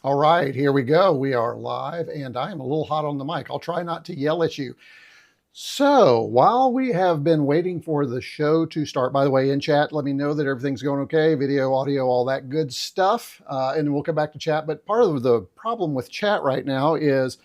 All right, here we go. We are live and I am a little hot on the mic. I'll try not to yell at you. So while we have been waiting for the show to start, by the way, in chat, let me know that everything's going okay, video, audio, all that good stuff. And we'll come back to chat. But part of the problem with chat right now is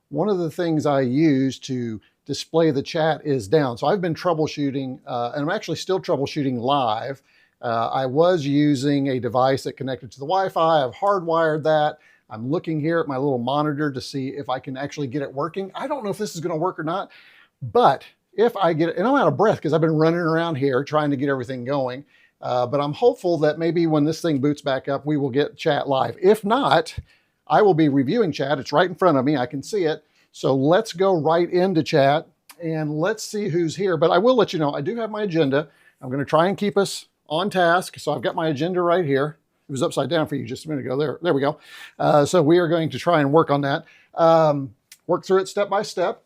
one of the things I use to display the chat is down. So I've been troubleshooting, and I'm actually still troubleshooting live. I was using a device that connected to the Wi-Fi. I've hardwired that. I'm looking here at my little monitor to see if I can actually get it working. I don't know if this is going to work or not, but if I get it, and I'm out of breath because I've been running around here trying to get everything going, but I'm hopeful that maybe when this thing boots back up, we will get chat live. If not, I will be reviewing chat. It's right in front of me. I can see it. So let's go right into chat and let's see who's here. But I will let you know, I do have my agenda. I'm going to try and keep us on task. So I've got my agenda right here. It was upside down for you just a minute ago. There we go. So we are going to try and work on that. Work through it step by step.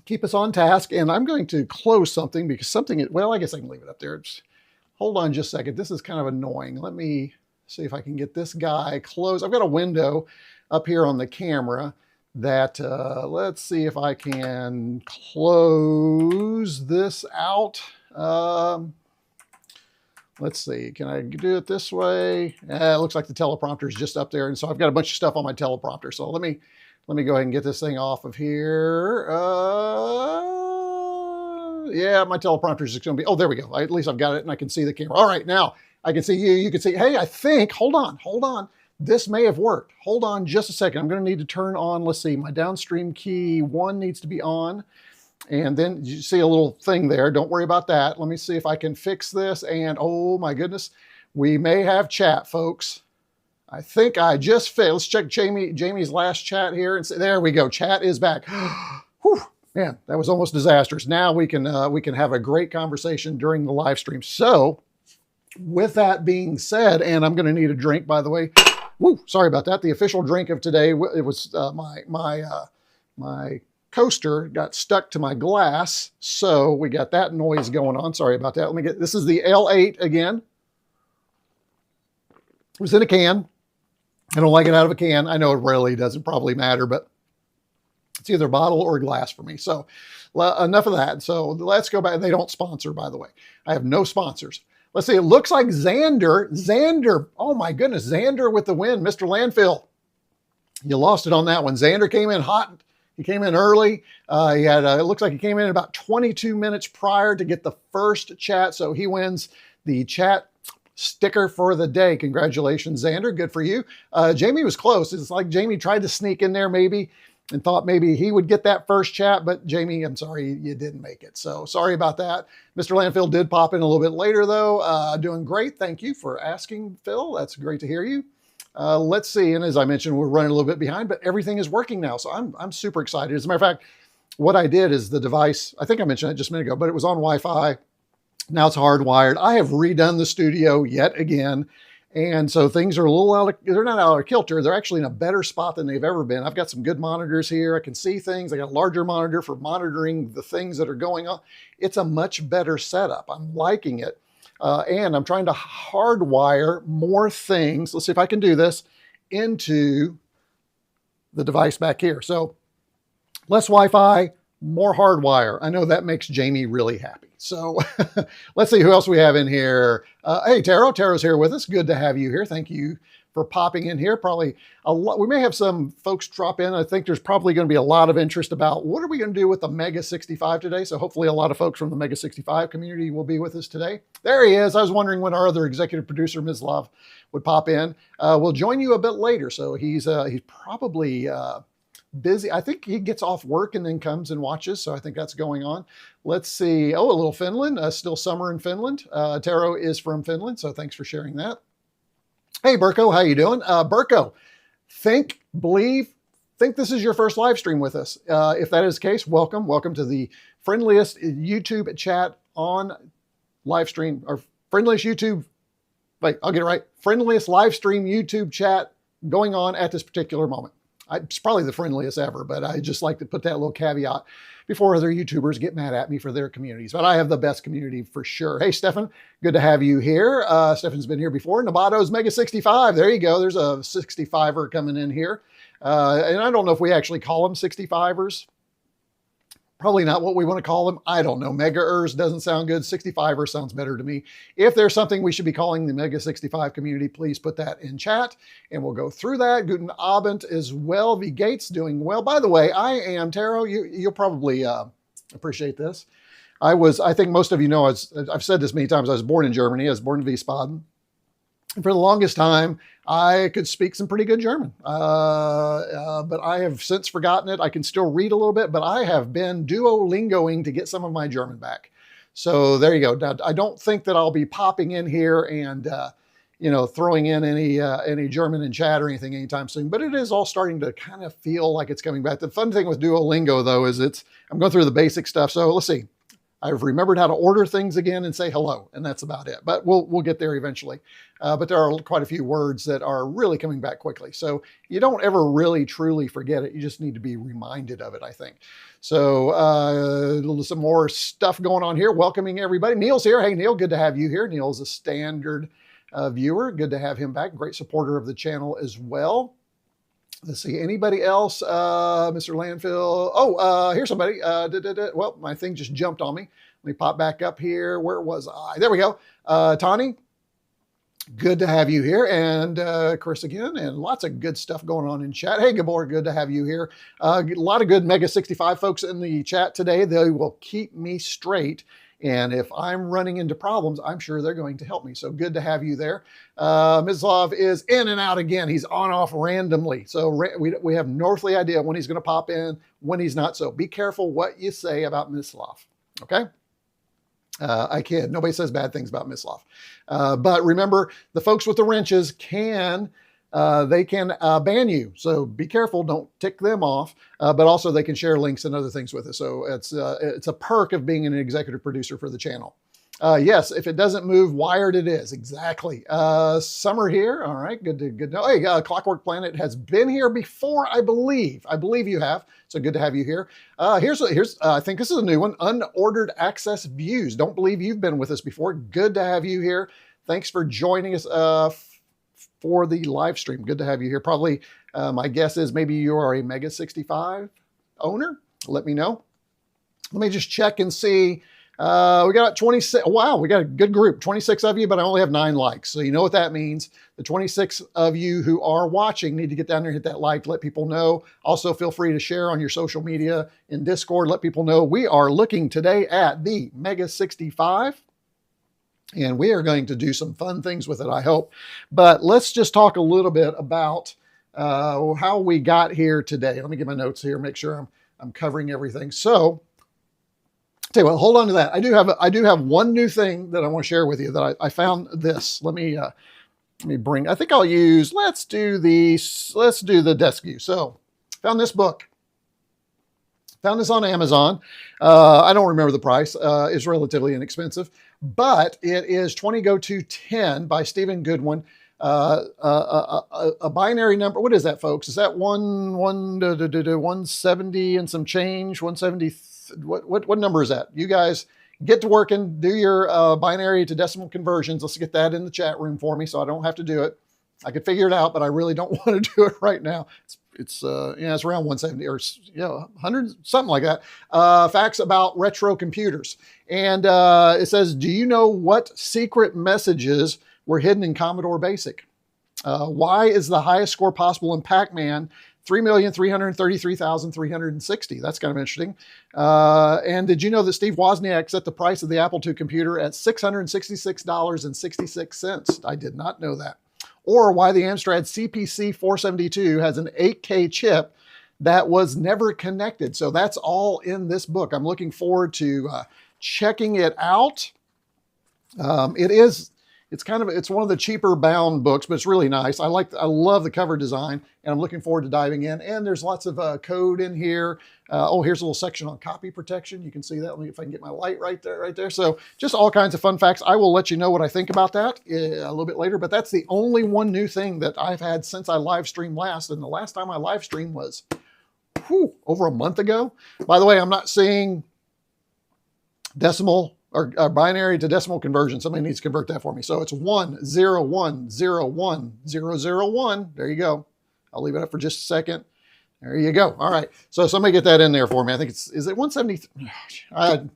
Keep us on task. And I'm going to close something because something, well, I guess I can leave it up there. Hold on just a second. This is kind of annoying. Let me see if I can get this guy closed. I've got a window up here on the camera that, let's see if I can close this out. Let's see, can I do it this way? It looks like the teleprompter is just up there. And so I've got a bunch of stuff on my teleprompter. So let me go ahead and get this thing off of here. Yeah, my teleprompter is just going to be, oh, there we go. At least I've got it and I can see the camera. All right, now I can see you. You can see, hey, I think, hold on. This may have worked. Hold on just a second. I'm going to need to turn on, let's see, my downstream key 1 needs to be on. And then you see a little thing there. Don't worry about that. Let me see if I can fix this. And oh my goodness, we may have chat, folks. I think I just failed. Let's check Jamie's last chat here and say, there we go. Chat is back. Whew, man, that was almost disastrous. Now we can have a great conversation during the live stream. So with that being said, and I'm going to need a drink, by the way. Woo, sorry about that. The official drink of today, it was my coaster got stuck to my glass, so we got that noise going on. Sorry about that. Let me get, this is the L8 again. It was in a can. I don't like it out of a can. I know it really doesn't probably matter, but it's either bottle or glass for me. So enough of that. So let's go back. They don't sponsor, by the way. I have no sponsors. Let's see. It looks like Xander. Oh my goodness. Xander with the win. Mr. Landfill. You lost it on that one. Xander came in hot. He came in early. He had, it looks like he came in about 22 minutes prior to get the first chat. So he wins the chat sticker for the day. Congratulations, Xander. Good for you. Jamie was close. It's like Jamie tried to sneak in there maybe and thought maybe he would get that first chat. But Jamie, I'm sorry, you didn't make it. So sorry about that. Mr. Landfill did pop in a little bit later though. Doing great. Thank you for asking, Phil. That's great to hear you. Let's see. And as I mentioned, we're running a little bit behind, but everything is working now. So I'm super excited. As a matter of fact, what I did is the device, I think I mentioned it just a minute ago, but it was on Wi-Fi. Now it's hardwired. I have redone the studio yet again. And so things are a little they're not out of kilter. They're actually in a better spot than they've ever been. I've got some good monitors here. I can see things. I got a larger monitor for monitoring the things that are going on. It's a much better setup. I'm liking it. And I'm trying to hardwire more things. Let's see if I can do this into the device back here. So less Wi-Fi, more hardwire. I know that makes Jamie really happy. So let's see who else we have in here. Hey, Taro. Taro's here with us. Good to have you here. Thank you for popping in here. Probably a lot. We may have some folks drop in. I think there's probably going to be a lot of interest about what are we going to do with the MEGA65 today. So hopefully a lot of folks from the MEGA65 community will be with us today. There he is. I was wondering when our other executive producer, Ms. Love, would pop in. We'll join you a bit later. So he's probably busy. I think he gets off work and then comes and watches. So I think that's going on. Let's see. Oh, a little Finland. Still summer in Finland. Taro is from Finland. So thanks for sharing that. Hey, Burko, how you doing? Burko, think this is your first live stream with us. If that is the case, welcome. Welcome to the friendliest YouTube chat on live stream, or friendliest YouTube, wait, I'll get it right. Friendliest live stream YouTube chat going on at this particular moment. It's probably the friendliest ever, but I just like to put that little caveat before other YouTubers get mad at me for their communities. But I have the best community for sure. Hey, Stefan, good to have you here. Stefan's been here before. Nabato's MEGA65. There you go. There's a 65er coming in here. And I don't know if we actually call them 65ers. Probably not what we want to call them. I don't know. Mega-ers doesn't sound good. 65er sounds better to me. If there's something we should be calling the MEGA65 community, please put that in chat and we'll go through that. Guten Abend as well. V Gates doing well. By the way, I am Taro. You'll probably appreciate this. I think most of you know, I've said this many times, I was born in Germany. I was born in Wiesbaden. And for the longest time, I could speak some pretty good German, but I have since forgotten it. I can still read a little bit, but I have been Duolingoing to get some of my German back. So there you go. Now, I don't think that I'll be popping in here and throwing in any German in chat or anything anytime soon. But it is all starting to kind of feel like it's coming back. The fun thing with Duolingo, though, is I'm going through the basic stuff. So let's see. I've remembered how to order things again and say hello, and that's about it. But we'll get there eventually. But there are quite a few words that are really coming back quickly. So you don't ever really truly forget it. You just need to be reminded of it, I think. So some more stuff going on here. Welcoming everybody. Neil's here. Hey, Neil, good to have you here. Neil's a standard viewer. Good to have him back. Great supporter of the channel as well. Let's see, anybody else? Mr. Landfill. Oh, here's somebody. Well, my thing just jumped on me. Let me pop back up here. Where was I? There we go. Tawny, good to have you here. And Chris again, and lots of good stuff going on in chat. Hey, Gabor, good to have you here. A lot of good MEGA65 folks in the chat today. They will keep me straight. And if I'm running into problems, I'm sure they're going to help me. So good to have you there. Mislav is in and out again. He's on off randomly. So we have no earthly idea when he's going to pop in, when he's not. So be careful what you say about Mislav. Okay? I kid. Nobody says bad things about Mislav. But remember, the folks with the wrenches can ban you. So be careful, don't tick them off, but also they can share links and other things with us. So it's a perk of being an executive producer for the channel. Yes, if it doesn't move, wired it is. Exactly. Summer here. All right, good to know. Hey, Clockwork Planet has been here before, I believe. I believe you have. So good to have you here. Here's I think this is a new one. Unordered access views. Don't believe you've been with us before. Good to have you here. Thanks for joining us for the live stream. Good to have you here. Probably my guess is maybe you are a MEGA65 owner. Let me know. Let me just check and see. We got 26. Wow, we got a good group. 26 of you, but I only have 9 likes. So you know what that means. The 26 of you who are watching need to get down there and hit that like, let people know. Also, feel free to share on your social media in Discord. Let people know we are looking today at the MEGA65. And we are going to do some fun things with it, I hope. But let's just talk a little bit about how we got here today. Let me get my notes here, make sure I'm covering everything. So, tell you what, hold on to that. I do have one new thing that I want to share with you that I found this. Let me bring. I think I'll use. Let's do the desk view. So, found this book. Found this on Amazon. I don't remember the price. It's relatively inexpensive, but it is 20 GOTO 10 by Stephen Goodwin. A binary number. What is that, folks? Is that 170 and some change? 170. What number is that? You guys get to work and do your binary to decimal conversions. Let's get that in the chat room for me so I don't have to do it. I could figure it out, but I really don't want to do it right now. It's around 170 or 100, something like that. Facts about retro computers. And it says, do you know what secret messages were hidden in Commodore BASIC? Why is the highest score possible in Pac-Man 3,333,360? That's kind of interesting. And did you know that Steve Wozniak set the price of the Apple II computer at $666.66? I did not know that. Or why the Amstrad CPC 472 has an 8K chip that was never connected. So that's all in this book. I'm looking forward to checking it out. It is It's one of the cheaper bound books, but it's really nice. I love the cover design, and I'm looking forward to diving in. And there's lots of code in here. Oh, here's a little section on copy protection. You can see that. Let me, if I can get my light right there. So just all kinds of fun facts. I will let you know what I think about that a little bit later, but that's the only one new thing that I've had since I live streamed last. And the last time I live streamed was over a month ago. By the way, I'm not seeing decimal or binary to decimal conversion. Somebody needs to convert that for me. So it's 101010001. There you go. I'll leave it up for just a second. There you go. All right. So somebody get that in there for me. I think is it 173?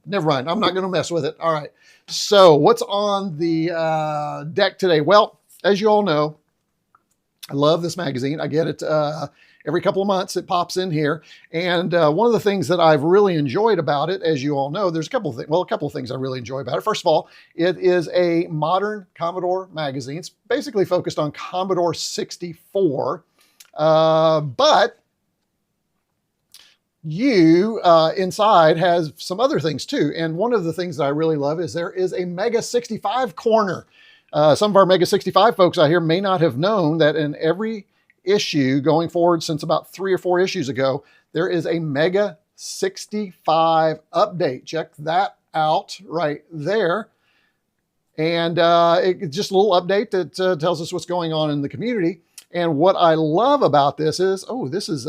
Never mind. I'm not going to mess with it. All right. So what's on the deck today? Well, as you all know, I love this magazine. I get it every couple of months. It pops in here. And one of the things that I've really enjoyed about it, as you all know, there's a couple of things. Well, a couple of things I really enjoy about it. First of all, it is a modern Commodore magazine. It's basically focused on Commodore 64. But inside has some other things too. And one of the things that I really love is there is a MEGA65 corner. Some of our MEGA65 folks out here may not have known that in every issue going forward since about 3 or 4 issues ago, there is a MEGA65 update. Check that out right there. And it's just a little update that tells us what's going on in the community. And what I love about this is, this is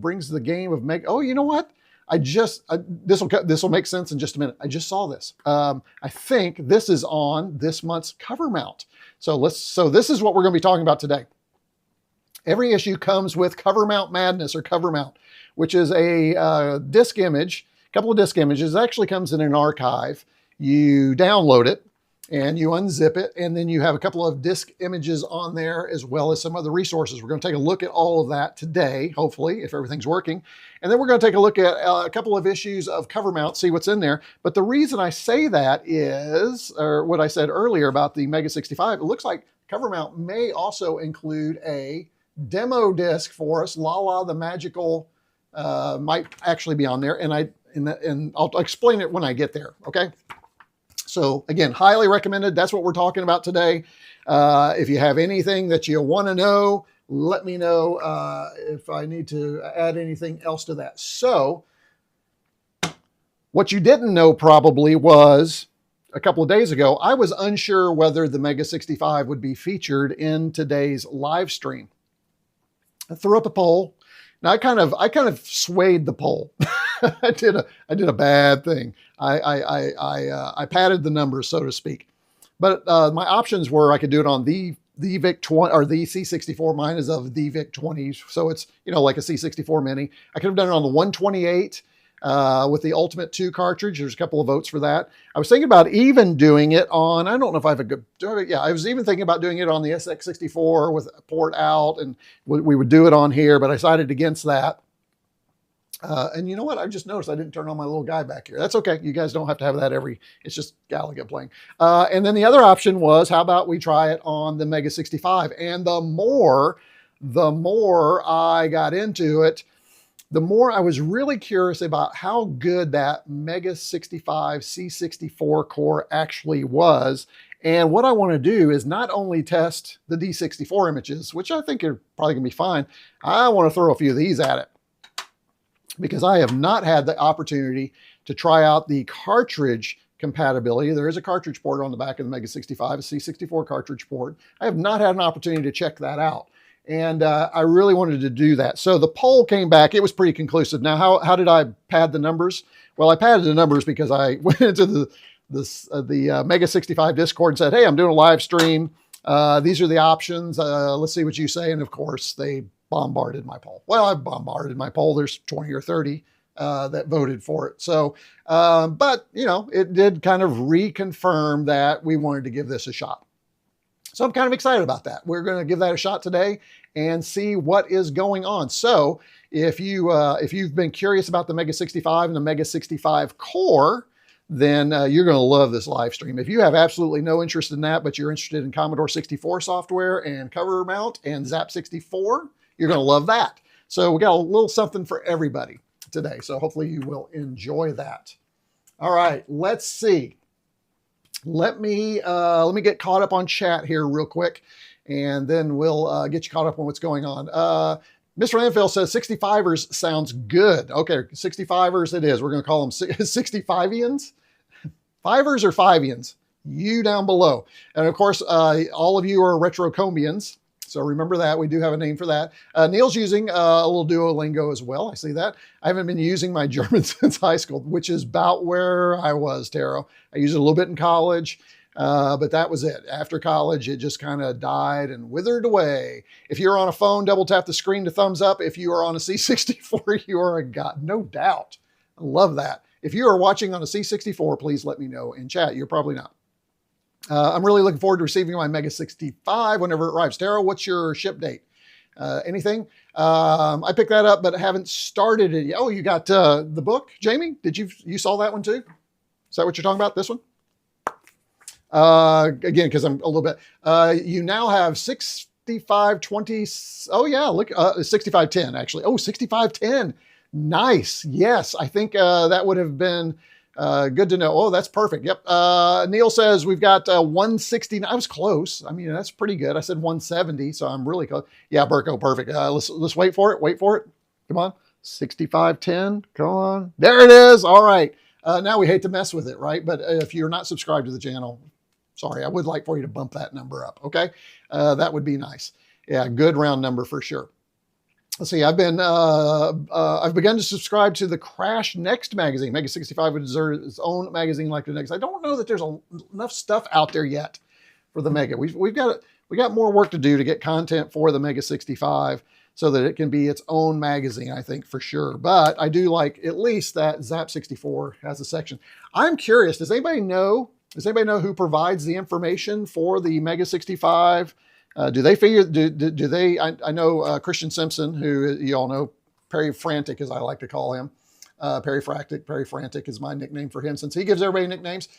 brings the game of Mega. Oh, you know what? This will make sense in just a minute. I just saw this. I think this is on this month's Covermount. So this is what we're going to be talking about today. Every issue comes with Covermount Madness or Covermount, which is a disk image, a couple of disk images. It actually comes in an archive. You download it and you unzip it, and then you have a couple of disk images on there as well as some other resources. We're going to take a look at all of that today, hopefully, if everything's working. And then we're going to take a look at a couple of issues of Covermount, see what's in there. But the reason I say that is, or what I said earlier about the MEGA65, it looks like Covermount may also include a demo disc for us. Lala the Magical might actually be on there, and I'll explain it when I get there. Okay. So again, highly recommended. That's what we're talking about today. If you have anything that you want to know, let me know if I need to add anything else to that. So what you didn't know probably was a couple of days ago, I was unsure whether the MEGA65 would be featured in today's live stream. I threw up a poll. Now I kind of swayed the poll. I did a bad thing. I padded the numbers, so to speak. But my options were I could do it on the VIC-20 or the C64. Mine is of the VIC-20, so it's like a C64 Mini. I could have done it on the 128 with the Ultimate 2 cartridge. There's a couple of votes for that. I was thinking about even doing it on, I don't know if I have a good, yeah, I was even thinking about doing it on the SX64 with a port out, and we would do it on here, but I decided against that. And you know what? I just noticed I didn't turn on my little guy back here. That's okay. You guys don't have to have that it's just Gallagher playing. And then the other option was, how about we try it on the MEGA65? And the more I got into it, the more I was really curious about how good that MEGA65 C64 Core actually was. And what I want to do is not only test the D64 images, which I think are probably going to be fine. I want to throw a few of these at it, because I have not had the opportunity to try out the cartridge compatibility. There is a cartridge port on the back of the MEGA65, a C64 cartridge port. I have not had an opportunity to check that out. And I really wanted to do that. So the poll came back. It was pretty conclusive. Now, how did I pad the numbers? Well, I padded the numbers because I went into the MEGA65 Discord and said, hey, I'm doing a live stream. These are the options. Let's see what you say. And of course, they bombarded my poll. Well, I bombarded my poll. There's 20 or 30 that voted for it. So, but it did kind of reconfirm that we wanted to give this a shot. So I'm kind of excited about that. We're going to give that a shot today and see what is going on. So if you've been curious about the MEGA65 and the MEGA65 Core, then you're going to love this live stream. If you have absolutely no interest in that, but you're interested in Commodore 64 software and Covermount and Zap64, you're going to love that. So we got a little something for everybody today. So hopefully you will enjoy that. All right, let's see. let me get caught up on chat here real quick, and then we'll get you caught up on what's going on. Mr. Landfill says 65ers sounds good. Okay, 65ers it is. We're going to call them 65ians. Fivers or Fivians? You down below. And of course, all of you are retroCombians. So remember that. We do have a name for that. Neil's using a little Duolingo as well. I see that. I haven't been using my German since high school, which is about where I was, Taro. I used it a little bit in college. But that was it. After college, it just kind of died and withered away. If you're on a phone, double tap the screen to thumbs up. If you are on a C64, you are a god. No doubt. I love that. If you are watching on a C64, please let me know in chat. You're probably not. I'm really looking forward to receiving my MEGA65 whenever it arrives. Tara, what's your ship date? Anything? I picked that up, but I haven't started it yet. Oh, you got the book, Jamie? You saw that one too? Is that what you're talking about? This one? Again, because I'm a little bit, you now have 6520. Oh yeah, look, 6510 actually. Oh, 6510. Nice. Yes. I think, that would have been, good to know. Oh, that's perfect. Yep. Neil says we've got 169. I was close. I mean, that's pretty good. I said 170, so I'm really close. Yeah, Burko, perfect. Let's wait for it. Wait for it. Come on. 6510. Come on. There it is. All right. Now we hate to mess with it, right? But if you're not subscribed to the channel, sorry, I would like for you to bump that number up. Okay. That would be nice. Yeah. Good round number for sure. Let's see. I've begun to subscribe to the Crash Next magazine. MEGA65 would deserve its own magazine like the Next. I don't know that there's enough stuff out there yet for the Mega. We got more work to do to get content for the MEGA65 so that it can be its own magazine, I think for sure. But I do like at least that Zap64 has a section. I'm curious. Does anybody know who provides the information for the MEGA65? Do they figure, do they, I know Christian Simpson, who you all know, Perry Frantic, as I like to call him. Perry Frantic is my nickname for him since he gives everybody nicknames.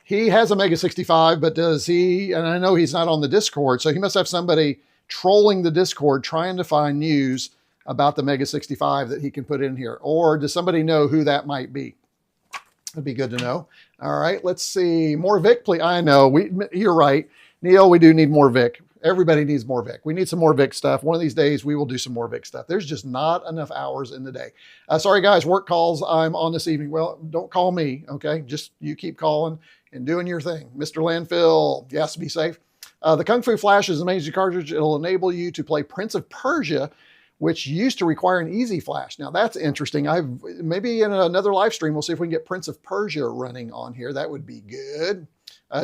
He has a MEGA65, but does he, and I know he's not on the Discord, so he must have somebody trolling the Discord trying to find news about the MEGA65 that he can put in here. Or does somebody know who that might be? It'd be good to know. All right, let's see. More Vic, please. I know, you're right. Neil, we do need more Vic. Everybody needs more Vic. We need some more Vic stuff. One of these days, we will do some more Vic stuff. There's just not enough hours in the day. Sorry, guys, work calls I'm on this evening. Well, don't call me, okay? Just you keep calling and doing your thing. Mr. Landfill, yes, be safe. The Kung Fu Flash is an amazing cartridge. It'll enable you to play Prince of Persia, which used to require an easy flash. Now, that's interesting. Maybe in another live stream, we'll see if we can get Prince of Persia running on here. That would be good.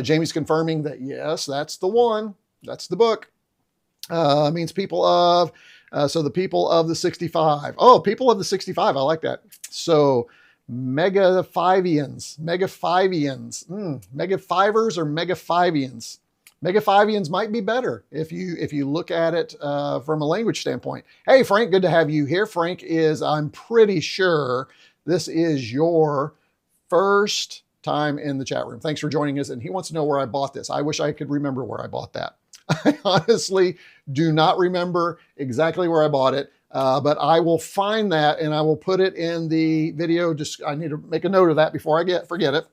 Jamie's confirming that, yes, that's the one. That's the book. Means people of, so the people of the 65. Oh, people of the 65. I like that. So MEGA5ians, MEGA5ers or MEGA5ians. MEGA5ians might be better if you look at it from a language standpoint. Hey, Frank, good to have you here. Frank is, I'm pretty sure this is your first time in the chat room. Thanks for joining us. And he wants to know where I bought this. I wish I could remember where I bought that. I honestly do not remember exactly where I bought it, but I will find that and I will put it in the video. I need to make a note of that before I forget it.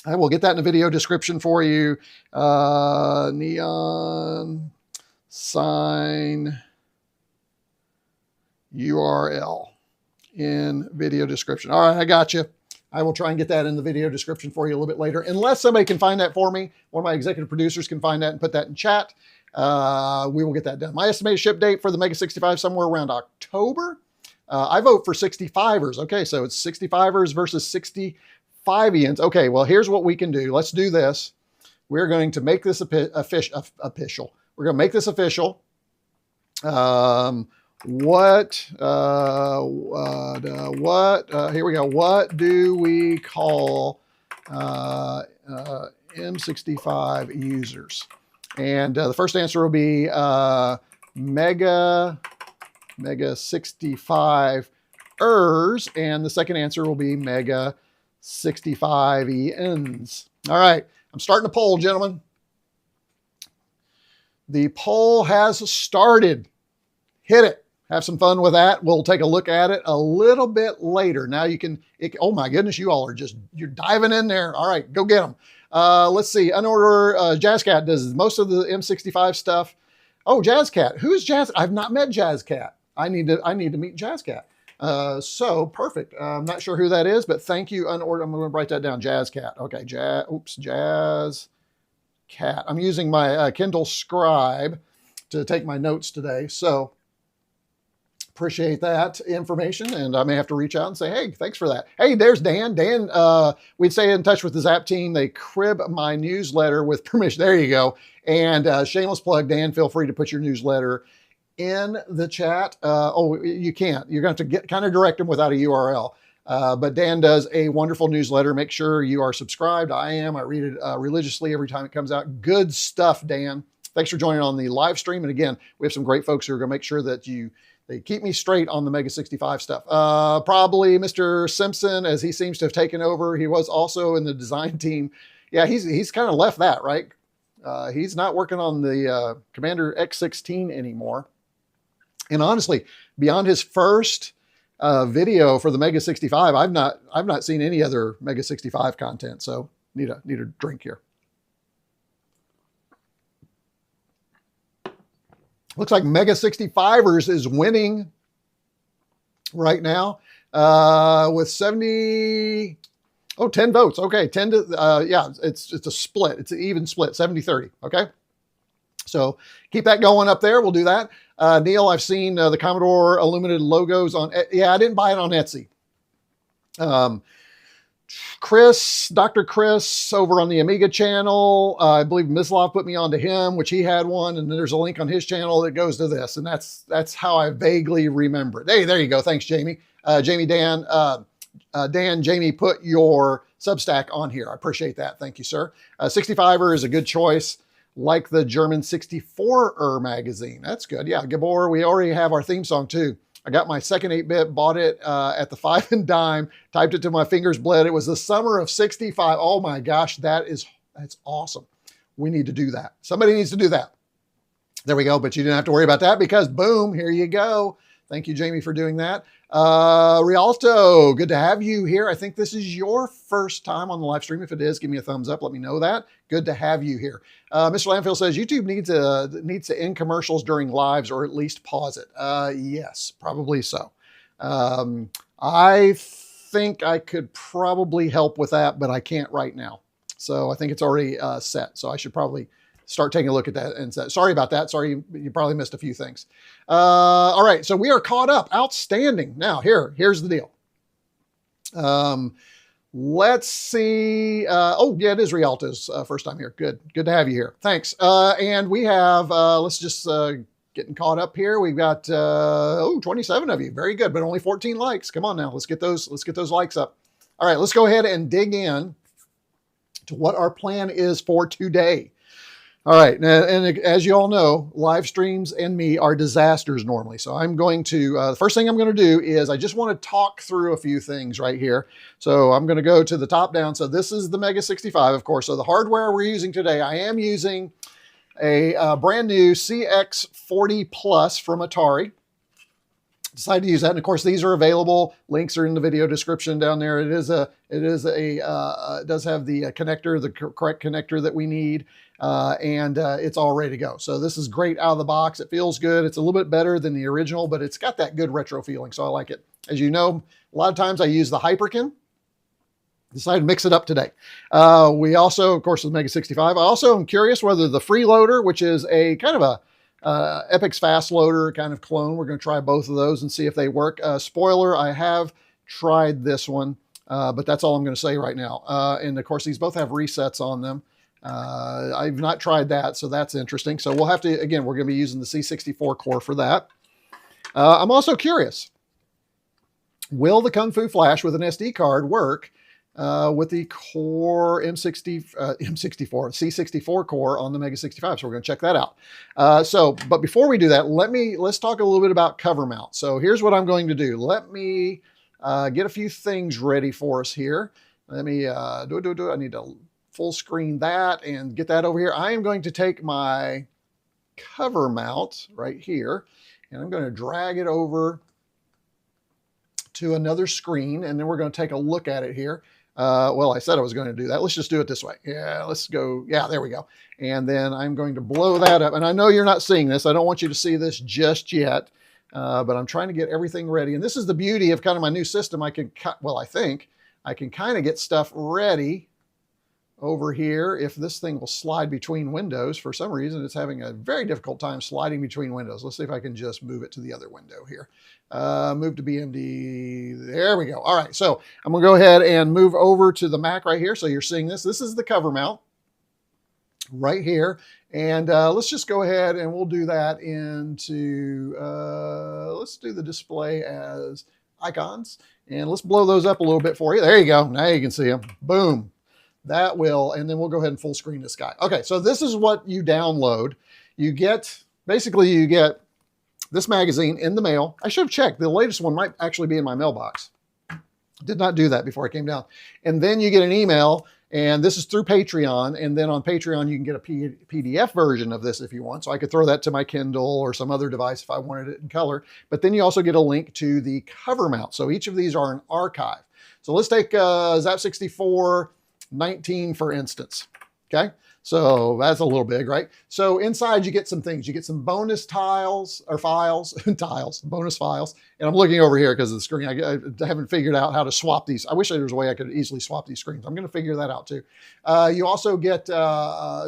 I will get that in the video description for you. Neon sign URL in video description. All right, I got you. I will try and get that in the video description for you a little bit later. Unless somebody can find that for me, one of my executive producers can find that and put that in chat. We will get that done. My estimated ship date for the MEGA65 somewhere around October. I vote for 65ers. Okay, so it's 65ers versus 65ians. Okay, well, here's what we can do. Let's do this. We're going to make this official. We're going to make this official. Here we go. What do we call M65 users? And the first answer will be MEGA65ers, and the second answer will be MEGA65ians. All right, I'm starting a poll, gentlemen. The poll has started. Hit it. have some fun with that. We'll take a look at it a little bit later. Now you can, oh my goodness, you all are just, you're diving in there. All right, go get them. Let's see, Unorder, JazzCat does most of the M65 stuff. Oh, JazzCat, who's Jazz? I've not met JazzCat. I need to meet JazzCat. So perfect. I'm not sure who that is, but thank you, Unorder. I'm going to write that down, JazzCat. Okay, JazzCat. I'm using my Kindle Scribe to take my notes today. So appreciate that information, and I may have to reach out and say, hey, thanks for that. Hey, there's Dan. Dan, we'd stay in touch with the Zap team. They crib my newsletter with permission. There you go. And shameless plug, Dan, feel free to put your newsletter in the chat. Oh, you can't. You're going to have to kind of direct them without a URL. But Dan does a wonderful newsletter. Make sure you are subscribed. I am. I read it religiously every time it comes out. Good stuff, Dan. Thanks for joining on the live stream. And again, we have some great folks who are going to make sure that they keep me straight on the MEGA65 stuff. Probably Mr. Simpson, as he seems to have taken over. He was also in the design team. Yeah, he's kind of left that, right? He's not working on the Commander X16 anymore. And honestly, beyond his first video for the MEGA65, I've not seen any other MEGA65 content. So need a drink here. Looks like MEGA65ers is winning right now with 10 votes. Okay, 10 to, yeah, it's a split. It's an even split, 70-30, okay? So keep that going up there. We'll do that. Neil, I've seen the Commodore illuminated logos on, yeah, I didn't buy it on Etsy. Dr. Chris over on the Amiga channel, I believe Mislav put me onto him, which he had one, and then there's a link on his channel that goes to this, and that's how I vaguely remember it. Hey, there you go. Thanks, Jamie. Jamie, Dan, Jamie, put your Substack on here. I appreciate that. Thank you, sir. 65er is a good choice, like the German 64er magazine. That's good. Yeah, Gabor, we already have our theme song too. I got my second 8-bit, bought it at the 5 and dime, typed it till my fingers bled. It was the summer of 65. Oh my gosh, that's awesome. We need to do that. Somebody needs to do that. There we go, but you didn't have to worry about that because boom, here you go. Thank you, Jamie, for doing that. Rialto, good to have you here. I think this is your first time on the live stream. If it is, give me a thumbs up. Let me know that. Good to have you here. Mr. Landfill says YouTube needs to end commercials during lives or at least pause it. Yes, probably so. I think I could probably help with that, but I can't right now. So I think it's already set. So I should probably start taking a look at that and say, sorry about that. Sorry, you probably missed a few things. All right, so we are caught up. Outstanding. Now, here's the deal. Let's see. Oh, yeah, it is Rialto's first time here. Good to have you here. Thanks. And we have, let's just getting caught up here. We've got 27 of you. Very good, but only 14 likes. Come on now, let's get those likes up. All right, let's go ahead and dig in to what our plan is for today. All right, and as you all know, live streams and me are disasters normally. So I'm going to, the first thing I'm going to do is I just want to talk through a few things right here. So I'm going to go to the top down. So this is the MEGA65, of course. So the hardware we're using today, I am using a brand new CX40 Plus from Atari. Decided to use that, and of course these are available. Links are in the video description down there. It does have the connector, the correct connector that we need, and it's all ready to go. So this is great out of the box. It feels good. It's a little bit better than the original, but it's got that good retro feeling, so I like it. As you know, a lot of times I use the Hyperkin. Decided to mix it up today. We also, of course, with MEGA65. I also am curious whether the freeloader, which is a kind of a Epyx Fast Loader kind of clone. We're going to try both of those and see if they work. Spoiler, I have tried this one, but that's all I'm going to say right now. And of course, these both have resets on them. I've not tried that, so that's interesting. So we'll have to, again, we're going to be using the C64 Core for that. I'm also curious, will the Kung Fu Flash with an SD card work with the Core C64 Core on the MEGA65. So we're going to check that out. But before we do that, let's talk a little bit about cover mount. So here's what I'm going to do. Let me get a few things ready for us here. Let me I need to full screen that and get that over here. I am going to take my cover mount right here, and I'm going to drag it over to another screen, and then we're going to take a look at it here. Well, I said I was going to do that. Let's just do it this way. Yeah, let's go. Yeah, there we go. And then I'm going to blow that up. And I know you're not seeing this. I don't want you to see this just yet, but I'm trying to get everything ready. And this is the beauty of kind of my new system. I can cut, well, I think I can kind of get stuff ready over here. If this thing will slide between windows, for some reason, it's having a very difficult time sliding between windows. Let's see if I can just move it to the other window here. Move to BMD. There we go. All right. So I'm going to go ahead and move over to the Mac right here. So you're seeing this. This is the cover mount right here. And let's just go ahead and we'll do that into, let's do the display as icons. And let's blow those up a little bit for you. There you go. Now you can see them. Boom. That will, and then we'll go ahead and full screen this guy. Okay, so this is what you download. You get, basically you get this magazine in the mail. I should have checked. The latest one might actually be in my mailbox. Did not do that before I came down. And then you get an email, and this is through Patreon. And then on Patreon, you can get a PDF version of this if you want. So I could throw that to my Kindle or some other device if I wanted it in color. But then you also get a link to the cover mount. So each of these are an archive. So let's take Zap64 19, for instance. Okay. So that's a little big, right? So inside you get some things. You get some bonus tiles or files, bonus files. And I'm looking over here because of the screen. I haven't figured out how to swap these. I wish there was a way I could easily swap these screens. I'm going to figure that out too. You also get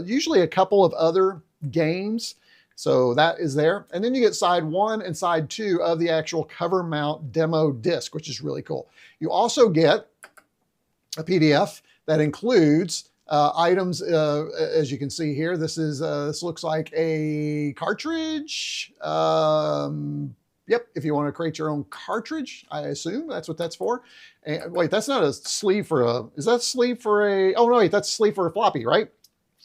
usually a couple of other games. So that is there. And then you get side 1 and side 2 of the actual cover mount demo disc, which is really cool. You also get a PDF that includes items, as you can see here. This is this looks like a cartridge. Yep, if you want to create your own cartridge, I assume that's what that's for. And wait, that's not a sleeve for a, is that a sleeve for a, oh no, wait, that's a sleeve for a floppy, right?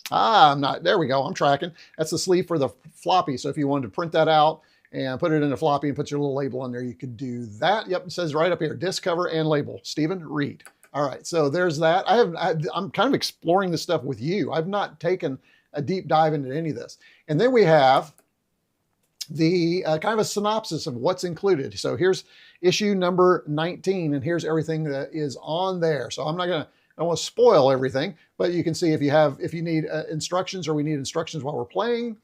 Ah, I'm not, there we go, I'm tracking. That's the sleeve for the floppy. So if you wanted to print that out and put it in a floppy and put your little label on there, you could do that. Yep, it says right up here, disc cover and label, Stephen Reed. All right, so there's that. I'm kind of exploring this stuff with you. I've not taken a deep dive into any of this. And then we have the kind of a synopsis of what's included. So here's issue number 19, and here's everything that is on there. So I'm not gonna, I don't want to spoil everything, but you can see if you need instructions, or we need instructions while we're playing,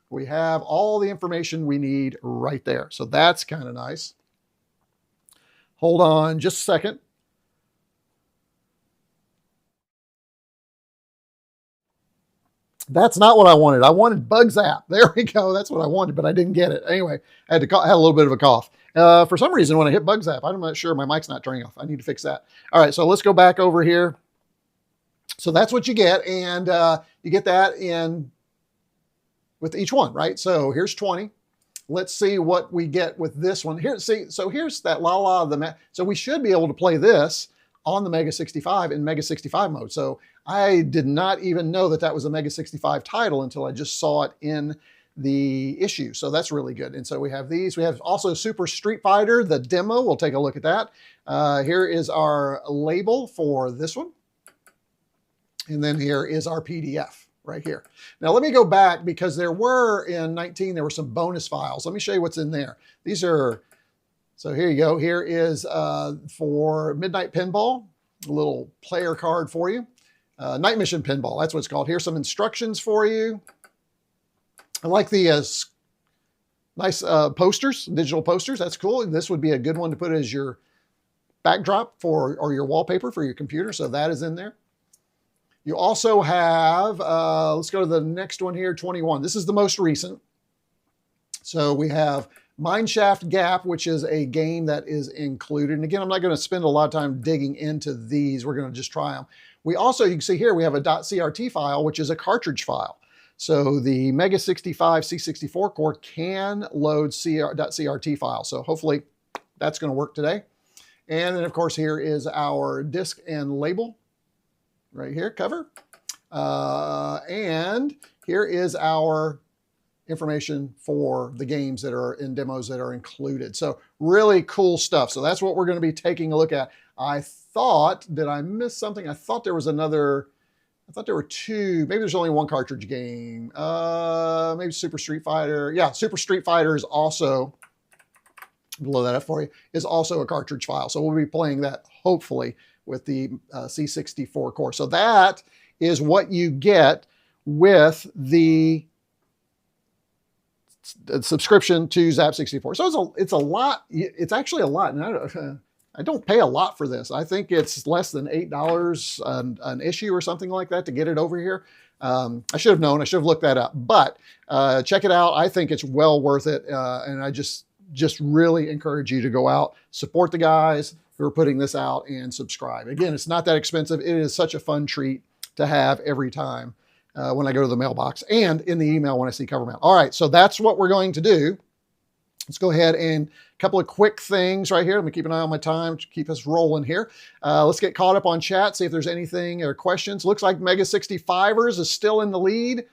we have all the information we need right there. So that's kind of nice. Hold on just a second. That's not what I wanted. I wanted bug zap. There we go. That's what I wanted, but I didn't get it. Anyway, I had a little bit of a cough. For some reason, when I hit bug zap, I'm not sure, my mic's not turning off. I need to fix that. All right, so let's go back over here. So that's what you get, and you get that in with each one, right? So here's 20. Let's see what we get with this one. Here, see, so here's that so we should be able to play this on the MEGA65 in MEGA65 mode. So I did not even know that that was a MEGA65 title until I just saw it in the issue. So that's really good. And so we have these. We have also Super Street Fighter, the demo. We'll take a look at that. Here is our label for this one. And then here is our PDF right here. Now let me go back, because there were in 19, there were some bonus files. Let me show you what's in there. These are, so here you go. Here is for Midnight Pinball, a little player card for you. Night Mission Pinball, that's what it's called. Here's some instructions for you. I like the nice posters, digital posters. That's cool. This would be a good one to put as your backdrop or your wallpaper for your computer. So that is in there. You also have, let's go to the next one here, 21. This is the most recent. So we have Mineshaft Gap, which is a game that is included. And again, I'm not going to spend a lot of time digging into these. We're going to just try them. We also, you can see here, we have a .crt file, which is a cartridge file. So the MEGA65 C64 Core can load .crt file. So hopefully that's going to work today. And then of course, here is our disc and label right here, cover. And here is our information for the games that are in demos that are included. So really cool stuff. So that's what we're going to be taking a look at. I thought, did I miss something? I thought there was another, I thought there were two, maybe there's only one cartridge game. Maybe Super Street Fighter. Yeah, Super Street Fighter is also blow that up for you, is also a cartridge file. So we'll be playing that hopefully with the C64 Core. So that is what you get with the subscription to Zap64. So it's a lot. It's actually a lot. And I don't pay a lot for this. I think it's less than $8 an issue or something like that to get it over here. I should have known. I should have looked that up. But check it out. I think it's well worth it. And I just really encourage you to go out, support the guys who are putting this out, and subscribe. Again, it's not that expensive. It is such a fun treat to have every time when I go to the mailbox and in the email when I see Covermount. All right, so that's what we're going to do. Let's go ahead and a couple of quick things right here. Let me keep an eye on my time to keep us rolling here. Let's get caught up on chat, see if there's anything or questions. Looks like MEGA65ers is still in the lead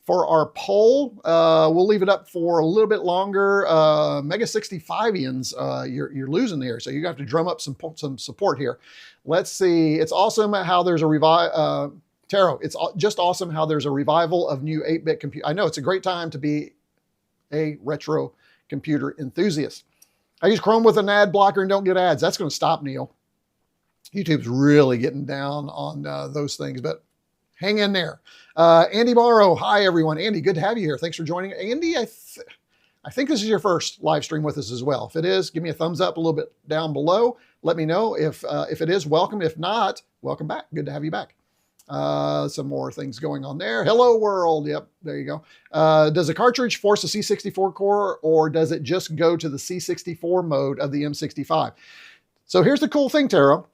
for our poll. We'll leave it up for a little bit longer. MEGA65ians, you're losing here, so you have to drum up some support here. Let's see. It's awesome how there's a revival. Taro, it's just awesome how there's a revival of new 8-bit computer. I know it's a great time to be a retro computer enthusiast. I use Chrome with an ad blocker and don't get ads. That's going to stop, Neil. YouTube's really getting down on those things, but hang in there. Andy Morrow, hi everyone. Andy, good to have you here. Thanks for joining. Andy, I think this is your first live stream with us as well. If it is, give me a thumbs up a little bit down below. Let me know if it is. Welcome. If not, welcome back. Good to have you back. Some more things going on there. Hello world. Yep, there you go. Does a cartridge force a C64 core, or does it just go to the C64 mode of the M65? So here's the cool thing, Taro.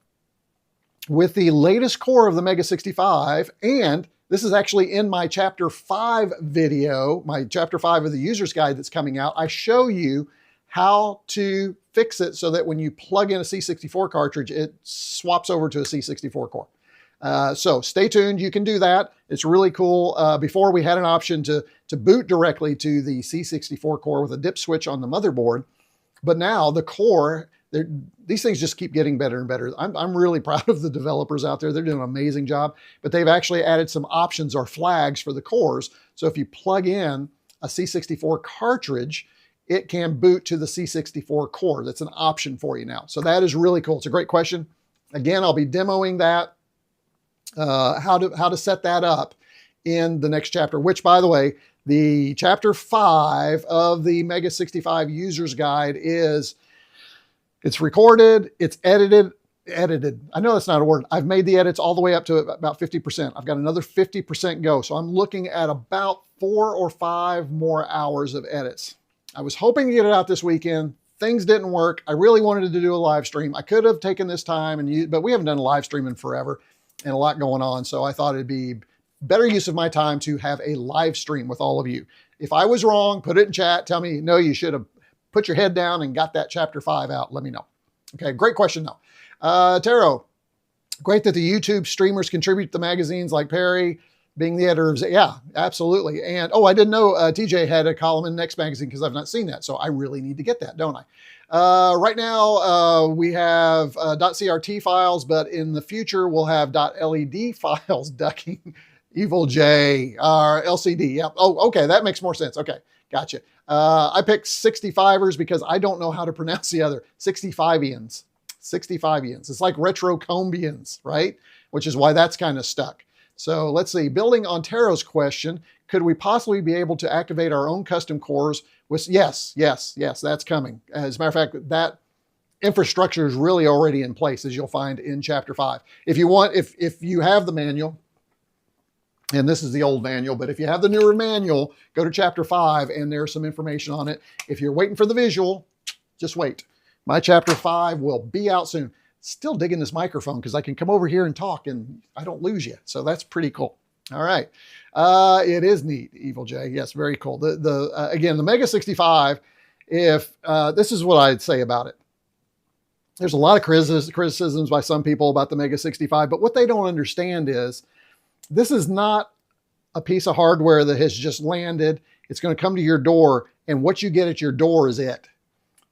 With the latest core of the MEGA65, and this is actually in my Chapter 5 video, my Chapter 5 of the user's guide that's coming out, I show you how to fix it so that when you plug in a C64 cartridge, it swaps over to a C64 core. So stay tuned. You can do that. It's really cool. Before we had an option to boot directly to the C64 core with a dip switch on the motherboard, but now the core, these things just keep getting better and better. I'm really proud of the developers out there. They're doing an amazing job, but they've actually added some options or flags for the cores. So if you plug in a C64 cartridge, it can boot to the C64 core. That's an option for you now. So that is really cool. It's a great question. Again, I'll be demoing that. How to set that up in the next chapter, which, by the way, the Chapter 5 of the MEGA65 User's Guide it's recorded, it's edited. I know that's not a word. I've made the edits all the way up to about 50%. I've got another 50% go. So I'm looking at about 4 or 5 more hours of edits. I was hoping to get it out this weekend. Things didn't work. I really wanted to do a live stream. I could have taken this time, but we haven't done a live stream in forever and a lot going on. So I thought it'd be better use of my time to have a live stream with all of you. If I was wrong, put it in chat. Tell me, no, you should have put your head down and got that Chapter 5 out. Let me know. Okay, great question though. Taro, great that the YouTube streamers contribute to the magazines like Perry, being the editor of, yeah, absolutely. And, oh, I didn't know TJ had a column in Next Magazine because I've not seen that. So I really need to get that, don't I? Right now, we have .crt files, but in the future, we'll have .led files ducking Evil J, LCD. Yep. Oh, okay. That makes more sense. Okay. Gotcha. I picked 65ers because I don't know how to pronounce the other 65ians. 65ians. It's like retroCombians, right? Which is why that's kind of stuck. So let's see. Building on Taro's question, could we possibly be able to activate our own custom cores with, yes, that's coming. As a matter of fact, that infrastructure is really already in place, as you'll find in Chapter 5. If you want, if you have the manual, and this is the old manual, but if you have the newer manual, go to Chapter 5 and there's some information on it. If you're waiting for the visual, just wait. My Chapter 5 will be out soon. Still digging this microphone because I can come over here and talk and I don't lose you. So that's pretty cool. All right. It is neat, Evil J. Yes, very cool. Again, the MEGA65, if this is what I'd say about it. There's a lot of criticisms by some people about the MEGA65, but what they don't understand is this is not a piece of hardware that has just landed. It's going to come to your door, and what you get at your door is it.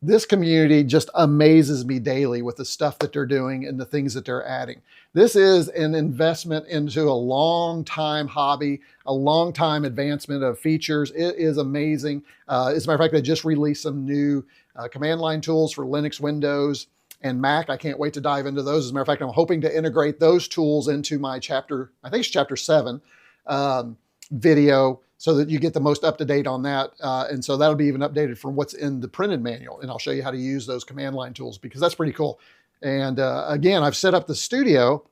This community just amazes me daily with the stuff that they're doing and the things that they're adding. This is an investment into a long-time hobby, a long-time advancement of features. It is amazing. As a matter of fact, they just released some new command line tools for Linux, Windows, and Mac. I can't wait to dive into those. As a matter of fact, I'm hoping to integrate those tools into my chapter, I think it's chapter 7 video, so that you get the most up to date on that. And so that'll be even updated from what's in the printed manual. And I'll show you how to use those command line tools, because that's pretty cool. And again, I've set up the studio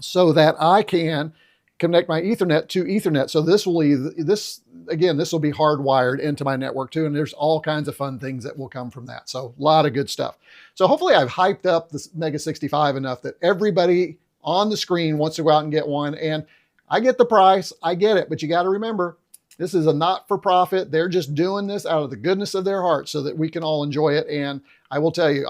so that I can connect my Ethernet to Ethernet. So this will this will be hardwired into my network too. And there's all kinds of fun things that will come from that. So a lot of good stuff. So hopefully I've hyped up this MEGA65 enough that everybody on the screen wants to go out and get one. And I get the price, I get it, but you got to remember, this is a not-for-profit. They're just doing this out of the goodness of their heart so that we can all enjoy it. And I will tell you,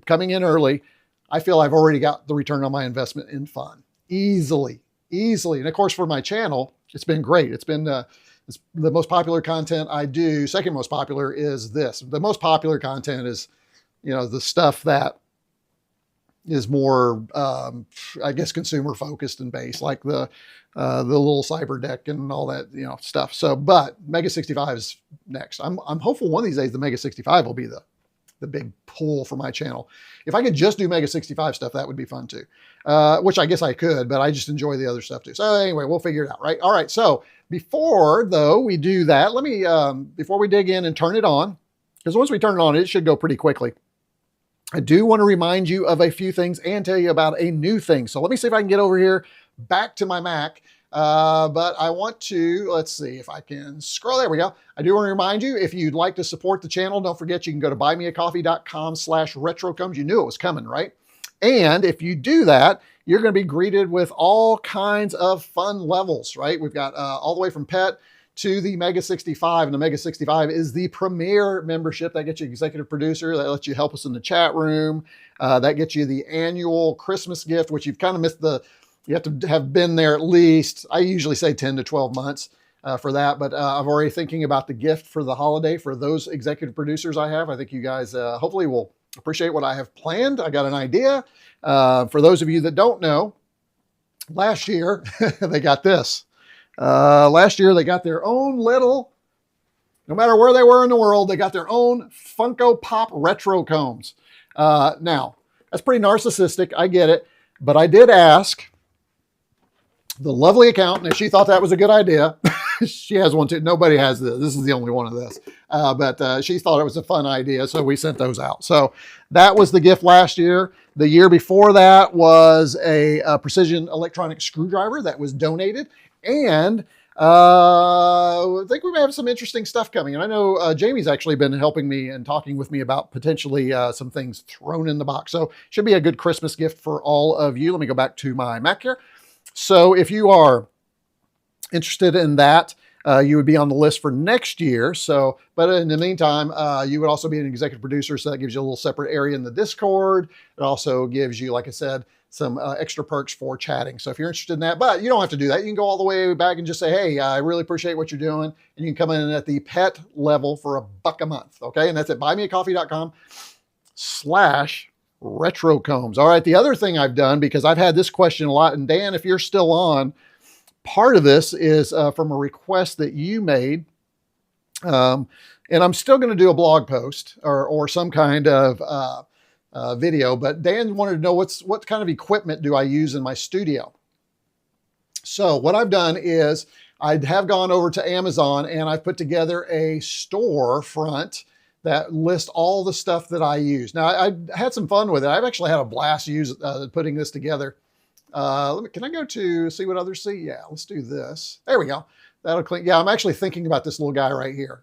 coming in early, I feel I've already got the return on my investment in fun. Easily. And of course, for my channel, it's been great. It's been it's the most popular content I do. Second most popular is this. The most popular content is, the stuff that is more, I guess, consumer focused and based, like the little cyber deck and all that, stuff. So, but MEGA65 is next. I'm hopeful one of these days the MEGA65 will be the big pull for my channel. If I could just do MEGA65 stuff, that would be fun too. Which I guess I could, but I just enjoy the other stuff too. So anyway, we'll figure it out, right? All right. So before though we do that, let me, before we dig in and turn it on, because once we turn it on, it should go pretty quickly. I do want to remind you of a few things and tell you about a new thing. So let me see if I can get over here back to my Mac. But I want to, let's see if I can scroll. There we go. I do want to remind you, if you'd like to support the channel, don't forget you can go to buymeacoffee.com/retrocombs. You knew it was coming, right? And if you do that, you're going to be greeted with all kinds of fun levels, right? We've got all the way from pet to the MEGA65, and the MEGA65 is the premier membership. That gets you executive producer, that lets you help us in the chat room, that gets you the annual Christmas gift, which you've kind of missed you have to have been there at least, I usually say 10 to 12 months for that, but I'm already thinking about the gift for the holiday for those executive producers I have. I think you guys hopefully will appreciate what I have planned. I got an idea. For those of you that don't know, last year they got this. Last year, they got their own little, no matter where they were in the world, they got their own Funko Pop retroCombs. Now, that's pretty narcissistic. I get it. But I did ask the lovely accountant if she thought that was a good idea. She has one too. Nobody has this. This is the only one of this. But she thought it was a fun idea, so we sent those out. So that was the gift last year. The year before that was a precision electronic screwdriver that was donated. And I think we may have some interesting stuff coming. And I know Jamie's actually been helping me and talking with me about potentially some things thrown in the box. So should be a good Christmas gift for all of you. Let me go back to my Mac here. So if you are interested in that, you would be on the list for next year. So, but in the meantime, you would also be an executive producer. So that gives you a little separate area in the Discord. It also gives you, like I said, some extra perks for chatting. So if you're interested in that, but you don't have to do that. You can go all the way back and just say, hey, I really appreciate what you're doing. And you can come in at the pet level for $1 a month. Okay. And that's at buymeacoffee.com/retrocombs. All right. The other thing I've done, because I've had this question a lot, and Dan, if you're still on, part of this is from a request that you made. And I'm still going to do a blog post or some kind of video, but Dan wanted to know what kind of equipment do I use in my studio. So what I've done is I have gone over to Amazon and I've put together a storefront that lists all the stuff that I use. Now I had some fun with it. I've actually had a blast putting this together. Can I go to see what others see? Yeah, let's do this. There we go. That'll clean. Yeah, I'm actually thinking about this little guy right here.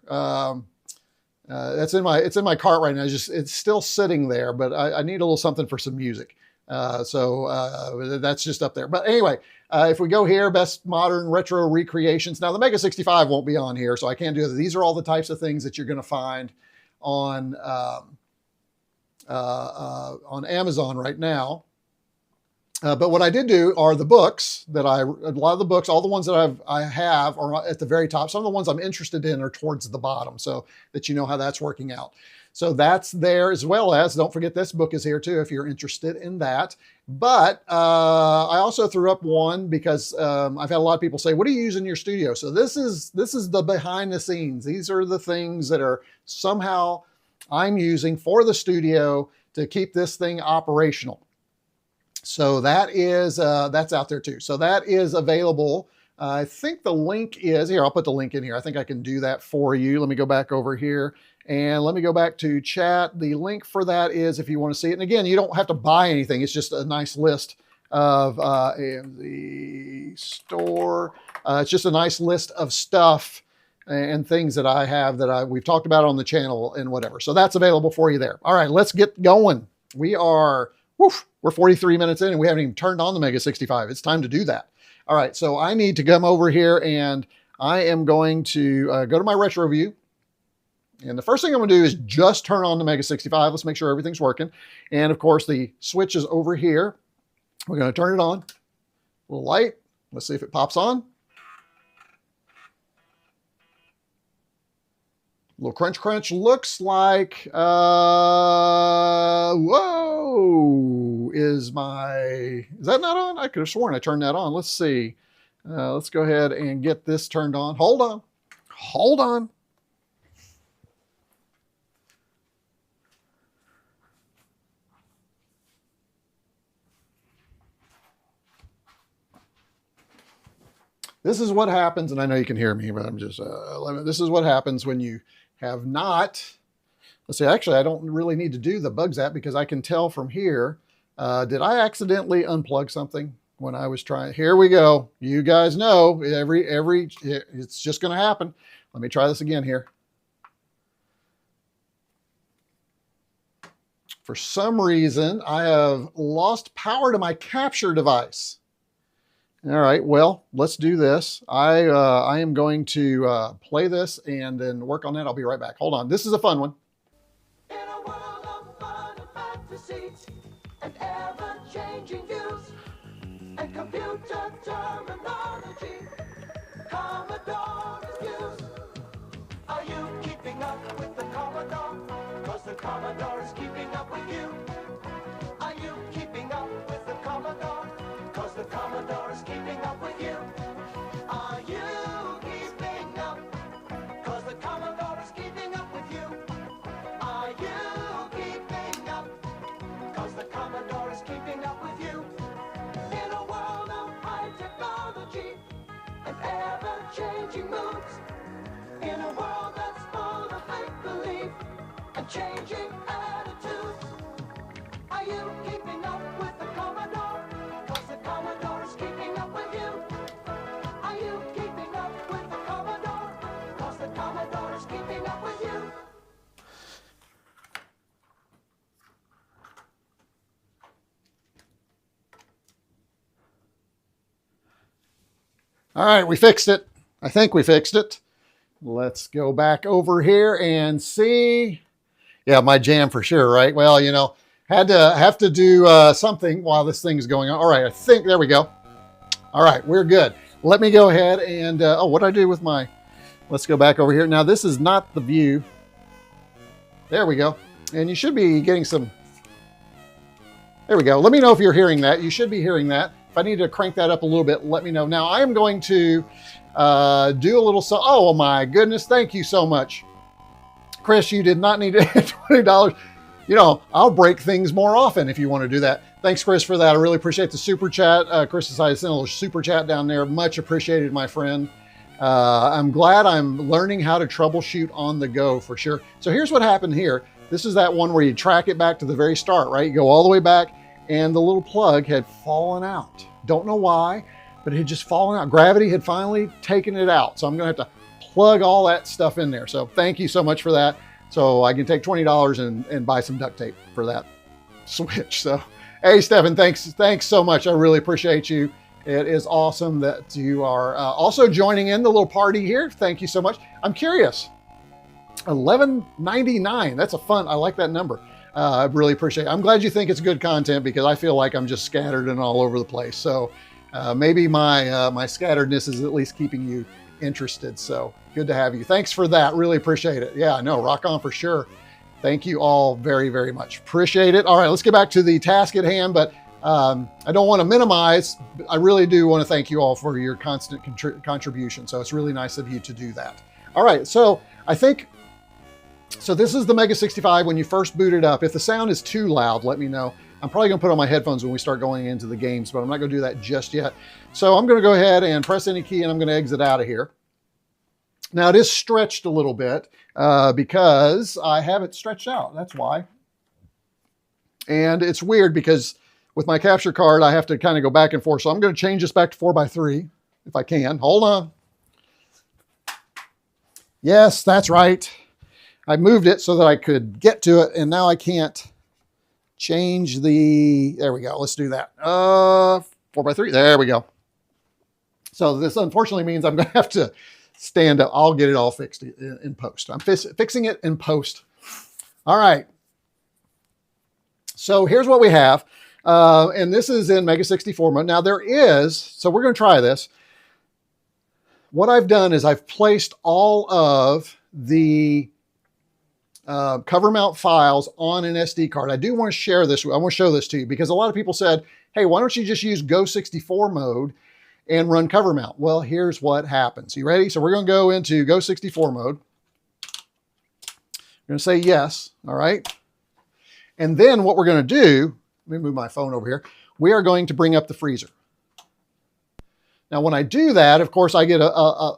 It's in my cart right now. It's still sitting there, but I need a little something for some music. So that's just up there. But anyway, if we go here, best modern retro recreations. Now the MEGA65 won't be on here, so I can't do it. These are all the types of things that you're going to find on Amazon right now. But what I did do are the books that a lot of the books, all the ones that I have are at the very top. Some of the ones I'm interested in are towards the bottom, so that you know how that's working out. So that's there, as well as, don't forget this book is here too if you're interested in that. But I also threw up one because I've had a lot of people say, what do you use in your studio? So this is the behind the scenes. These are the things that are somehow I'm using for the studio to keep this thing operational. So that is, that's out there too. So that is available. I think the link is here. I'll put the link in here. I think I can do that for you. Let me go back over here and let me go back to chat. The link for that is if you want to see it. And again, you don't have to buy anything. It's just a nice list of the store. It's just a nice list of stuff and things that I have that we've talked about on the channel and whatever. So that's available for you there. All right, let's get going. We're 43 minutes in and we haven't even turned on the MEGA65. It's time to do that. All right, so I need to come over here and I am going to go to my retro view. And the first thing I'm gonna do is just turn on the MEGA65. Let's make sure everything's working. And of course the switch is over here. We're gonna turn it on. A little light. Let's see if it pops on. A little crunch crunch. Looks like, whoa, is that not on? I could have sworn I turned that on. Let's see. Let's go ahead and get this turned on. Hold on. Hold on. This is what happens, and I know you can hear me, but I'm just, this is what happens when you have not, let's see, actually, I don't really need to do the bug zap because I can tell from here, did I accidentally unplug something when I was trying? Here we go. You guys know, it's just going to happen. Let me try this again here. For some reason, I have lost power to my capture device. All right, well, let's do this. I am going to play this and then work on that. I'll be right back. Hold on. This is a fun one. In a world of fun and fantasy and ever-changing views and computer terminology, Commodore is used. Are you keeping up with the Commodore? 'Cause the Commodore is keeping up with you. Are you keeping up with the Commodore? 'Cause the Commodore is keeping up with you. Are you keeping up? 'Cause the Commodore is keeping up with you. Are you keeping up? 'Cause the Commodore is keeping up with you. In a world of high technology and ever-changing moods. In a world that's full of make-believe and changing attitudes. Are you keeping up with the Commodore? 'Cause the Commodore is keeping up with you. Are you keeping up with the Commodore? 'Cause the Commodore is keeping up with you. All right, we fixed it. I think we fixed it. Let's go back over here and see. Yeah, my jam for sure, right? Well, you know, have to do something while this thing's going on. All right, I think, there we go. All right, we're good. Let me go ahead and, oh, what did I do with my, let's go back over here. Now, this is not the view. There we go. And you should be getting some, there we go. Let me know if you're hearing that. You should be hearing that. If I need to crank that up a little bit, let me know. Now, I am going to do a little, oh my goodness, thank you so much. Chris, you did not need to hit $20. You know, I'll break things more often if you want to do that. Thanks, Chris, for that. I really appreciate the super chat. Chris decided to send a little super chat down there. Much appreciated, my friend. I'm glad I'm learning how to troubleshoot on the go for sure. So here's what happened here. This is that one where you track it back to the very start, right? You go all the way back and the little plug had fallen out. Don't know why, but it had just fallen out. Gravity had finally taken it out. So I'm going to have to plug all that stuff in there. So thank you so much for that. So I can take $20 and buy some duct tape for that switch. So, hey, Stephen, thanks so much. I really appreciate you. It is awesome that you are also joining in the little party here. Thank you so much. I'm curious. $11.99. That's a fun. I like that number. I really appreciate it. I'm glad you think it's good content because I feel like I'm just scattered and all over the place. So maybe my my scatteredness is at least keeping you interested. So good to have you. Thanks for that. Really appreciate it. Yeah, no, rock on for sure. Thank you all very, very much. Appreciate it. All right, let's get back to the task at hand, but I don't want to minimize. I really do want to thank you all for your constant contribution. So it's really nice of you to do that. All right, so I think So this is the MEGA65 when you first boot it up. If the sound is too loud, let me know. I'm probably gonna put on my headphones when we start going into the games, but I'm not gonna do that just yet. So I'm gonna go ahead and press any key and I'm gonna exit out of here. Now it is stretched a little bit because I have it stretched out, that's why. And it's weird because with my capture card, I have to kind of go back and forth. So I'm gonna change this back to 4x3 if I can. Hold on. Yes, that's right. I moved it so that I could get to it, and now I can't change the, there we go, let's do that. 4x3, there we go. So this unfortunately means I'm gonna have to stand up. I'll get it all fixed in post. I'm fixing it in post. All right. So here's what we have. And this is in MEGA64 mode. Now there is, so we're gonna try this. What I've done is I've placed all of the cover mount files on an SD card. I do want to share this. I want to show this to you because a lot of people said, hey, why don't you just use Go64 mode and run cover mount? Well, here's what happens. You ready? So we're going to go into Go64 mode. We're going to say yes. All right. And then what we're going to do, let me move my phone over here. We are going to bring up the freezer. Now, when I do that, of course, I get a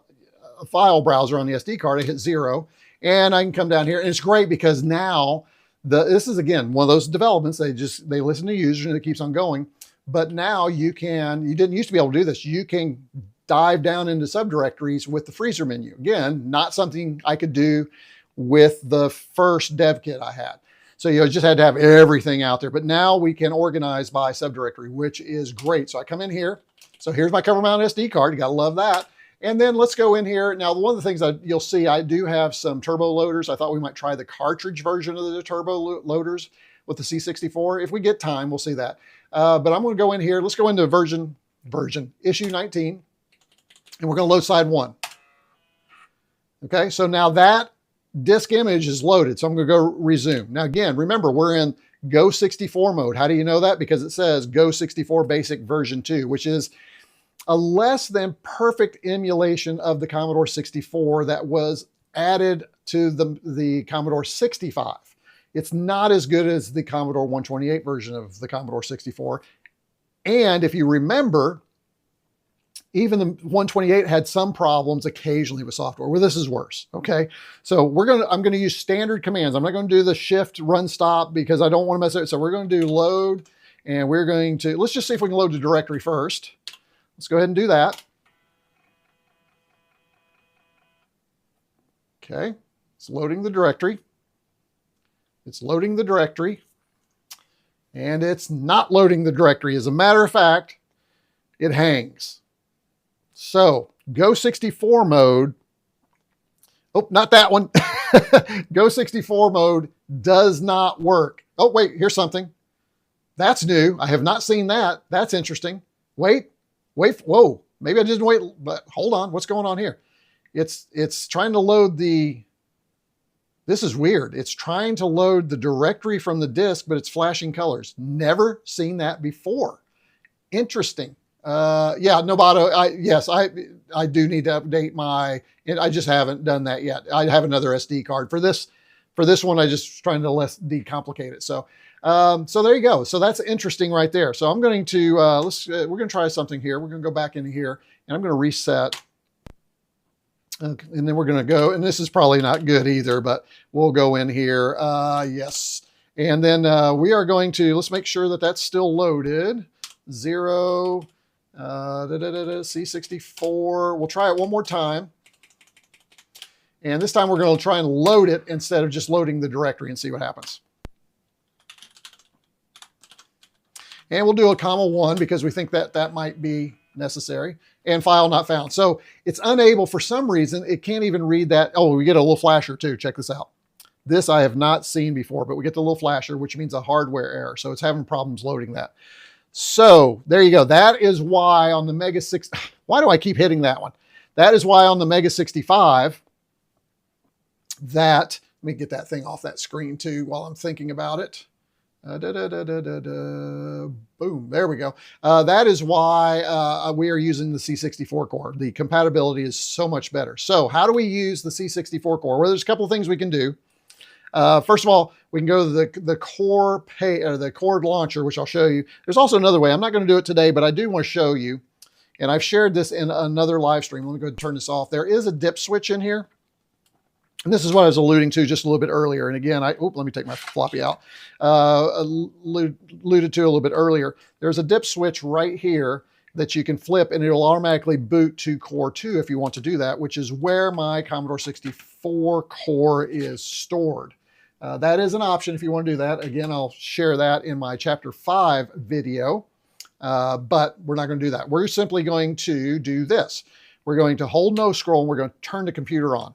file browser on the SD card. I hit 0. And I can come down here, and it's great because now this is again one of those developments. They listen to users and it keeps on going. But now you didn't used to be able to do this. You can dive down into subdirectories with the freezer menu. Again, not something I could do with the first dev kit I had. So you just had to have everything out there. But now we can organize by subdirectory, which is great. So I come in here. So here's my cover mount SD card. You gotta love that. And then let's go in here. Now, one of the things you'll see, I do have some turbo loaders. I thought we might try the cartridge version of the turbo loaders with the C64. If we get time, we'll see that. But I'm going to go in here. Let's go into version issue 19, and we're going to load side 1. Okay, so now that disk image is loaded. So I'm going to go resume. Now, again, remember, we're in Go64 mode. How do you know that? Because it says Go64 Basic version 2, which is a less than perfect emulation of the Commodore 64 that was added to the Commodore 65. It's not as good as the Commodore 128 version of the Commodore 64. And if you remember, even the 128 had some problems occasionally with software. Well, this is worse, okay? So I'm gonna use standard commands. I'm not gonna do the shift run stop because I don't wanna mess it. So we're gonna do load, and we're going to, let's just see if we can load the directory first. Let's go ahead and do that. Okay, it's loading the directory. It's loading the directory. And it's not loading the directory. As a matter of fact, it hangs. So, Go64 mode. Oh, not that one. Go64 mode does not work. Oh, wait, here's something. That's new. I have not seen that. That's interesting. Wait, whoa, maybe I didn't wait, but hold on, what's going on here? It's trying to load this is weird. It's trying to load the directory from the disk, but it's flashing colors. Never seen that before. Interesting. Yeah, Nobato, yes, I do need to update I just haven't done that yet. I have another SD card. For this one, I just trying to less decomplicate it. So there you go. So that's interesting right there. So I'm going to, we're going to try something here. We're going to go back in here and I'm going to reset. Okay, and then we're going to go, and this is probably not good either, but we'll go in here. Yes. And then we are going to, let's make sure that that's still loaded. 0, C64. We'll try it one more time. And this time we're going to try and load it instead of just loading the directory and see what happens. And we'll do a (1) because we think that might be necessary. And file not found. So it's unable, for some reason, it can't even read that. Oh, we get a little flasher too. Check this out. This I have not seen before, but we get the little flasher, which means a hardware error. So it's having problems loading that. So there you go. That is why on the MEGA6, why do I keep hitting that one? That is why on the MEGA65, let me get that thing off that screen too while I'm thinking about it. Boom, there we go. That is why we are using the C64 Core. The compatibility is so much better. So how do we use the C64 Core? Well, there's a couple of things we can do. First of all, we can go to the core the core launcher, which I'll show you. There's also another way. I'm not going to do it today, but I do want to show you. And I've shared this in another live stream. Let me go ahead and turn this off. There is a dip switch in here. And this is what I was alluding to just a little bit earlier. And again, let me take my floppy out. Alluded to a little bit earlier. There's a dip switch right here that you can flip, and it'll automatically boot to Core 2 if you want to do that, which is where my Commodore 64 Core is stored. That is an option if you want to do that. Again, I'll share that in my Chapter 5 video, but we're not going to do that. We're simply going to do this. We're going to hold no scroll, and we're going to turn the computer on.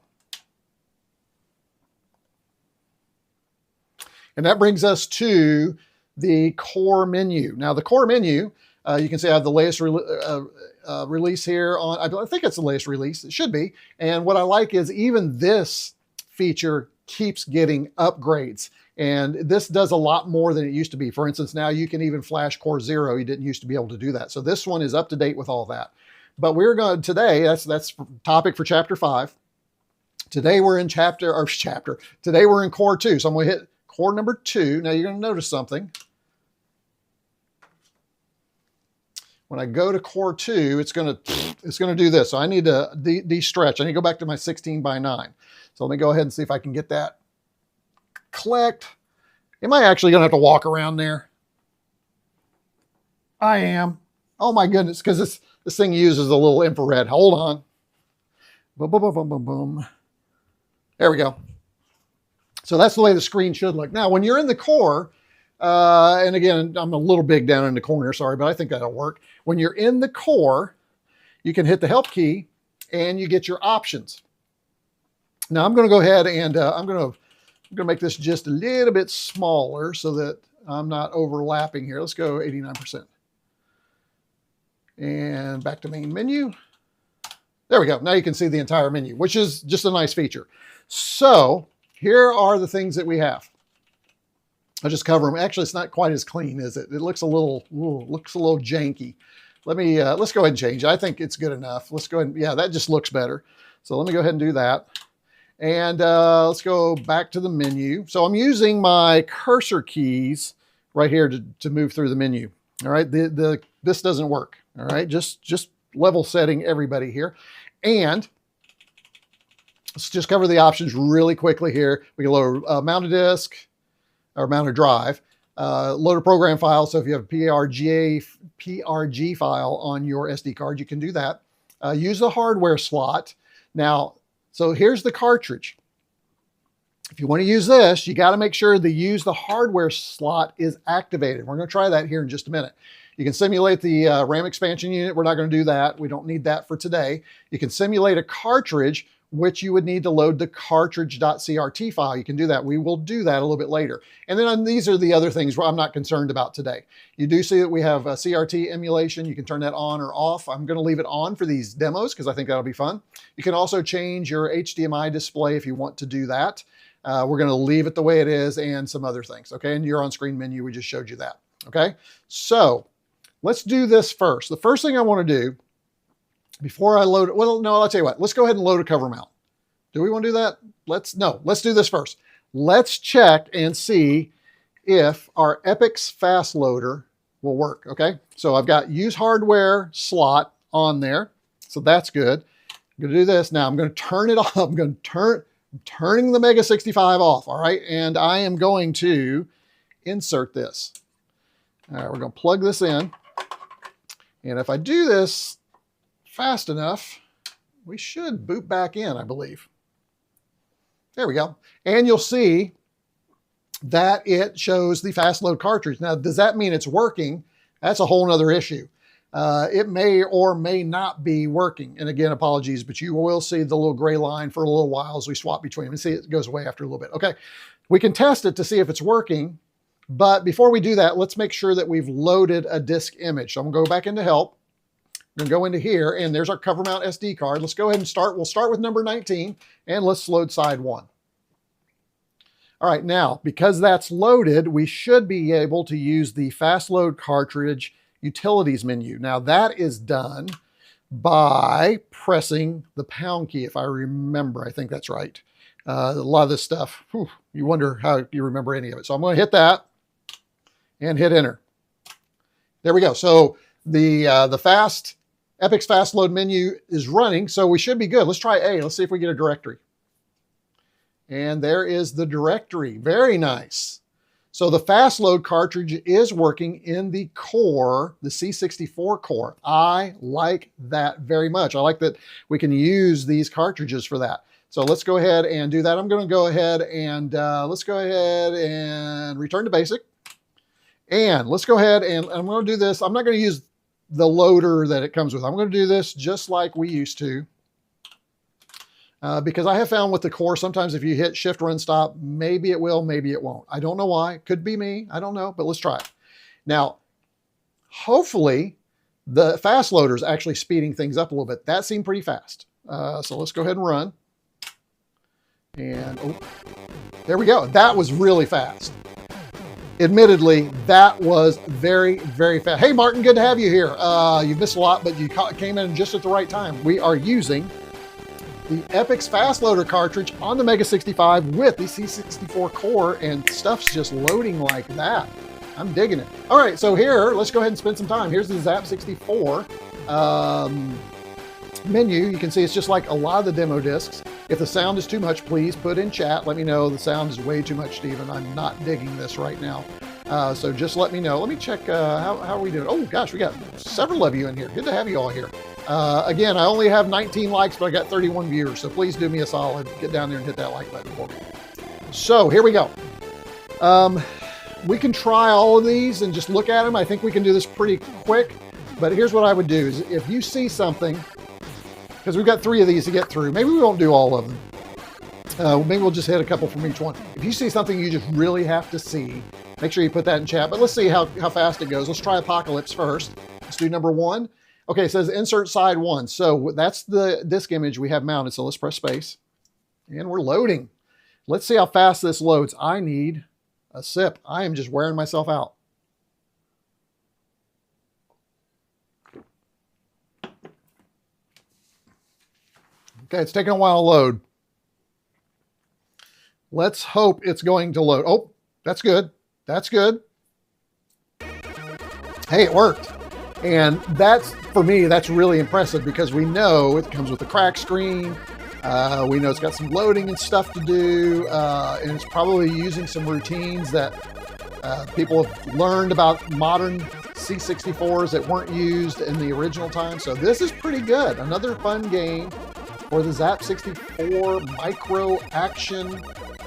And that brings us to the core menu. Now, the core menu, you can see I have the latest release here on, I think it's the latest release. It should be. And what I like is even this feature keeps getting upgrades. And this does a lot more than it used to be. For instance, now you can even flash Core 0. You didn't used to be able to do that. So this one is up to date with all that. But we're going today, that's topic for Chapter 5. Today we're in today we're in Core 2. So I'm going to hit Core number 2. Now you're going to notice something. When I go to Core 2, it's going to do this. So I need to de-stretch. I need to go back to my 16:9. So let me go ahead and see if I can get that clicked. Am I actually going to have to walk around there? I am. Oh my goodness, because this thing uses a little infrared. Hold on. Boom, boom, boom, boom, boom, boom. There we go. So that's the way the screen should look. Now, when you're in the core, and again, I'm a little big down in the corner, sorry, but I think that'll work. When you're in the core, you can hit the help key and you get your options. Now I'm going to go ahead and I'm going to make this just a little bit smaller so that I'm not overlapping here. Let's go 89%. And back to main menu. There we go. Now you can see the entire menu, which is just a nice feature. So here are the things that we have. I'll just cover them. Actually, it's not quite as clean, is it? It looks a little janky. Let me, let's go ahead and change it. I think it's good enough. Let's go ahead and, yeah, that just looks better. So let me go ahead and do that. And let's go back to the menu. So I'm using my cursor keys right here to move through the menu. All right, this doesn't work. All right, just level setting everybody here. And let's just cover the options really quickly here. We can load mount a disk or mount a drive, load a program file. So if you have a PRG file on your SD card, you can do that. Use the hardware slot. Now, so here's the cartridge. If you want to use this, you got to make sure the use the hardware slot is activated. We're going to try that here in just a minute. You can simulate the RAM expansion unit. We're not going to do that. We don't need that for today. You can simulate a cartridge, which you would need to load the cartridge.crt file. You can do that. We will do that a little bit later. And then these are the other things I'm not concerned about today. You do see that we have a CRT emulation. You can turn that on or off. I'm going to leave it on for these demos because I think that'll be fun. You can also change your HDMI display if you want to do that. We're going to leave it the way it is and some other things. Okay, and your on-screen menu, we just showed you that. Okay, so let's do this first. The first thing I want to do before I load it, well, no, I'll tell you what, let's go ahead and load a cover mount. Do we want to do that? Let's do this first. Let's check and see if our Epyx Fast Loader will work, okay? So I've got use hardware slot on there, so that's good. I'm gonna do this now. I'm gonna turn it off. I'm turning the MEGA65 off, all right? And I am going to insert this. All right, we're gonna plug this in. And if I do this fast enough, we should boot back in, I believe. There we go. And you'll see that it shows the fast load cartridge. Now, does that mean it's working? That's a whole nother issue. It may or may not be working. And again, apologies, but you will see the little gray line for a little while as we swap between them. And see, it goes away after a little bit. Okay, we can test it to see if it's working. But before we do that, let's make sure that we've loaded a disk image. So I'm gonna go back into help. I'm gonna go into here, and there's our cover mount SD card. Let's go ahead and start. We'll start with number 19, and let's load side 1. All right, now, because that's loaded, we should be able to use the Fast Load Cartridge Utilities menu. Now, that is done by pressing the pound key, if I remember. I think that's right. A lot of this stuff, whew, you wonder how you remember any of it. So I'm going to hit that and hit enter. There we go. So the Epyx Fast Load menu is running, so we should be good. Let's try A. Let's see if we get a directory. And there is the directory. Very nice. So the Fast Load cartridge is working in the core, the C64 core. I like that very much. I like that we can use these cartridges for that. So let's go ahead and do that. I'm going to go ahead and let's go ahead and return to basic. And let's go ahead and I'm going to do this. I'm not going to use the loader that it comes with. I'm going to do this just like we used to. Because I have found with the core, sometimes if you hit shift run stop, maybe it will, maybe it won't. I don't know why. Could be me. I don't know, but let's try it. Now, hopefully the fast loader is actually speeding things up a little bit. That seemed pretty fast. So let's go ahead and run. And oh, there we go. That was really fast. Admittedly, that was very, very fast. Hey, Martin, good to have you here. You've missed a lot, but you came in just at the right time. We are using the Epyx Fast Loader cartridge on the MEGA65 with the C64 Core, and stuff's just loading like that. I'm digging it. All right, so here, let's go ahead and spend some time. Here's the Zapp 64 menu. You can see it's just like a lot of the demo discs. If the sound is too much, please put in chat. Let me know the sound is way too much, Stephen. I'm not digging this right now. So just let me know. Let me check how are we doing. Oh gosh, we got several of you in here. Good to have you all here. Again, I only have 19 likes, but I got 31 viewers. So please do me a solid. Get down there and hit that like button for me. So here we go. We can try all of these and just look at them. I think we can do this pretty quick. But here's what I would do is if you see something, because we've got 3 of these to get through. Maybe we won't do all of them. Maybe we'll just hit a couple from each one. If you see something you just really have to see, make sure you put that in chat. But let's see how fast it goes. Let's try Apocalypse first. Let's do number 1. Okay, it says insert side 1. So that's the disk image we have mounted. So let's press space. And we're loading. Let's see how fast this loads. I need a sip. I am just wearing myself out. Okay, it's taking a while to load. Let's hope it's going to load. Oh, that's good. That's good. Hey, it worked. And that's, for me, that's really impressive because we know it comes with a crack screen. We know it's got some loading and stuff to do. And it's probably using some routines that people have learned about modern C64s that weren't used in the original time. So this is pretty good. Another fun game for the Zapp 64 micro action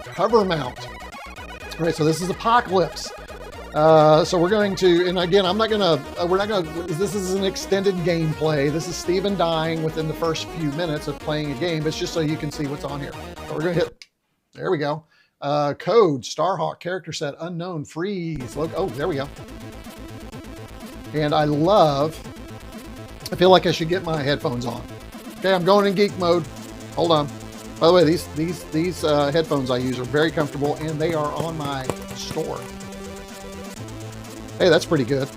cover mount. All right, so this is Apocalypse. So we're going to, and again, this is an extended gameplay. This is Stephen dying within the first few minutes of playing a game. It's just so you can see what's on here. So we're going to hit, there we go. Code, Starhawk, character set, unknown, freeze. Oh, there we go. And I feel like I should get my headphones on. Okay, I'm going in geek mode. Hold on. By the way, these headphones I use are very comfortable, and they are on my store. Hey, that's pretty good.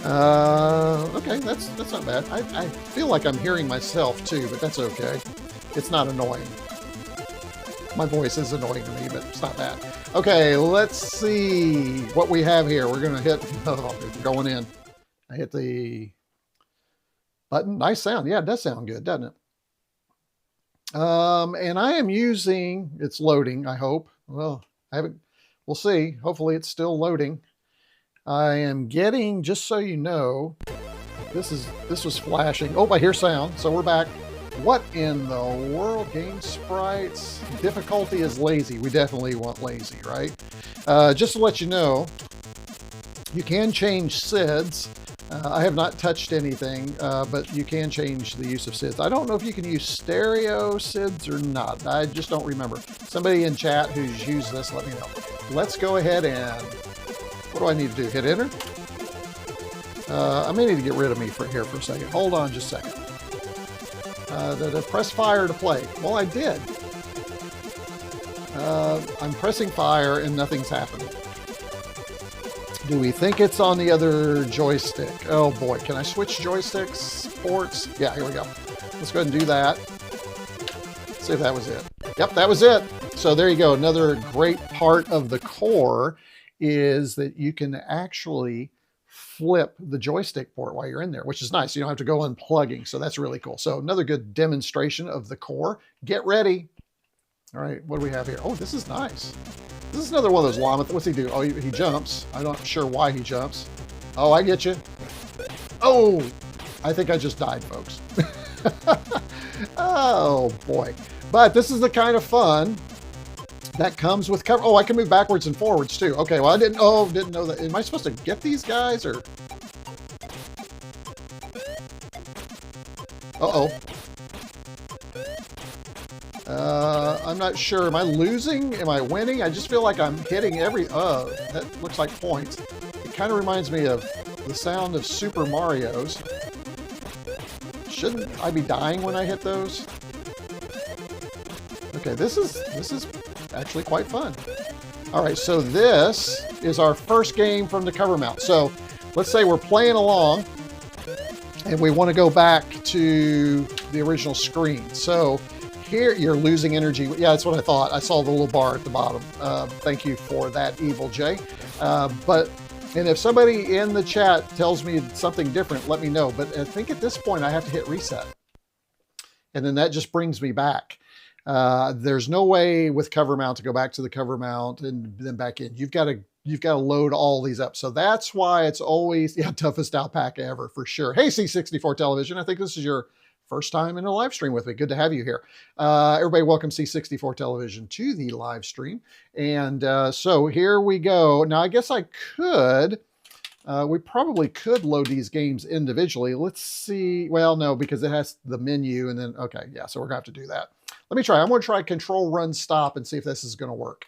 Okay, that's not bad. I feel like I'm hearing myself too, but that's okay. It's not annoying. My voice is annoying to me, but it's not bad. Okay, let's see what we have here. We're gonna hit. Oh, it's going in. I hit the button. Nice sound. Yeah, it does sound good, doesn't it? And I am using, it's loading, I hope. Well, I haven't, we'll see. Hopefully it's still loading. I am getting, just so you know, this was flashing. Oh, I hear sound, so we're back. What in the world? Game sprites. Difficulty is lazy. We definitely want lazy, right? Just to let you know, you can change SIDs. I have not touched anything, but you can change the use of SIDs. I don't know if you can use stereo SIDs or not. I just don't remember. Somebody in chat who's used this, let me know. Let's go ahead and, what do I need to do? Hit enter? I may need to get rid of me here for a second. Hold on just a second. Press fire to play. Well, I did. I'm pressing fire and nothing's happening. Do we think it's on the other joystick? Oh boy, can I switch joysticks? Ports? Yeah, here we go. Let's go ahead and do that. Let's see if that was it. Yep, that was it. So there you go. Another great part of the Core is that you can actually flip the joystick port while you're in there, which is nice. You don't have to go unplugging. So that's really cool. So another good demonstration of the Core. Get ready. All right, what do we have here? Oh, this is nice. This is another one of those llama. What's he do? Oh, he jumps. I'm not sure why he jumps. Oh, I get you. Oh, I think I just died, folks. Oh, boy. But this is the kind of fun that comes with cover. Oh, I can move backwards and forwards too. Okay, well, I didn't know that. Am I supposed to get these guys or? Uh-oh. I'm not sure. Am I losing? Am I winning? I just feel like I'm hitting every, that looks like points. It kind of reminds me of the sound of Super Mario's. Shouldn't I be dying when I hit those? Okay, this is actually quite fun. All right, so this is our first game from the Covermount. So let's say we're playing along and we want to go back to the original screen. So here you're losing energy. Yeah, that's what I thought. I saw the little bar at the bottom. Thank you for that, Evil J. And if somebody in the chat tells me something different, let me know. But I think at this point I have to hit reset. And then that just brings me back. There's no way with Covermount to go back to the Covermount and then back in. You've got to load all these up. So that's why it's always, yeah, toughest alpaca ever for sure. Hey, C64 Television. I think this is your first time in a live stream with me. Good to have you here. Everybody welcome C64 Television to the live stream. And so here we go. Now, I guess I could, we probably could load these games individually. Let's see. Well, no, because it has the menu and then, okay, yeah, so we're gonna have to do that. Let me try. I'm going to try Control Run Stop and see if this is going to work.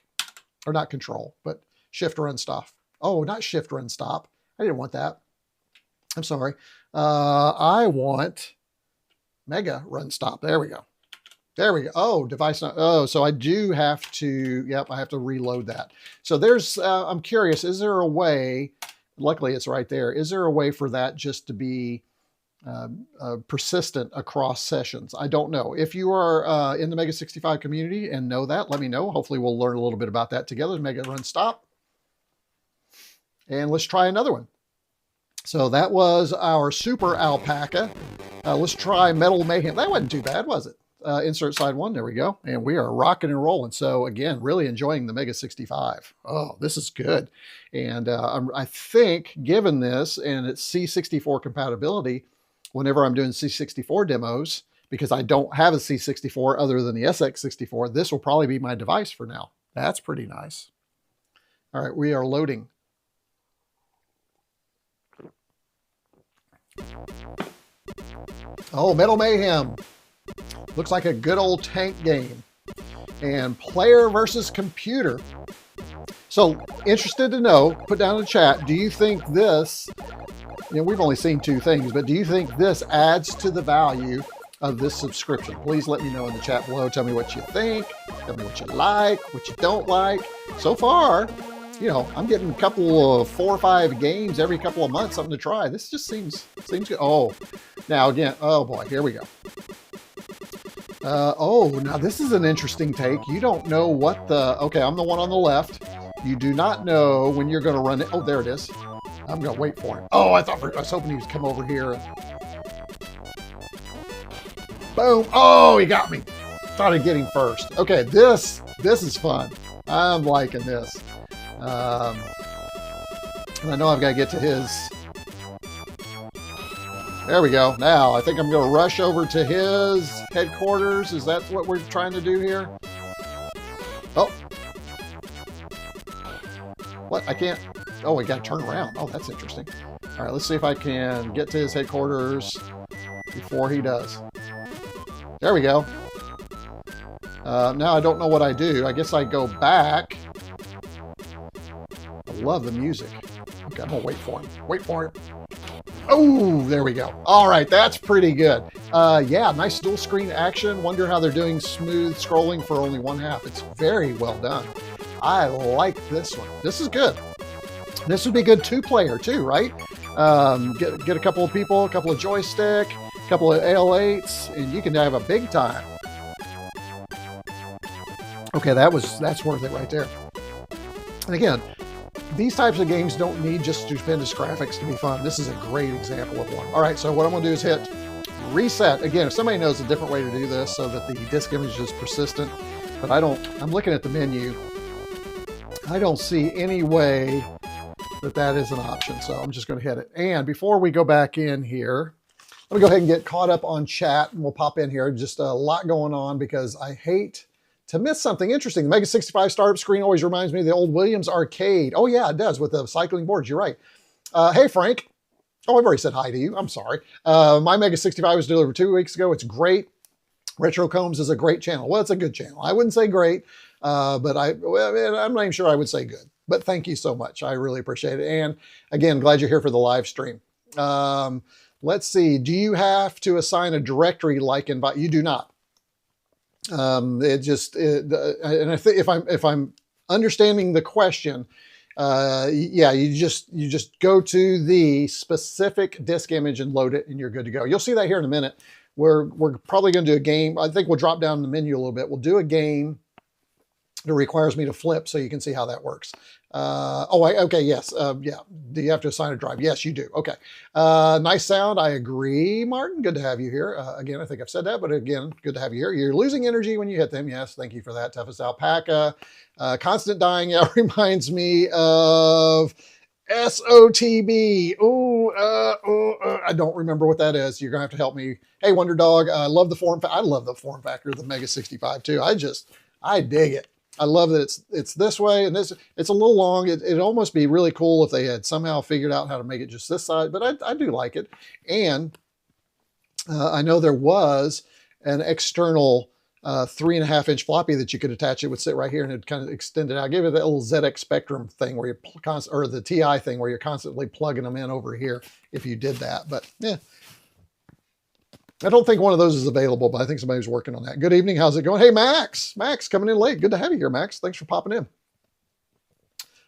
Or not Control, but Shift Run Stop. Oh, not Shift Run Stop. I didn't want that. I'm sorry. I want Mega Run Stop. There we go. There we go. Oh, device not. Oh, so I do have to. Yep, I have to reload that. So there's. I'm curious. Is there a way? Luckily, it's right there. Is there a way for that just to be persistent across sessions? I don't know. If you are in the MEGA65 community and know that, let me know. Hopefully we'll learn a little bit about that together. Mega Run Stop. And let's try another one. So that was our Super Alpaca. Let's try Metal Mayhem. That wasn't too bad, was it? Insert side one. There we go. And we are rocking and rolling. So again, really enjoying the MEGA65. Oh, this is good. And I think given this and its C64 compatibility, whenever I'm doing C64 demos, because I don't have a C64 other than the SX64, this will probably be my device for now. That's pretty nice. All right, we are loading. Oh, Metal Mayhem. Looks like a good old tank game. And player versus computer. So, interested to know, put down in the chat, do you think this, we've only seen two things, but do you think this adds to the value of this subscription? Please let me know in the chat below. Tell me what you think. Tell me what you like, what you don't like. So far, I'm getting a couple of 4 or 5 games every couple of months, something to try. This just seems good. Oh, now again, oh boy, here we go. Oh, now this is an interesting take. You don't know what okay, I'm the one on the left. You do not know when you're going to run it. Oh, there it is. I'm going to wait for him. Oh, I was hoping he would come over here. Boom. Oh, he got me. Thought I'd get him first. Okay, this is fun. I'm liking this. And I know I've got to get to his. There we go. Now, I think I'm going to rush over to his headquarters. Is that what we're trying to do here? Oh. What? I can't. Oh, we got to turn around. Oh, that's interesting. All right, let's see if I can get to his headquarters before he does. There we go. Now I don't know what I do. I guess I go back. I love the music. Okay, I'm going to wait for him. Wait for him. Oh, there we go. All right, that's pretty good. Yeah, nice dual screen action. Wonder how they're doing smooth scrolling for only 1/2. It's very well done. I like this one. This is good. This would be good 2-player too, right? Get a couple of people, a couple of joystick, a couple of AL8s, and you can have a big time. Okay, that's worth it right there. And again, these types of games don't need just stupendous graphics to be fun. This is a great example of one. All right, so what I'm gonna do is hit reset. Again, if somebody knows a different way to do this so that the disk image is persistent, but I'm looking at the menu. I don't see any way that is an option. So I'm just gonna hit it. And before we go back in here, let me go ahead and get caught up on chat and we'll pop in here. Just a lot going on because I hate to miss something interesting. The MEGA65 startup screen always reminds me of the old Williams arcade. Oh yeah, it does with the cycling boards. You're right. Hey, Frank. Oh, I've already said hi to you. I'm sorry. My MEGA65 was delivered 2 weeks ago. It's great. retroCombs is a great channel. Well, it's a good channel. I wouldn't say great, but I'm not even sure I would say good. But thank you so much. I really appreciate it. And again, glad you're here for the live stream. Let's see. Do you have to assign a directory like invite? You do not. And I think if I'm understanding the question, yeah, you just go to the specific disk image and load it, and you're good to go. You'll see that here in a minute. We're probably going to do a game. I think we'll drop down the menu a little bit. We'll do a game that requires me to flip, so you can see how that works. Okay, yes, yeah. Do you have to assign a drive? Yes, you do. Okay, nice sound. I agree, Martin. Good to have you here. Again, I think I've said that, but again, good to have you here. You're losing energy when you hit them. Yes, thank you for that. Toughest alpaca. Constant dying. Yeah, reminds me of SOTB. I don't remember what that is. You're gonna have to help me. Hey, Wonder Dog. I love the form. I love the form factor of the MEGA65 too. I dig it. I love that it's this way, and it's a little long. It'd almost be really cool if they had somehow figured out how to make it just this side, but I do like it. And I know there was an external 3.5-inch floppy that you could attach. It would sit right here and it kind of extend it out. I gave it that little ZX Spectrum thing where or the TI thing where you're constantly plugging them in over here if you did that. But yeah, I don't think one of those is available, but I think somebody's working on that. Good evening. How's it going? Hey, Max. Max coming in late. Good to have you here, Max. Thanks for popping in.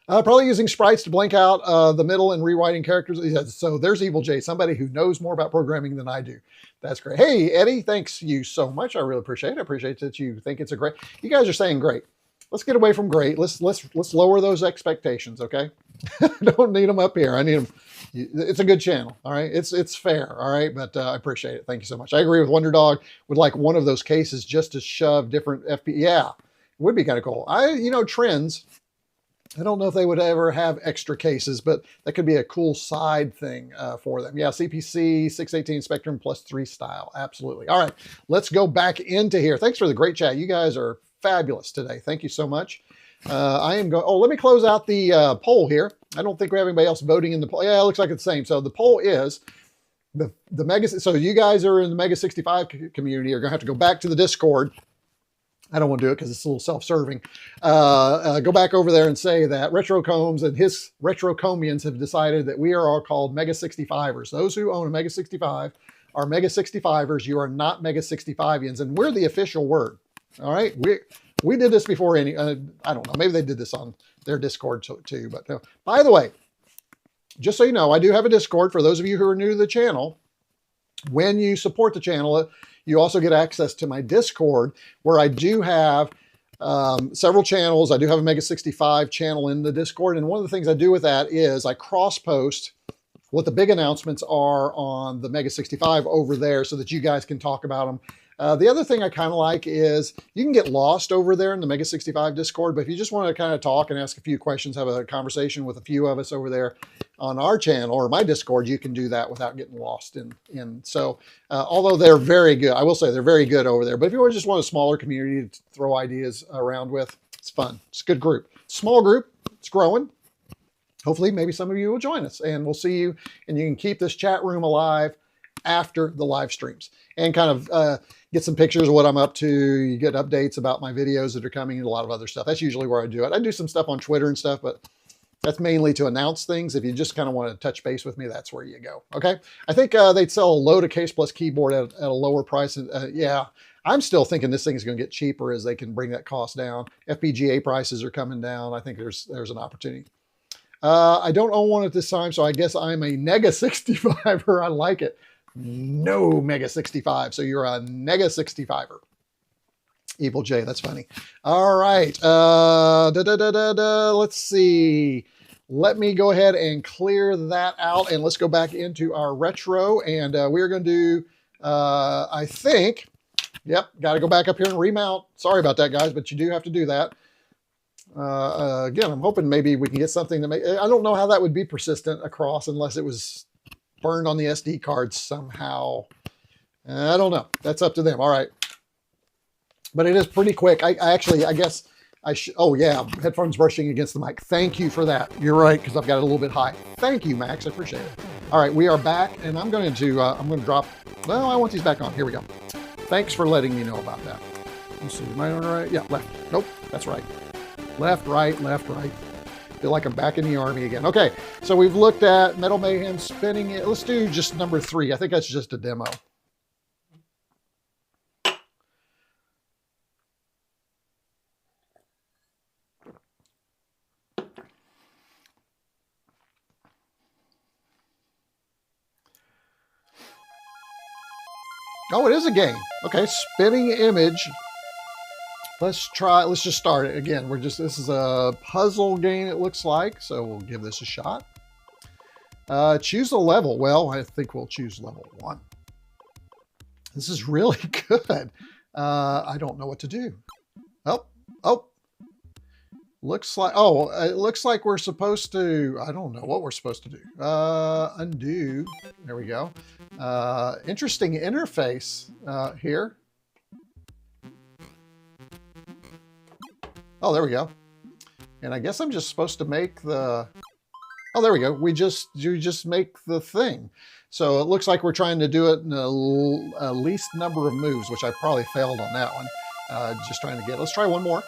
Probably using sprites to blank out the middle and rewriting characters. Yeah, so there's Evil J, somebody who knows more about programming than I do. That's great. Hey, Eddie, thanks you so much. I really appreciate it. I appreciate that you think it's a great. You guys are saying great. Let's get away from great. Let's lower those expectations, okay? I don't need them up here. I need them. It's a good channel, all right? It's fair, all right? But I appreciate it. Thank you so much. I agree with Wonder Dog. Would like one of those cases just to shove different FP. Yeah, it would be kind of cool. Trends. I don't know if they would ever have extra cases, but that could be a cool side thing for them. Yeah, CPC 618 Spectrum plus 3 style. Absolutely. All right, let's go back into here. Thanks for the great chat. You guys are fabulous today. Thank you so much. I am going. Oh, let me close out the poll here. I don't think we have anybody else voting in the poll. Yeah, it looks like it's the same. So the poll is the Mega. So you guys are in the MEGA65 community. Are going to have to go back to the Discord. I don't want to do it because it's a little self-serving. Go back over there and say that retroCombs and his retroCombians have decided that we are all called MEGA65ers. Those who own a MEGA65 are MEGA65ers. You are not MEGA65ians, and we're the official word. All right, we did this before any. I don't know. Maybe they did this on their Discord too. But by the way, just so you know, I do have a Discord for those of you who are new to the channel. When you support the channel, you also get access to my Discord, where I do have several channels. I do have a MEGA65 channel in the Discord. And one of the things I do with that is I cross-post what the big announcements are on the MEGA65 over there so that you guys can talk about them. The other thing I kind of like is you can get lost over there in the MEGA65 Discord, but if you just want to kind of talk and ask a few questions, have a conversation with a few of us over there on our channel or my Discord, you can do that without getting lost in. So although they're very good, I will say they're very good over there, but if you just want a smaller community to throw ideas around with, it's fun. It's a good group. Small group. It's growing. Hopefully, maybe some of you will join us, and we'll see you, and you can keep this chat room alive after the live streams and kind of get some pictures of what I'm up to. You get updates about my videos that are coming and a lot of other stuff. That's usually where I do it. I do some stuff on Twitter and stuff, but that's mainly to announce things. If you just kind of want to touch base with me, that's where you go. Okay. I think they'd sell a load of case plus keyboard at a lower price. Yeah, I'm still thinking this thing is going to get cheaper as they can bring that cost down. FPGA prices are coming down. I think there's an opportunity. I don't own one at this time, so I guess I'm a MEGA65er. I like it. No MEGA65, so you're a MEGA65er. Evil J, that's funny. All right. Let's see. Let me go ahead and clear that out, and let's go back into our retro, and we're going to do, I think, yep, got to go back up here and remount. Sorry about that, guys, but you do have to do that. Again, I'm hoping maybe we can get something to make, I don't know how that would be persistent across unless it was burned on the SD cards somehow. I don't know. That's up to them. All right. But it is pretty quick. I guess I should, oh yeah, headphones brushing against the mic. Thank you for that. You're right, because I've got it a little bit high. Thank you, Max. I appreciate it. All right, we are back, and I'm going to drop, well, I want these back on. Here we go. Thanks for letting me know about that. Let's see, am I on the right? Yeah, left. Nope, that's right. Left, right, left, right. Feel like I'm back in the army again. Okay, so we've looked at Metal Mayhem spinning it. Let's do just number 3. I think that's just a demo. Oh, it is a game. Okay, spinning image. Let's just start it again. This is a puzzle game, it looks like. So we'll give this a shot. Choose a level. Well, I think we'll choose level 1. This is really good. I don't know what to do. Oh. Looks like, it looks like we're supposed to, I don't know what we're supposed to do. Undo. There we go. Interesting interface here. Oh, there we go. And I guess I'm just supposed to make the, oh, there we go. You just make the thing. So it looks like we're trying to do it in a least number of moves, which I probably failed on that one. Just trying to get, let's try one more.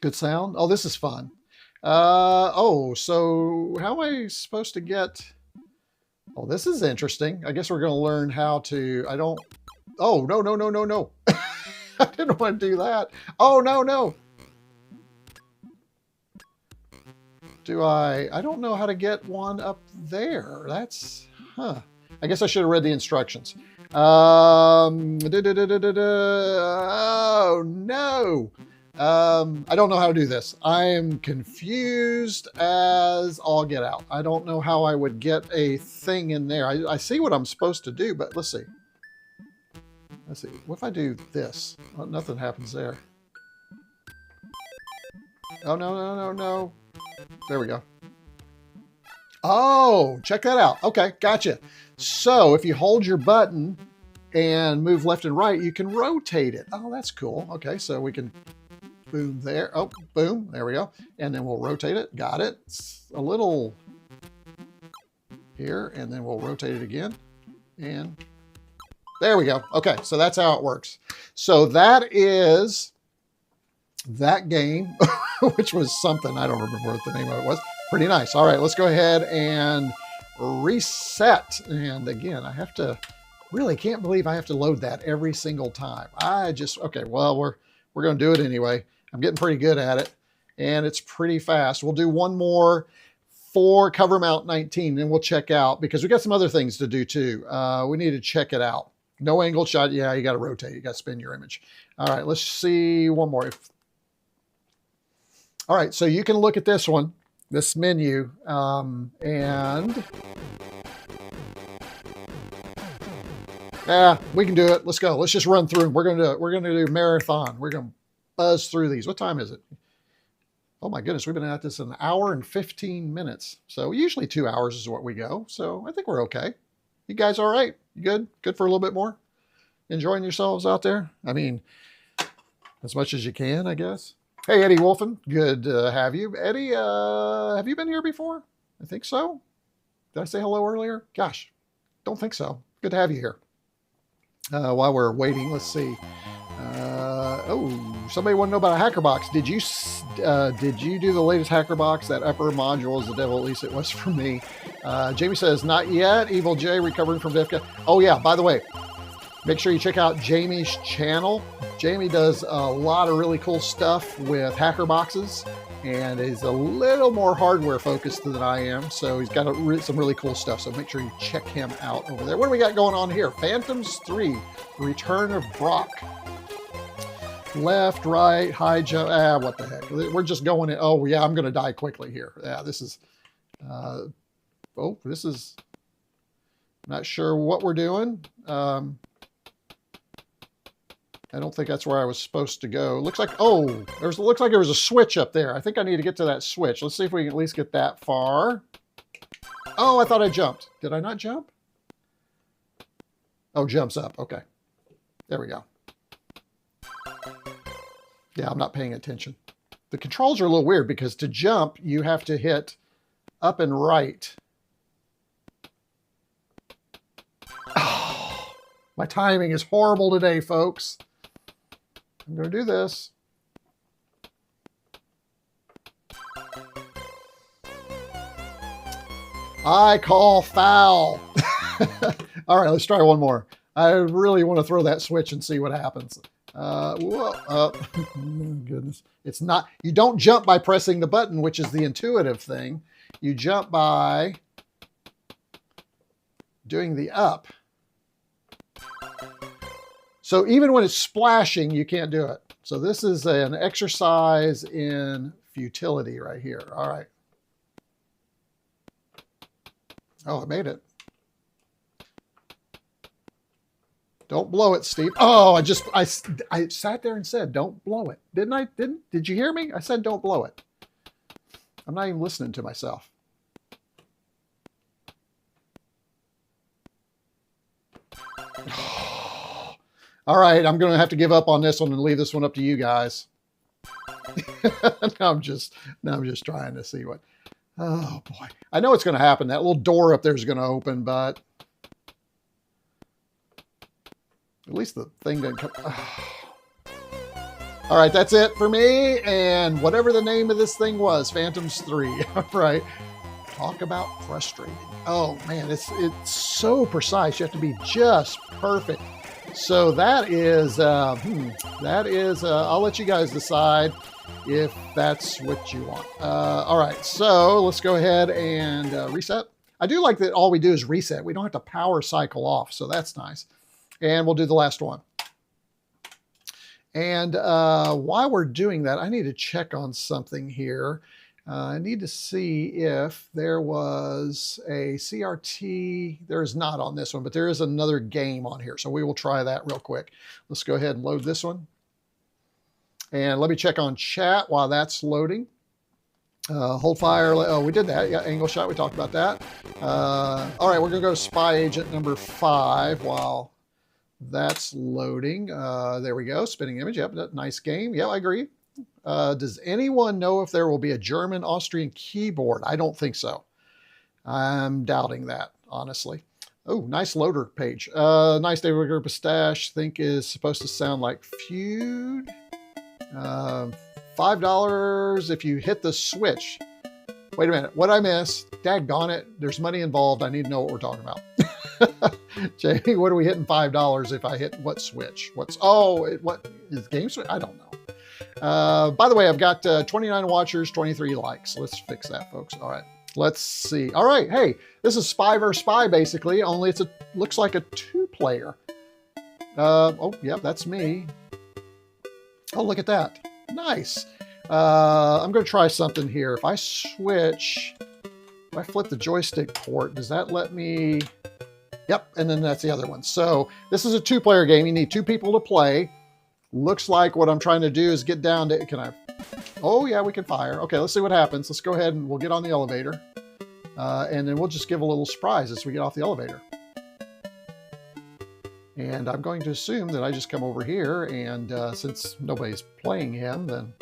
Good sound. Oh, this is fun. So how am I supposed to get, oh, this is interesting. I guess we're going to learn how to, no. I didn't want to do that. Oh, no. I don't know how to get one up there. That's, I guess I should have read the instructions. Oh, no. I don't know how to do this. I am confused as all get out. I don't know how I would get a thing in there. I see what I'm supposed to do, but let's see. Let's see. What if I do this? Well, nothing happens there. Oh, no. There we go. Oh, check that out. Okay, gotcha. So if you hold your button and move left and right, you can rotate it. Oh, that's cool. Okay, so we can boom there. Oh, boom. There we go. And then we'll rotate it. Got it. It's a little here, and then we'll rotate it again. And there we go. Okay, so that's how it works. So that is that game, which was something. I don't remember what the name of it was. Pretty nice. All right, let's go ahead and reset. And again, I have to, really can't believe I have to load that every single time. Okay, well, we're going to do it anyway. I'm getting pretty good at it, and it's pretty fast. We'll do one more for Covermount 19, then we'll check out, because we got some other things to do too. We need to check it out. No angle shot. Yeah, you got to rotate. You got to spin your image. All right, let's see one more. All right, so you can look at this one, this menu, and yeah, we can do it. Let's go. Let's just run through them. We're gonna do marathon. We're gonna buzz through these. What time is it? Oh my goodness, we've been at this an hour and 15 minutes. So usually 2 hours is what we go. So I think we're okay. You guys all right? You good? Good for a little bit more? Enjoying yourselves out there? I mean, as much as you can, I guess. Hey, Eddie Wolfen, good to have you. Eddie, have you been here before? I think so. Did I say hello earlier? Gosh, don't think so. Good to have you here. While we're waiting, let's see. Somebody want to know about a hacker box. Did you do the latest hacker box? That upper module is the devil, at least it was for me. Jamie says, not yet. Evil J recovering from Vivka. Oh yeah, by the way, make sure you check out Jamie's channel. Jamie does a lot of really cool stuff with hacker boxes, and is a little more hardware focused than I am. So he's got some really cool stuff. So make sure you check him out over there. What do we got going on here? Phantoms 3, Return of Brock. left, right, high jump. Ah, what the heck? We're just going in. Oh, yeah, I'm going to die quickly here. Yeah, this is, this is, not sure what we're doing. I don't think that's where I was supposed to go. Looks like, looks like there was a switch up there. I think I need to get to that switch. Let's see if we can at least get that far. Oh, I thought I jumped. Did I not jump? Oh, jumps up. Okay. There we go. Yeah, I'm not paying attention. The controls are a little weird because to jump, you have to hit up and right. Oh, my timing is horrible today, folks. I'm going to do this. I call foul. All right, let's try one more. I really want to throw that switch and see what happens. Goodness. It's not, you don't jump by pressing the button, which is the intuitive thing. You jump by doing the up. So even when it's splashing, you can't do it. So this is an exercise in futility right here. All right. Oh, I made it. Don't blow it, Steve. Oh, I sat there and said, don't blow it. Didn't I? Did you hear me? I said, don't blow it. I'm not even listening to myself. All right, I'm going to have to give up on this one and leave this one up to you guys. now I'm just trying to see what. Oh boy, I know it's going to happen. That little door up there is going to open, but at least the thing didn't come. All right, that's it for me. And whatever the name of this thing was, Phantoms 3. All right, talk about frustrating. Oh man, it's so precise. You have to be just perfect. So that is, I'll let you guys decide if that's what you want. All right, so let's go ahead and reset. I do like that all we do is reset. We don't have to power cycle off, so that's nice. And we'll do the last one. And while we're doing that, I need to check on something here. I need to see if there was a CRT. There is not on this one, but there is another game on here. So we will try that real quick. Let's go ahead and load this one. And let me check on chat while that's loading. Hold fire. Oh, we did that. Yeah, angle shot. We talked about that. All right, we're going to go to Spy Agent number 5 while that's loading. There we go. Spinning image. Yep, nice game. Yeah, I agree. Does anyone know if there will be a German-Austrian keyboard? I don't think so. I'm doubting that, honestly. Oh, nice loader page. Nice David Wicker Pistache. Think is supposed to sound like Feud. $5 if you hit the switch. Wait a minute. What I miss? Daggone it. There's money involved. I need to know what we're talking about. Jay, what are we hitting $5 if I hit what switch? What is game switch? I don't know. By the way, I've got 29 watchers, 23 likes. Let's fix that, folks. All right, let's see. All right, hey, this is Spy vs. Spy, basically, only looks like a 2-player. Oh, yeah, that's me. Oh, look at that. Nice. I'm going to try something here. If I switch, if I flip the joystick port, does that let me... Yep, and then that's the other one. So this is a 2-player game. You need 2 people to play. Looks like what I'm trying to do is get down to, can I? Oh yeah, we can fire. Okay, let's see what happens. Let's go ahead and we'll get on the elevator. And then we'll just give a little surprise as we get off the elevator. And I'm going to assume that I just come over here and since nobody's playing him, then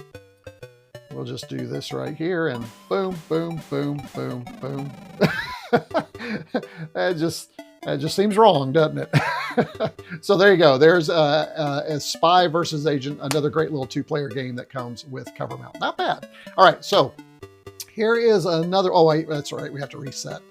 we'll just do this right here and boom, boom, boom, boom, boom. That just seems wrong, doesn't it? So there you go. There's a Spy versus Agent, another great little 2-player game that comes with Covermount. Not bad. All right, so here is another. Oh wait, that's right. We have to reset.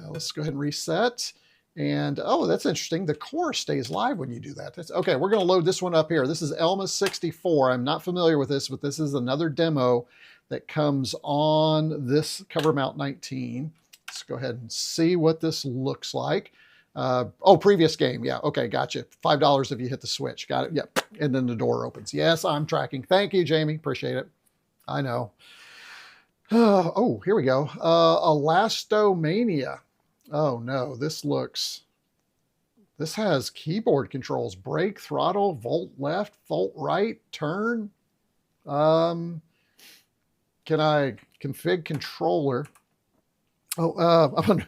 Let's go ahead and reset. And oh, that's interesting. The core stays live when you do that. That's okay. We're going to load this one up here. This is MEGA65. I'm not familiar with this, but this is another demo that comes on this Covermount 19. Let's go ahead and see what this looks like. Oh, previous game. Yeah. Okay. Gotcha. $5 if you hit the switch. Got it. Yep. And then the door opens. Yes, I'm tracking. Thank you, Jamie. Appreciate it. I know. Oh, here we go. Elastomania. Oh no, this has keyboard controls: brake, throttle, volt left, volt right, turn. Can I config controller? Oh, I'm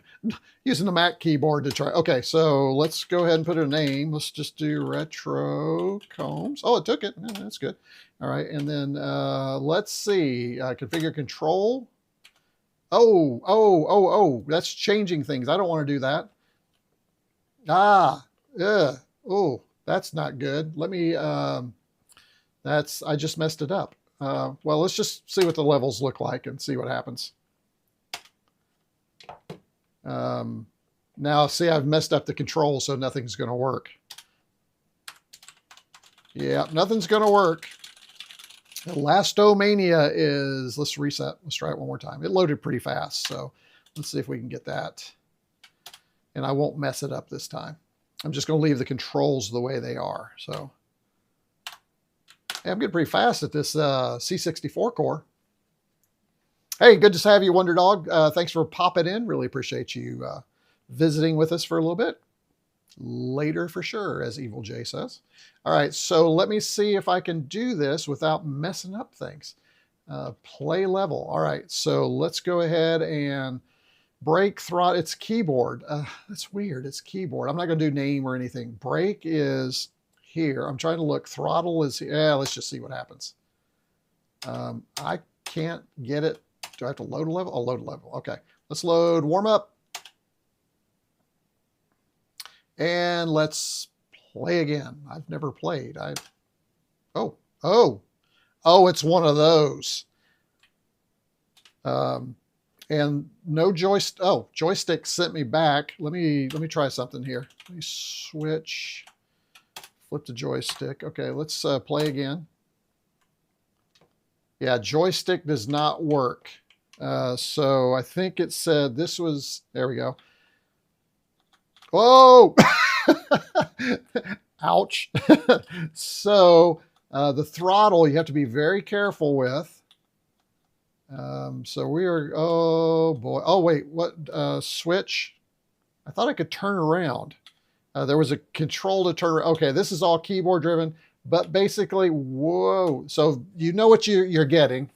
using the Mac keyboard to try. Okay, so let's go ahead and put a name. Let's just do retroCombs. Oh, it took it. Yeah, that's good. All right, and then let's see. Configure control. Oh, that's changing things. I don't want to do that. Oh, that's not good. Let me, I just messed it up. Well, let's just see what the levels look like and see what happens. Now, see, I've messed up the control, so nothing's going to work. Yeah, nothing's going to work. Elastomania is, let's reset. Let's try it one more time. It loaded pretty fast, so let's see if we can get that. And I won't mess it up this time. I'm just going to leave the controls the way they are. So hey, I'm getting pretty fast at this C64 Core. Hey, good to have you, Wonder Dog. Thanks for popping in. Really appreciate you visiting with us for a little bit. Later for sure, as Evil J says. All right, so let me see if I can do this without messing up things. Play level. All right, so let's go ahead and brake, throttle. It's keyboard. That's weird. It's keyboard. I'm not going to do name or anything. Brake is here. I'm trying to look. Throttle is here. Yeah, let's just see what happens. I can't get it. Do I have to load a level? Oh, load a level. Okay, let's load warm up. And let's play again. I've never played. Oh, it's one of those. And no joystick. Oh, joystick sent me back. Let me try something here. Let me switch, flip the joystick. Okay, let's play again. Yeah, joystick does not work. So I think it said this was, there we go. Whoa! Ouch. So the throttle you have to be very careful with. So we are, oh boy. Oh wait, what, switch? I thought I could turn around. There was a control to turn around. Okay, this is all keyboard driven, but basically, whoa. So you know what you're getting.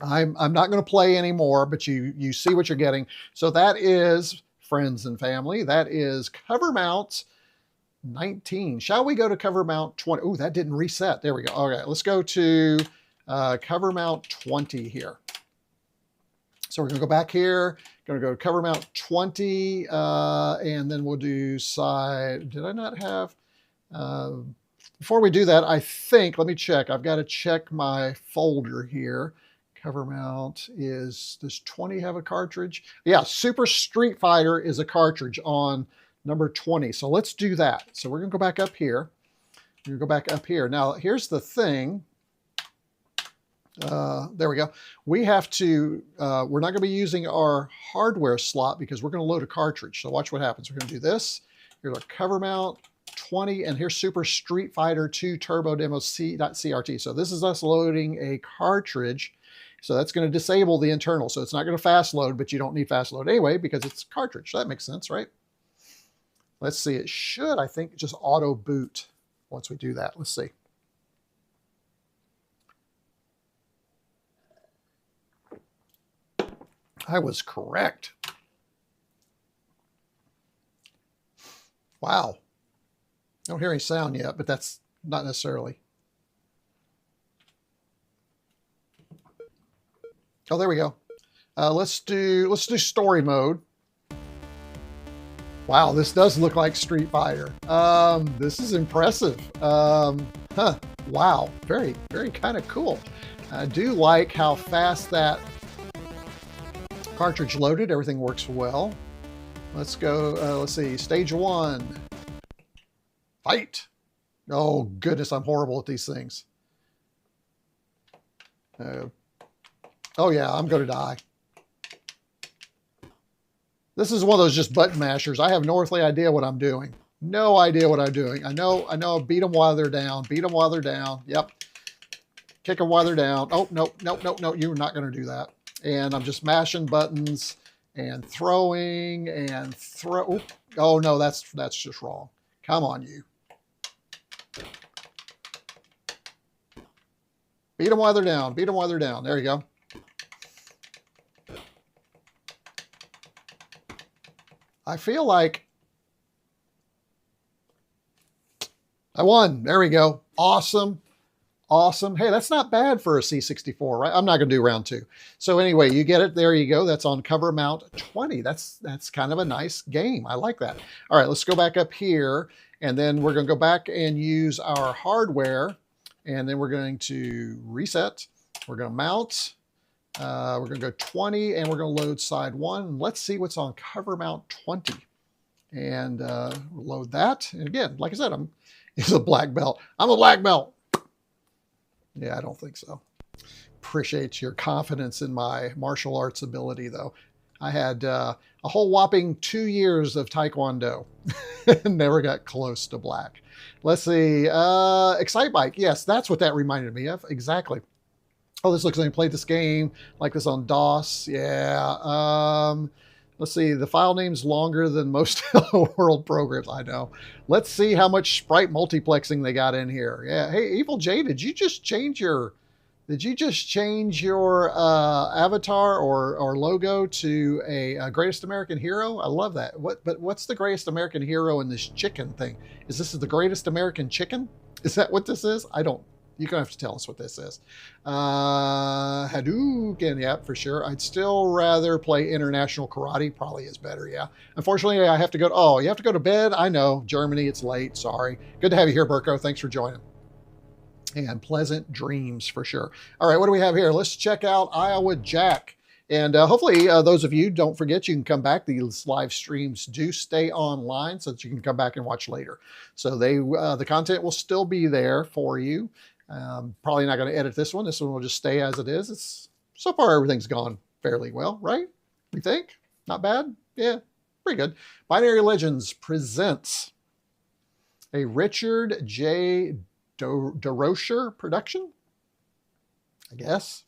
I'm not going to play anymore, but you see what you're getting. So that is, friends and family, that is Covermount 19. Shall we go to Covermount 20? Oh, that didn't reset. There we go. Okay, let's go to Covermount 20 here. So we're going to go back here. Going to go to Covermount 20, and then we'll do side. Did I not have? Before we do that, I think, let me check. I've got to check my folder here. Covermount is, does 20 have a cartridge? Yeah, Super Street Fighter is a cartridge on number 20. So let's do that. So we're going to go back up here. We're going to go back up here. Now, here's the thing. There we go. We have to, we're not going to be using our hardware slot because we're going to load a cartridge. So watch what happens. We're going to do this. Here's our Covermount 20, and here's Super Street Fighter 2 Turbo Demo C.CRT. So this is us loading a cartridge. So that's going to disable the internal. So it's not going to fast load, but you don't need fast load anyway because it's a cartridge. So that makes sense, right? Let's see. It should, I think, just auto boot once we do that. Let's see. I was correct. Wow. I don't hear any sound yet, but that's not necessarily. Oh, there we go. Let's do story mode. Wow, this does look like Street Fighter. This is impressive. Wow, very, very kind of cool. I do like how fast that cartridge loaded. Everything works well. Let's go. Let's see. Stage 1. Fight. Oh goodness, I'm horrible at these things. Oh yeah, I'm going to die. This is one of those just button mashers. I have no earthly idea what I'm doing. No idea what I'm doing. I know, beat them while they're down. Beat them while they're down. Yep. Kick them while they're down. Oh, nope, nope, nope, nope. You're not going to do that. And I'm just mashing buttons and throwing and throw. Oh, no, that's just wrong. Come on, you. Beat them while they're down. Beat them while they're down. There you go. I feel like I won. There we go. Awesome. Awesome. Hey, that's not bad for a C64, right? I'm not going to do round 2. So anyway, you get it. There you go. That's on Covermount 20. That's kind of a nice game. I like that. All right, let's go back up here. And then we're going to go back and use our hardware. And then we're going to reset. We're going to mount. We're going to go 20, and we're going to load side 1. Let's see what's on Covermount 20. And load that. And again, like I said, it's a black belt. I'm a black belt. Yeah, I don't think so. Appreciate your confidence in my martial arts ability, though. I had a whole whopping 2 years of Taekwondo and never got close to black. Let's see. Excite Bike. Yes, that's what that reminded me of. Exactly. Oh, this looks like I played this game like this on DOS. Yeah. Let's see. The file name's longer than most Hello World programs. I know. Let's see how much sprite multiplexing they got in here. Yeah. Hey, Evil J, did you just change your avatar or logo to a Greatest American Hero? I love that. But what's the Greatest American Hero in this chicken thing? Is this the Greatest American Chicken? Is that what this is? I don't. You're going to have to tell us what this is. Hadouken, yeah, for sure. I'd still rather play International Karate. Probably is better, yeah. Unfortunately, I have to go. Oh, you have to go to bed? I know. Germany, it's late. Sorry. Good to have you here, Burko. Thanks for joining. And pleasant dreams, for sure. All right, what do we have here? Let's check out Iowa Jack. And hopefully, those of you, don't forget, you can come back. These live streams do stay online so that you can come back and watch later. So the content will still be there for you. Probably not going to edit this one. This one will just stay as it is. So far, everything's gone fairly well, right? We think? Not bad? Yeah, pretty good. Binary Legends presents a Richard J. DeRocher production, I guess.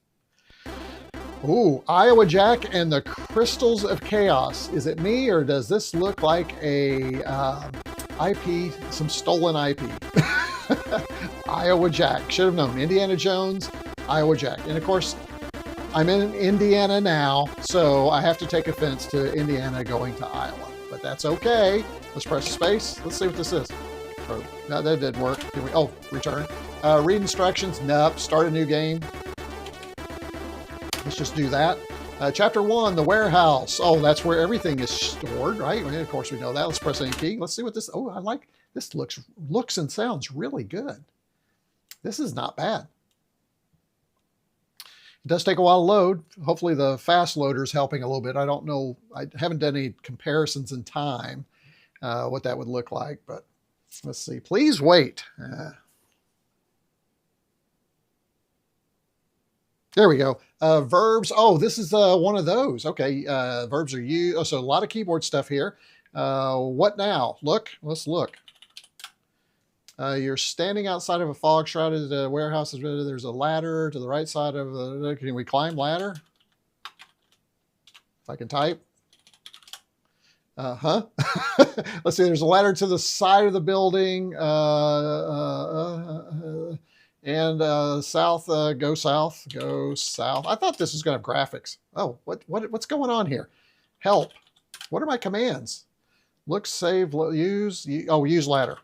Ooh, Iowa Jack and the Crystals of Chaos. Is it me, or does this look like a IP, some stolen IP? Iowa Jack. Should have known. Indiana Jones, Iowa Jack. And of course, I'm in Indiana now, so I have to take offense to Indiana going to Iowa. But that's okay. Let's press space. Let's see what this is. Oh, no, that didn't work. Oh, return. Read instructions. Nope. Start a new game. Let's just do that. Chapter 1, the warehouse. Oh, that's where everything is stored, right? Of course, we know that. Let's press any key. Let's see what this... Oh, I like... This looks and sounds really good. This is not bad. It does take a while to load. Hopefully the fast loader is helping a little bit. I don't know. I haven't done any comparisons in time, what that would look like, but let's see. Please wait. There we go. Verbs. Oh, this is one of those. Okay. Verbs are used. Oh, so a lot of keyboard stuff here. What now? Look. Let's look. You're standing outside of a fog-shrouded warehouse. There's a ladder to the right side of the... Can we climb ladder? If I can type. Let's see. There's a ladder to the side of the building. And south, go south, go south. I thought this was going to have graphics. Oh, what's going on here? Help. What are my commands? Look, save, use. Oh, use ladder.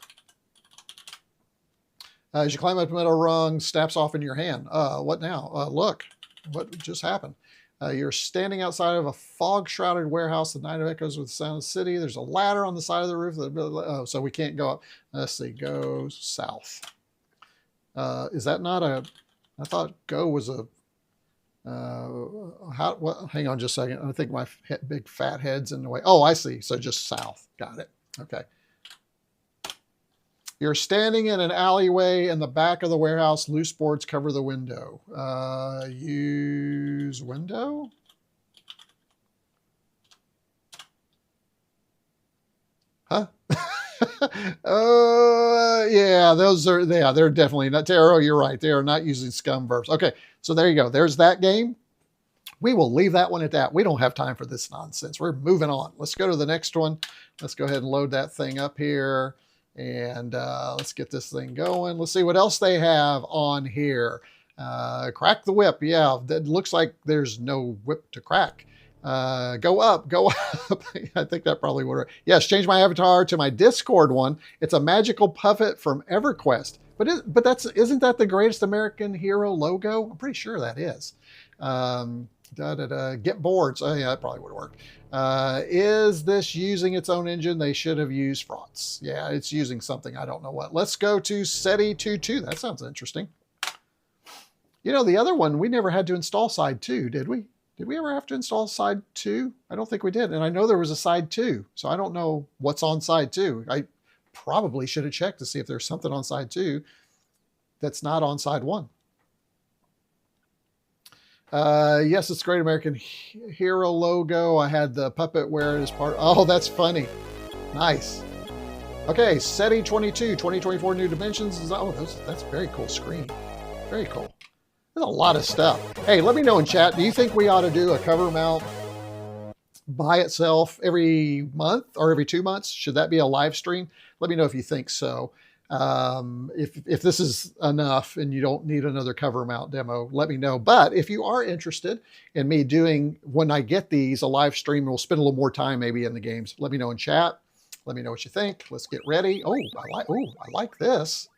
As you climb up the metal rung, snaps off in your hand. What now? Look, what just happened? You're standing outside of a fog-shrouded warehouse. The night echoes with the sound of the city. There's a ladder on the side of the roof. Oh, so we can't go up. Let's see. Go south. Is that not a... I thought go was a... hang on just a second. I think my big fat head's in the way. Oh, I see. So just south. Got it. Okay. You're standing in an alleyway in the back of the warehouse. Loose boards cover the window. Use window. Yeah, they're definitely not. Taro, you're right. They are not using scum verbs. Okay, so there you go. There's that game. We will leave that one at that. We don't have time for this nonsense. We're moving on. Let's go to the next one. Let's go ahead and load that thing up here. And let's get this thing going. Let's see what else they have on here. Crack the whip. Yeah, that looks like there's no whip to crack. Go up. I think that probably would work. Yes, change my avatar to my Discord one. It's a magical puppet from EverQuest. But isn't that the Greatest American Hero logo? I'm pretty sure that is. Get boards. Oh yeah, that probably would have worked. Is this using its own engine? They should have used Frauds. Yeah, it's using something. I don't know what. Let's go to SETI22. That sounds interesting. You know, the other one, we never had to install side 2, did we? Did we ever have to install side 2? I don't think we did. And I know there was a side 2, so I don't know what's on side 2. I probably should have checked to see if there's something on side 2 that's not on side 1. Yes, it's Great American Hero logo. I had the puppet wear it as part. Oh, that's funny. Nice. Okay, SETI22, 2024 New Dimensions. Oh, that's very cool screen. Very cool. There's a lot of stuff. Hey, let me know in chat. Do you think we ought to do a cover mount by itself every month or every 2 months? Should that be a live stream? Let me know if you think so. If this is enough and you don't need another cover mount demo, let me know. But if you are interested in me doing, when I get these, a live stream, we'll spend a little more time maybe in the games. Let me know in chat. Let me know what you think. Let's get ready. Oh, I like this.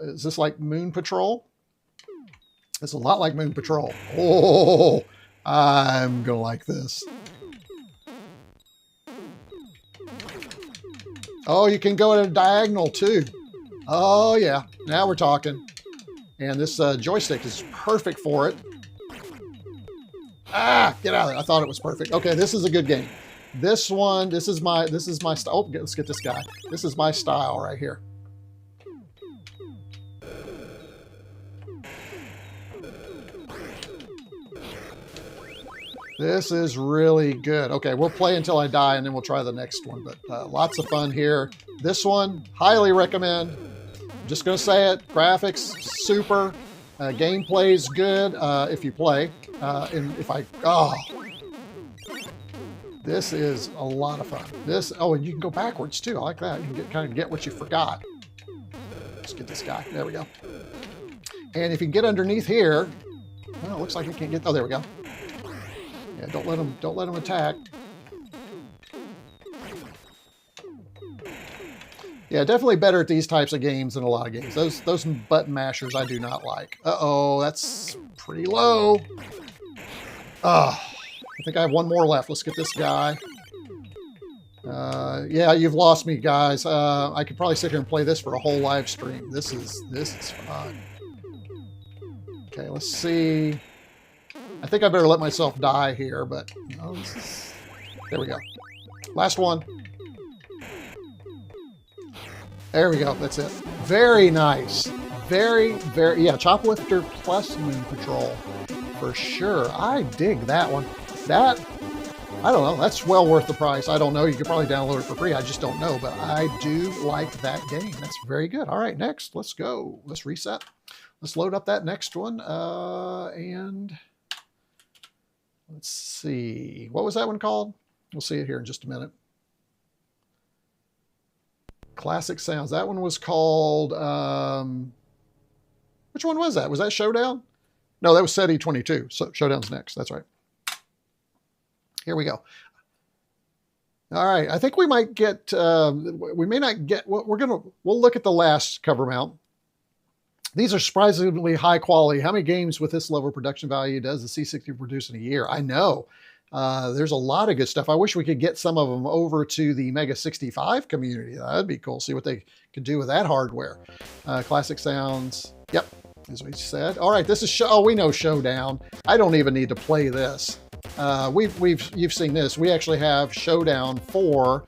Is this like Moon Patrol? It's a lot like Moon Patrol. Oh, I'm gonna like this. Oh, you can go at a diagonal too. Oh yeah, now we're talking. And this joystick is perfect for it. Ah, get out of there. I thought it was perfect. Okay, this is a good game. This one, this is my style. Oh, let's get this guy. This is my style right here. This is really good. Okay, we'll play until I die and then we'll try the next one. But lots of fun here. This one, highly recommend. I'm just going to say it. Graphics, super. Gameplay's good if you play. And if I... Oh. This is a lot of fun. Oh, and you can go backwards too. I like that. You can kind of get what you forgot. Let's get this guy. There we go. And if you get underneath here... Well, it looks like you can't get... Oh, there we go. Yeah, don't let them attack. Yeah, definitely better at these types of games than a lot of games. Those button mashers I do not like. Uh-oh, that's pretty low. I think I have one more left. Let's get this guy. Yeah, you've lost me, guys. I could probably sit here and play this for a whole live stream. This is fun. Okay, let's see. I think I better let myself die here, but no, there we go. Last one. There we go. That's it. Very nice. Very, yeah, Choplifter plus Moon Patrol for sure. I dig that one. That, I don't know. That's well worth the price. I don't know. You could probably download it for free. I just don't know, but I do like that game. That's very good. All right, next. Let's go. Let's reset. Let's load up that next one. And... let's see. What was that one called? We'll see it here in just a minute. Classic Sounds. That one was called... which one was that? Was that Showdown? No, that was SETI22. So Showdown's next. That's right. Here we go. All right. I think we might get... we may not get... we'll look at the last cover mount. These are surprisingly high quality. How many games with this level of production value does the C64 produce in a year? I know. There's a lot of good stuff. I wish we could get some of them over to the MEGA65 community. That'd be cool. See what they could do with that hardware. Classic Sounds. Yep, as we said. All right, this is we know Showdown. I don't even need to play this. You've seen this. We actually have Showdown for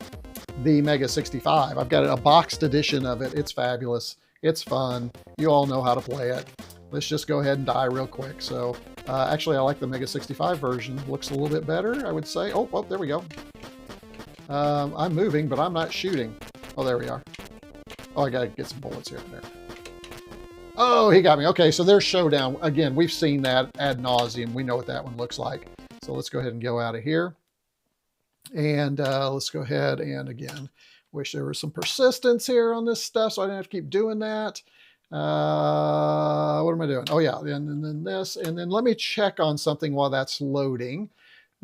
the MEGA65. I've got a boxed edition of it. It's fabulous. It's fun. You all know how to play it. Let's just go ahead and die real quick. So actually, I like the MEGA65 version. Looks a little bit better, I would say. Oh, there we go. I'm moving, but I'm not shooting. Oh, there we are. Oh, I gotta get some bullets here. There. Oh, he got me. Okay, so there's Showdown. Again, we've seen that ad nauseum. We know what that one looks like. So let's go ahead and go out of here. And let's go ahead and, again, wish there was some persistence here on this stuff so I didn't have to keep doing that. What am I doing? Oh, yeah, and then this. And then let me check on something while that's loading.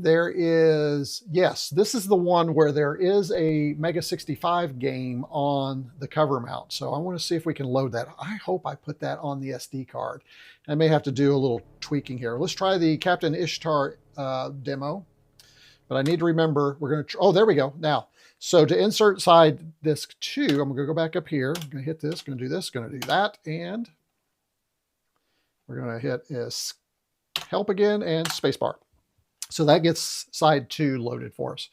There is, yes, this is the one where there is a MEGA65 game on the cover mount. So I want to see if we can load that. I hope I put that on the SD card. I may have to do a little tweaking here. Let's try the Captain Ishtar demo. But I need to remember, we're going to, oh, there we go. Now, so to insert side disk 2, I'm going to go back up here. I'm going to hit this, going to do this, going to do that. And we're going to hit help again and spacebar. So that gets side 2 loaded for us.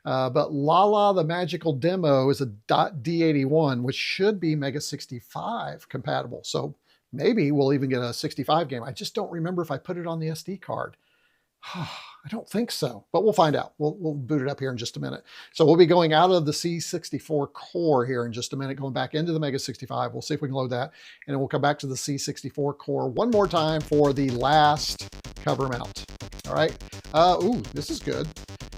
But Lala, the Magical Demo is a .d81, which should be MEGA65 compatible. So maybe we'll even get a 65 game. I just don't remember if I put it on the SD card. I don't think so, but we'll find out. We'll boot it up here in just a minute. So we'll be going out of the C64 Core here in just a minute, going back into the MEGA65. We'll see if we can load that, and then we'll come back to the C64 Core one more time for the last cover mount. All right. Ooh, this is good.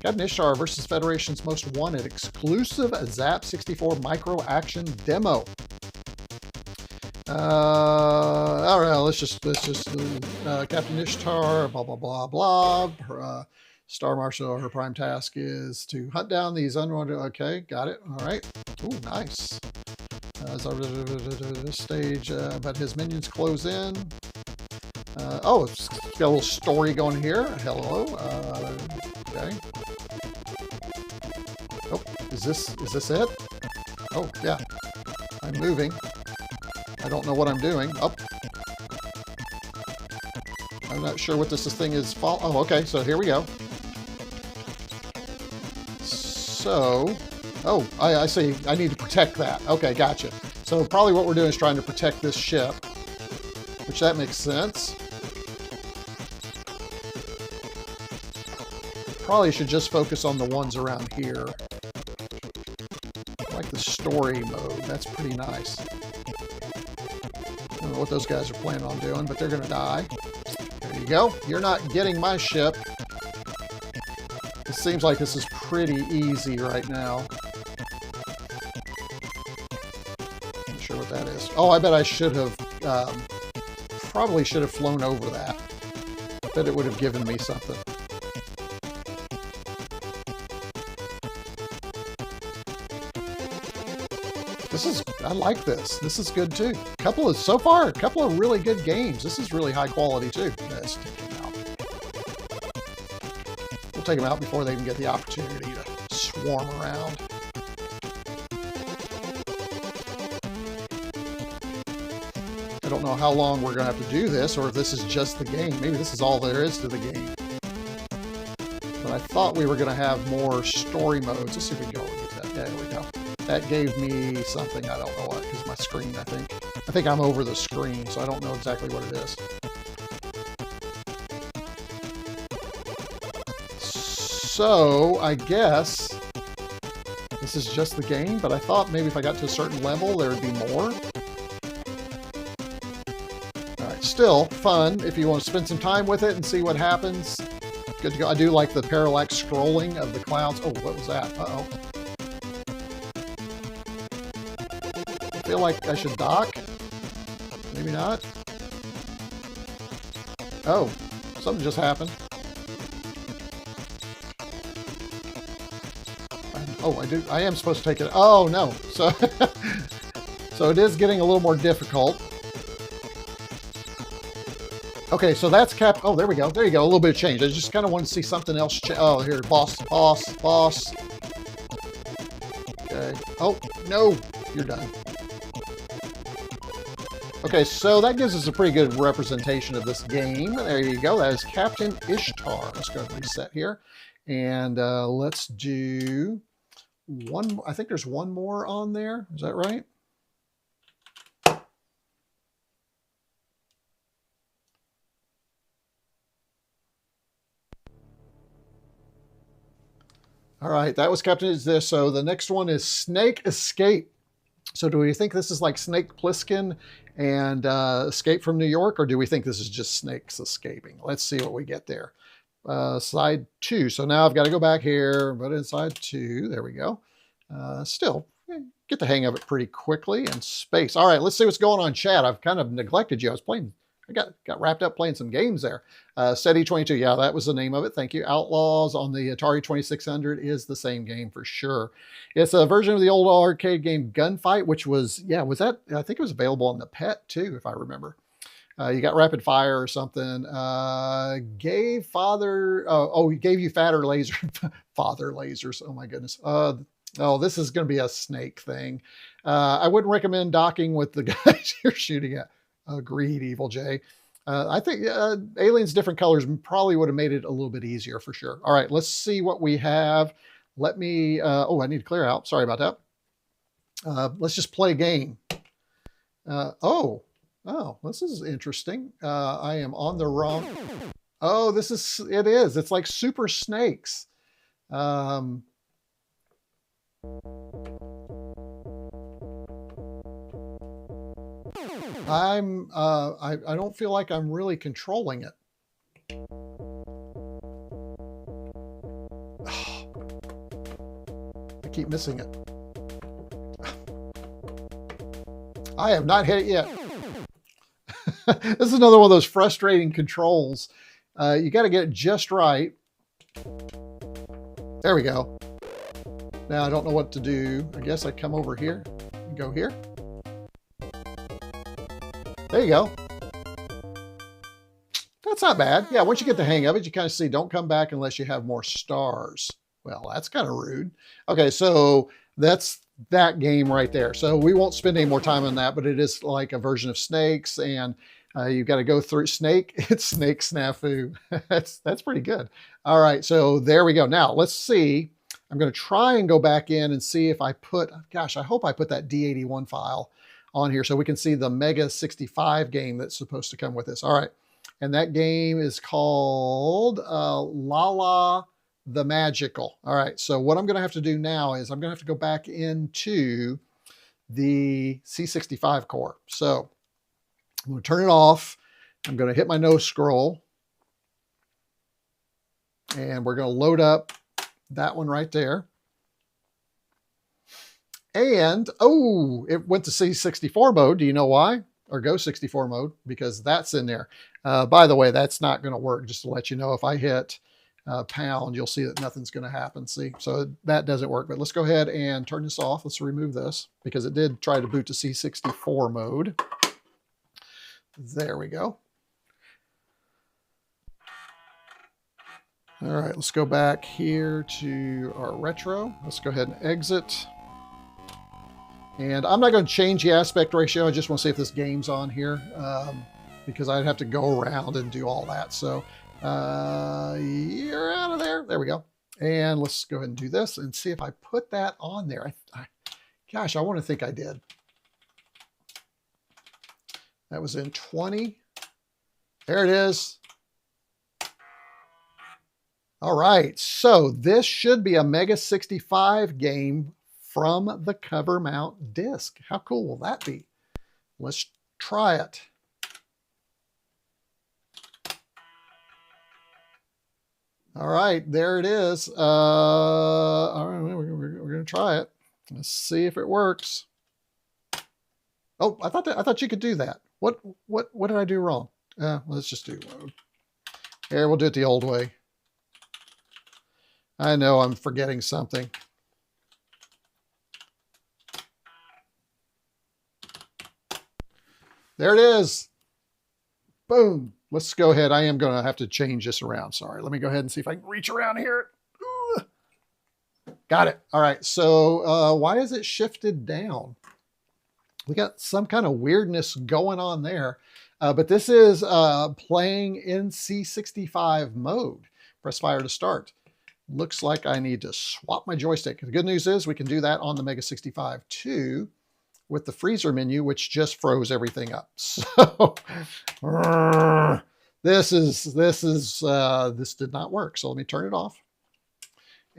Captain Ishtar versus Federation's Most Wanted exclusive Zap 64 micro action demo. All right, let's just Captain Ishtar, blah, blah, blah, blah. Her, Star Marshal, her prime task is to hunt down these unwanted, okay, got it, all right. Ooh, nice. This stage, but his minions close in. Oh, it's got a little story going here. Hello, okay. Oh, is this it? Oh, yeah, I'm moving. I don't know what I'm doing. Oh. I'm not sure what this thing is. Oh, okay. So here we go. So, oh, I see. I need to protect that. Okay, gotcha. So probably what we're doing is trying to protect this ship, which that makes sense. Probably should just focus on the ones around here. I like the story mode. That's pretty nice. I don't know what those guys are planning on doing, but they're going to die. There you go. You're not getting my ship. It seems like this is pretty easy right now. Not sure what that is. Oh, I bet I should have, probably should have flown over that. I bet it would have given me something. I like this. This is good too. So far, a couple of really good games. This is really high quality too. Let's take them out. We'll take them out before they even get the opportunity to swarm around. I don't know how long we're going to have to do this, or if this is just the game. Maybe this is all there is to the game. But I thought we were going to have more story modes. Let's see if we can go and get that. There we go. That gave me something, I don't know what, because my screen, I think I'm over the screen, so I don't know exactly what it is. So, I guess this is just the game, but I thought maybe if I got to a certain level, there would be more. All right, still fun if you want to spend some time with it and see what happens. Good to go. I do like the parallax scrolling of the clouds. Oh, what was that? Uh-oh. I feel like I should dock. Maybe not. Oh, something just happened. I am supposed to take it. Oh no. So so it is getting a little more difficult. Okay, so that's oh, there we go. There you go. A little bit of change. I just kind of want to see something else. Oh, here, boss. Okay. Oh, no. You're done. Okay, so that gives us a pretty good representation of this game. There you go. That is Captain Ishtar. Let's go and reset here. And let's do one. I think there's one more on there. Is that right? All right, that was Captain Is This. So the next one is Snake Escape. So do we think this is like Snake Plissken and Escape from New York, or do we think this is just snakes escaping? Let's see what we get there. Side 2. So now I've got to go back here, but in side 2, there we go. Still, get the hang of it pretty quickly. And space. All right, let's see what's going on, chat. I've kind of neglected you. I got wrapped up playing some games there. SETI 22, yeah, that was the name of it. Thank you. Outlaws on the Atari 2600 is the same game for sure. It's a version of the old arcade game Gunfight, which was, yeah, was that, I think it was available on the PET too, if I remember. You got rapid fire or something. He gave you fatter laser, father lasers. Oh my goodness. Oh, this is going to be a snake thing. I wouldn't recommend docking with the guys you're shooting at. Agreed, Evil J. I think Aliens Different Colors probably would have made it a little bit easier for sure. All right, let's see what we have. Let me, I need to clear out. Sorry about that. Let's just play a game. Oh, this is interesting. I am on the wrong. Oh, it is. It's like Super Snakes. I don't feel like I'm really controlling it. I keep missing it. I have not hit it yet. This is another one of those frustrating controls. You got to get it just right. There we go. Now I don't know what to do. I guess I come over here and go here. There you go. That's not bad. Yeah, once you get the hang of it, you kind of see, don't come back unless you have more stars. Well, that's kind of rude. Okay, so that's that game right there. So we won't spend any more time on that, but it is like a version of Snakes, and you've got to go through Snake. It's Snake Snafu. That's pretty good. All right, so there we go. Now, let's see. I'm going to try and go back in and see if I put, gosh, I hope I put that D81 file on here so we can see the MEGA65 game that's supposed to come with this. All right. And that game is called Lala the Magical. All right. So what I'm going to have to do now is I'm going to have to go back into the C64 Core. So I'm going to turn it off. I'm going to hit my no scroll. And we're going to load up that one right there. And, oh, it went to C64 mode. Do you know why? Or Go 64 mode, because that's in there. By the way, that's not going to work. Just to let you know, if I hit pound, you'll see that nothing's going to happen. See, so that doesn't work. But let's go ahead and turn this off. Let's remove this because it did try to boot to C64 mode. There we go. All right, let's go back here to our retro. Let's go ahead and exit. And I'm not going to change the aspect ratio. I just want to see if this game's on here because I'd have to go around and do all that. So you're out of there. There we go. And let's go ahead and do this and see if I put that on there. Gosh, I want to think I did. That was in 20. There it is. All right. So this should be a MEGA65 game from the Covermount disc. How cool will that be? Let's try it. All right, there it is. All right, we're going to try it. Let's see if it works. Oh, I thought you could do that. What did I do wrong? Let's just do load. Here, we'll do it the old way. I know I'm forgetting something. There it is. Boom. Let's go ahead. I am going to have to change this around. Sorry. Let me go ahead and see if I can reach around here. Ooh. Got it. All right. So why is it shifted down? We got some kind of weirdness going on there. But this is playing in C65 mode. Press fire to start. Looks like I need to swap my joystick. The good news is we can do that on the MEGA65 too, with the freezer menu, which just froze everything up. So this did not work. So let me turn it off.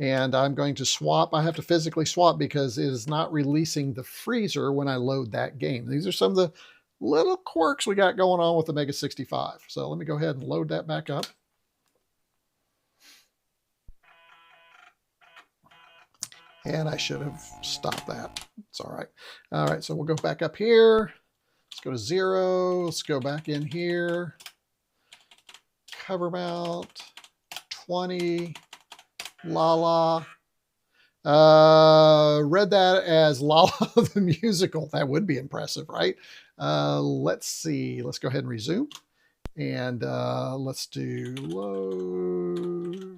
And I'm going to swap. I have to physically swap because it is not releasing the freezer when I load that game. These are some of the little quirks we got going on with the MEGA65. So let me go ahead and load that back up. And I should have stopped that. It's all right. All right, so we'll go back up here. Let's go to 0. Let's go back in here. Covermount 20. Lala. Read that as Lala the musical. That would be impressive, right? Let's see. Let's go ahead and resume. And let's do load,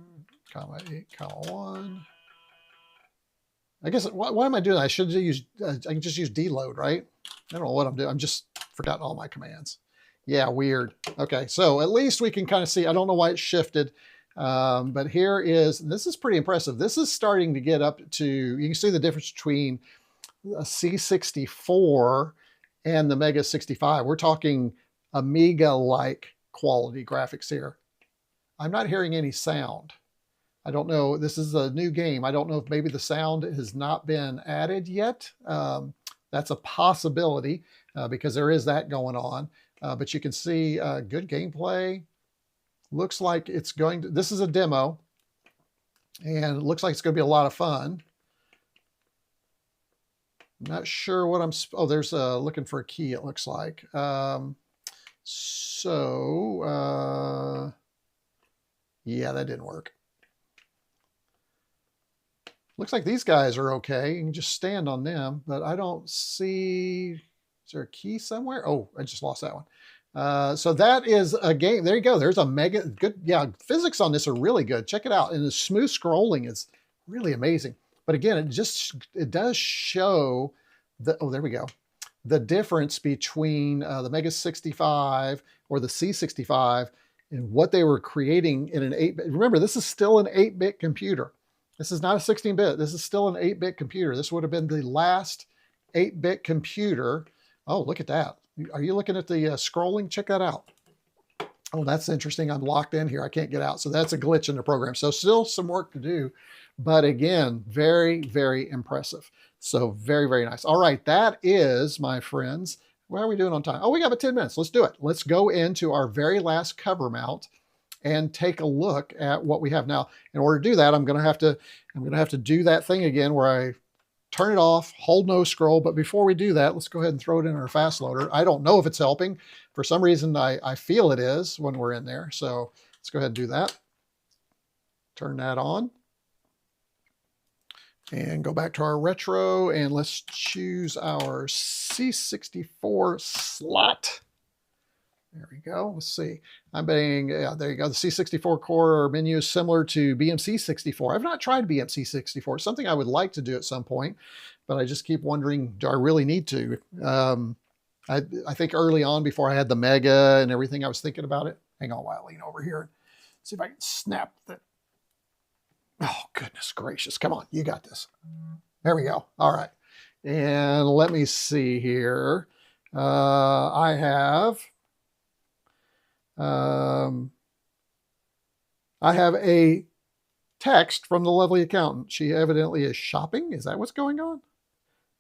comma 8, comma 1. I guess, why am I doing that? I should use, I can just use deload, right? I don't know what I'm doing. I'm just forgotten all my commands. Yeah, weird. Okay, so at least we can kind of see. I don't know why it shifted. But here is, this is pretty impressive. This is starting to get up to, you can see the difference between a C64 and the MEGA65. We're talking Amiga-like quality graphics here. I'm not hearing any sound. I don't know. This is a new game. I don't know if maybe the sound has not been added yet. That's a possibility because there is that going on. But you can see good gameplay. Looks like it's going to, this is a demo, and it looks like it's going to be a lot of fun. I'm not sure what I'm, oh, there's looking for a key, it looks like. Yeah, that didn't work. Looks like these guys are okay. You can just stand on them, but I don't see, is there a key somewhere? Oh, I just lost that one. So that is a game. There you go. There's a mega good. Yeah, physics on this are really good. Check it out. And the smooth scrolling is really amazing. But again, it does show the, oh, there we go. The difference between the MEGA65 or the C65 and what they were creating in an 8-bit. Remember, this is still an 8-bit computer. This is not a 16-bit. This is still an 8-bit computer. This would have been the last 8-bit computer. Oh, look at that. Are you looking at the scrolling? Check that out. Oh, that's interesting. I'm locked in here. I can't get out. So that's a glitch in the program. So still some work to do. But again, very, very impressive. So very, very nice. All right. That is, my friends, how are we doing on time? Oh, we got about 10 minutes. Let's do it. Let's go into our very last cover mount and take a look at what we have now. In order to do that, I'm going to have to do that thing again where I turn it off, hold no scroll. But before we do that, let's go ahead and throw it in our fast loader. I don't know if it's helping. For some reason, I feel it is when we're in there. So let's go ahead and do that. Turn that on. And go back to our retro and let's choose our C64 slot. There we go. Let's see. I'm betting, yeah, there you go. The C64 Core menu is similar to BMC64. I've not tried BMC64. It's something I would like to do at some point, but I just keep wondering, do I really need to? I think early on, before I had the Mega and everything, I was thinking about it. Hang on while I lean over here and see if I can snap that. Oh, goodness gracious. Come on. You got this. There we go. All right. And let me see here. I have a text from the lovely accountant. She evidently is shopping. Is that what's going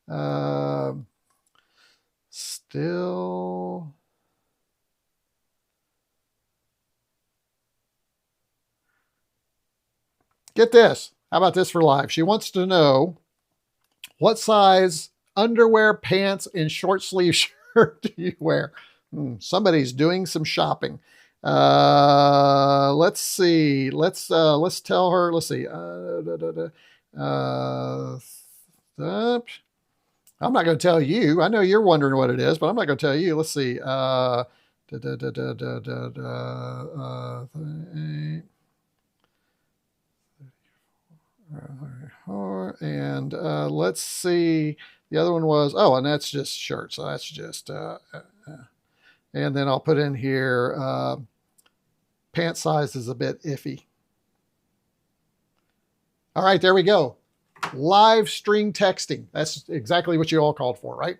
on? Still. Get this. How about this for live? She wants to know what size underwear, pants, and short sleeve shirt do you wear? Somebody's doing some shopping. Let's see. Let's tell her. Let's see. I'm not going to tell you. I know you're wondering what it is, but I'm not going to tell you. Let's see. And let's see. The other one was, oh, and that's just shirt. So that's just, and then I'll put in here, pant size is a bit iffy. All right, there we go. Live stream texting. That's exactly what you all called for, right?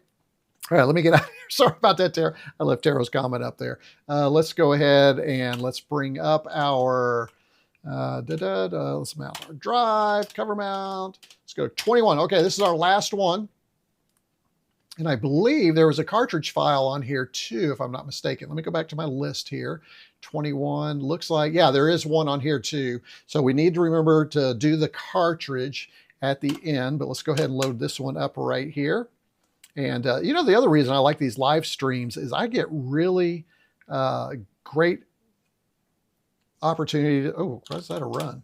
All right, let me get out of here. Sorry about that, Tara. I left Tara's comment up there. Let's go ahead and let's bring up our Let's mount our drive, cover mount. Let's go to 21. Okay, this is our last one. And I believe there was a cartridge file on here too, if I'm not mistaken. Let me go back to my list here. 21, looks like, yeah, there is one on here too. So we need to remember to do the cartridge at the end, but let's go ahead and load this one up right here. And you know, the other reason I like these live streams is I get really great opportunity to, oh, why is that a run?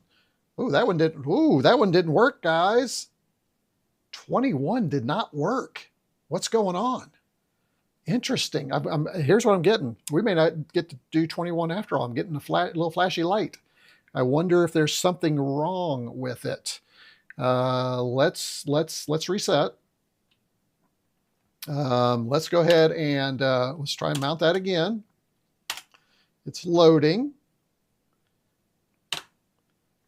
Oh, that one didn't work, guys. 21 did not work. What's going on? Interesting. Here's what I'm getting. We may not get to do 21 after all. I'm getting a little flashy light. I wonder if there's something wrong with it. Let's reset. Let's go ahead and let's try and mount that again. It's loading.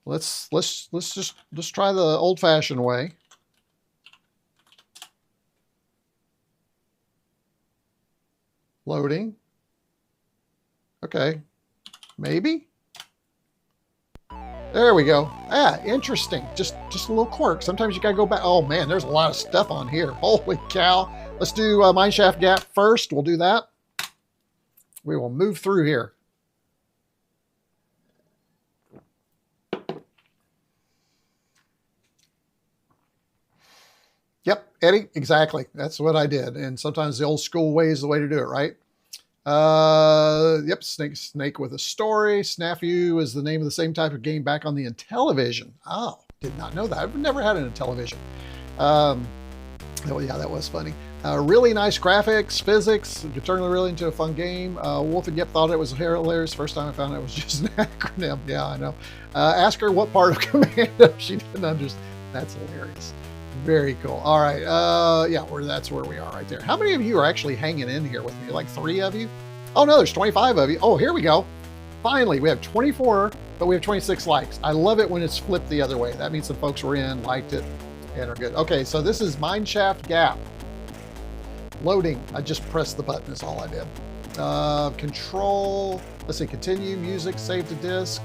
Let's just try the old-fashioned way. Loading. Okay, maybe. There we go. Ah, interesting. Just a little quirk. Sometimes you gotta go back. Oh man, there's a lot of stuff on here. Holy cow. Let's do mineshaft gap first. We'll do that. We will move through here. Yep, Eddie, exactly. That's what I did. And sometimes the old school way is the way to do it, right? Yep, Snake with a Story. Snafu is the name of the same type of game back on the Intellivision. Oh, did not know that. I've never had an Intellivision. Oh, yeah, that was funny. Really nice graphics, physics. You could turn it really into a fun game. Wolf and Yep thought it was hilarious. First time I found it was just an acronym. Yeah, I know. Ask her what part of Commando she didn't understand. That's hilarious. Very cool. All right. Yeah, that's where we are right there. How many of you are actually hanging in here with me? Like 3 of you? Oh, no, there's 25 of you. Oh, here we go. Finally, we have 24, but we have 26 likes. I love it when it's flipped the other way. That means some folks were in, liked it, and are good. Okay, so this is Mineshaft Gap. Loading. I just pressed the button is all I did. Control. Let's see. Continue. Music. Save to disk.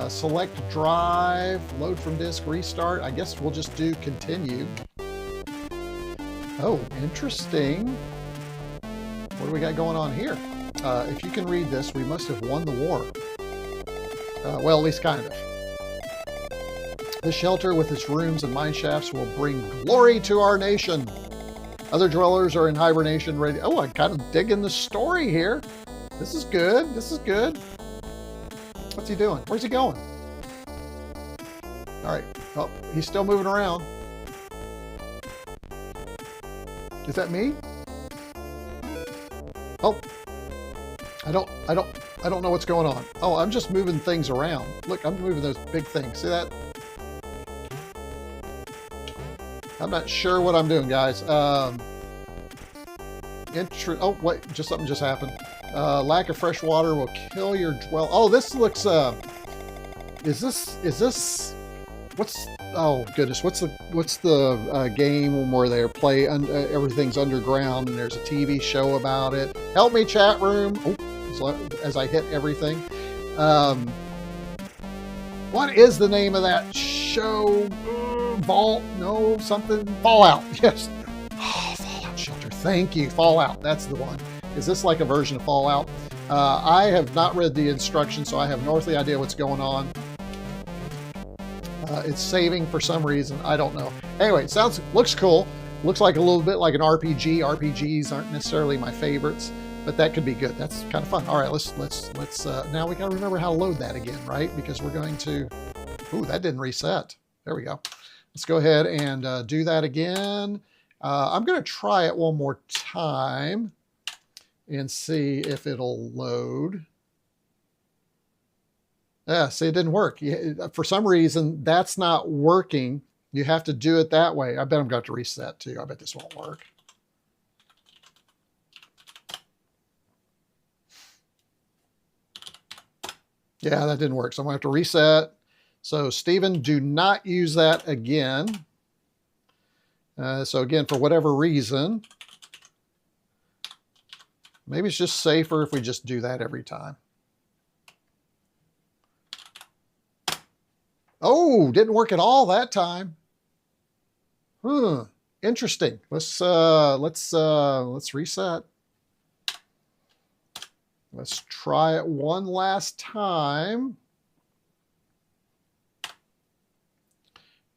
Select drive, load from disk, restart. I guess we'll just do continue. Oh, interesting. What do we got going on here? If you can read this, we must have won the war. Well, at least kind of. This shelter with its rooms and mine shafts will bring glory to our nation. Other dwellers are in hibernation ready. Oh, I'm kind of digging the story here. This is good. This is good. What's he doing? Where's he going? All right. Oh, he's still moving around. Is that me? Oh, I don't know what's going on. Oh, I'm just moving things around. Look, I'm moving those big things. See that? I'm not sure what I'm doing, guys. Oh, wait, something just happened. Lack of fresh water will kill your dwell. Oh, this looks, is this, oh goodness, what's the game where they play, everything's underground and there's a TV show about it? Help me, chat room. Oh, as I hit everything. What is the name of that show? Fallout. Yes. Oh, Fallout Shelter. Thank you. Fallout. That's the one. Is this like a version of Fallout? I have not read the instructions, so I have no earthly idea what's going on. It's saving for some reason. I don't know. Anyway, looks cool. Looks like a little bit like an RPG. RPGs aren't necessarily my favorites, but that could be good. That's kind of fun. All right, let's now we got to remember how to load that again, right? Because we're going to. Ooh, that didn't reset. There we go. Let's go ahead and do that again. I'm going to try it one more time and see if it'll load. Yeah, see, it didn't work. For some reason, that's not working. You have to do it that way. I bet I'm going to have to reset too. I bet this won't work. Yeah, that didn't work. So I'm going to have to reset. So Stephen, do not use that again. So again, for whatever reason, maybe it's just safer if we just do that every time. Oh, didn't work at all that time. Interesting. Let's reset. Let's try it one last time.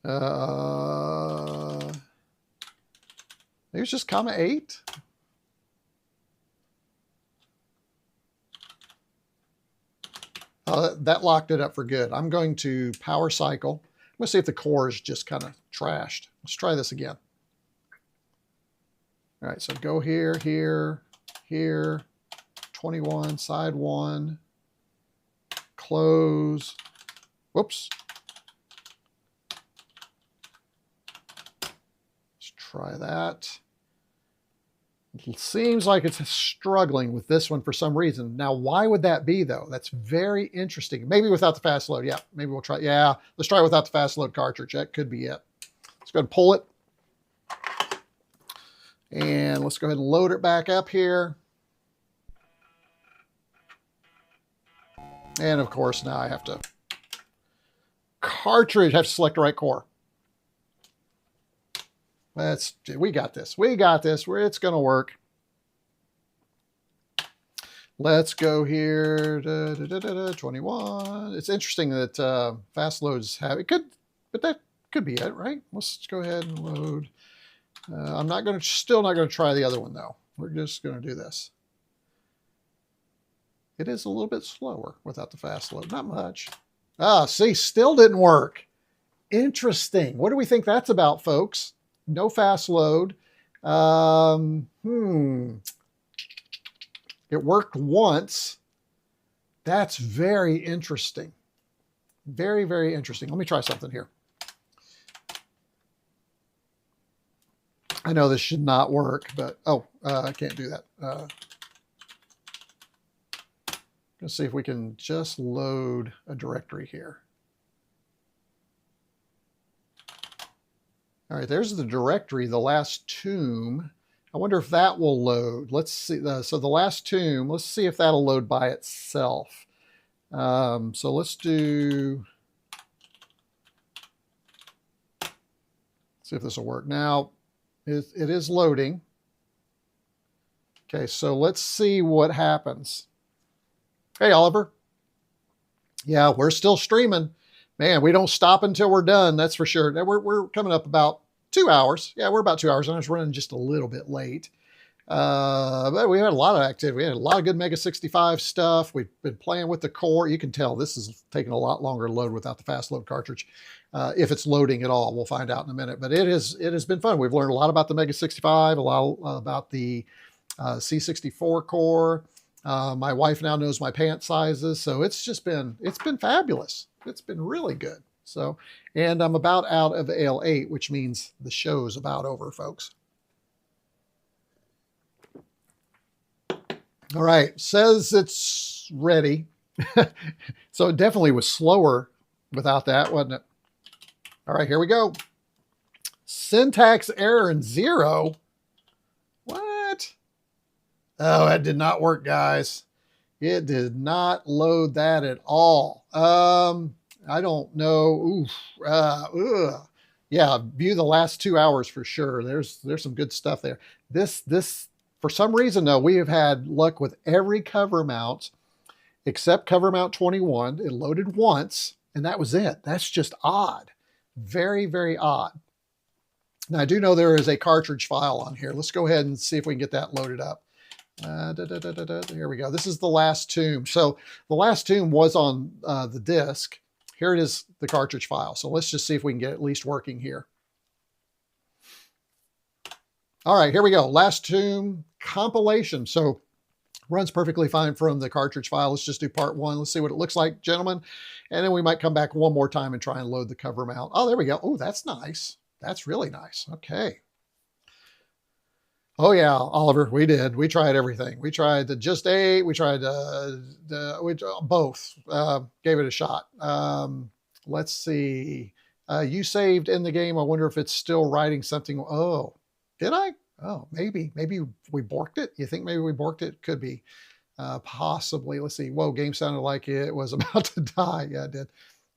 Maybe it's just comma 8. That locked it up for good. I'm going to power cycle. I'm going to see if the core is just kind of trashed. Let's try this again. All right, so go here, here, here, 21, side 1, close. Whoops. Let's try that. It seems like it's struggling with this one for some reason. Now, why would that be, though? That's very interesting. Maybe without the fast load. Yeah, maybe we'll try. Yeah, let's try without the fast load cartridge. That could be it. Let's go ahead and pull it. And let's go ahead and load it back up here. And of course, now I have to have to select the right core. We got this. We got this. It's going to work. Let's go here. 21. It's interesting that fast loads have it. But that could be it, right? Let's go ahead and load. I'm still not going to try the other one though. We're just going to do this. It is a little bit slower without the fast load. Not much. See, still didn't work. Interesting. What do we think that's about, folks? No fast load. It worked once. That's very interesting. Very, very interesting. Let me try something here. I know this should not work, but I can't do that. Let's see if we can just load a directory here. All right, there's the directory, the last tomb. I wonder if that will load. Let's see. So the last tomb, let's see if that'll load by itself. So let's see if this will work. Now, it is loading. Okay, so let's see what happens. Hey, Oliver. Yeah, we're still streaming. Man, we don't stop until we're done, that's for sure. We're coming up about 2 hours. Yeah, we're about 2 hours. I was running just a little bit late. But we had a lot of activity. We had a lot of good MEGA65 stuff. We've been playing with the core. You can tell this is taking a lot longer to load without the fast load cartridge. If it's loading at all, we'll find out in a minute. But it has been fun. We've learned a lot about the MEGA65, a lot about the C64 Core. My wife now knows my pant sizes, so it's been fabulous. It's been really good. So, and I'm about out of L8, which means the show's about over, folks. All right, says it's ready. So it definitely was slower without that, wasn't it? All right, here we go. Syntax error in 0. What? Oh, that did not work, guys. It did not load that at all. I don't know. Oof. Yeah, view the last 2 hours for sure. There's some good stuff there. This for some reason though, we have had luck with every cover mount except cover mount 21. It loaded once, and that was it. That's just odd. Very, very odd. Now I do know there is a cartridge file on here. Let's go ahead and see if we can get that loaded up. Here we go. This is the last tomb. So the last tomb was on the disk. Here it is, the cartridge file. So let's just see if we can get at least working here. All right, here we go. Last tomb compilation. So runs perfectly fine from the cartridge file. Let's just do part 1. Let's see what it looks like, gentlemen. And then we might come back one more time and try and load the cover mount. Oh, there we go. Oh, that's nice. That's really nice. Okay. Oh yeah, Oliver, we did. We tried everything. We tried the just 8. We tried both. Gave it a shot. Let's see. You saved in the game. I wonder if it's still writing something. Oh, did I? Oh, maybe we borked it. You think maybe we borked it? Could be. Possibly. Let's see. Whoa, game sounded like it was about to die. Yeah, it did.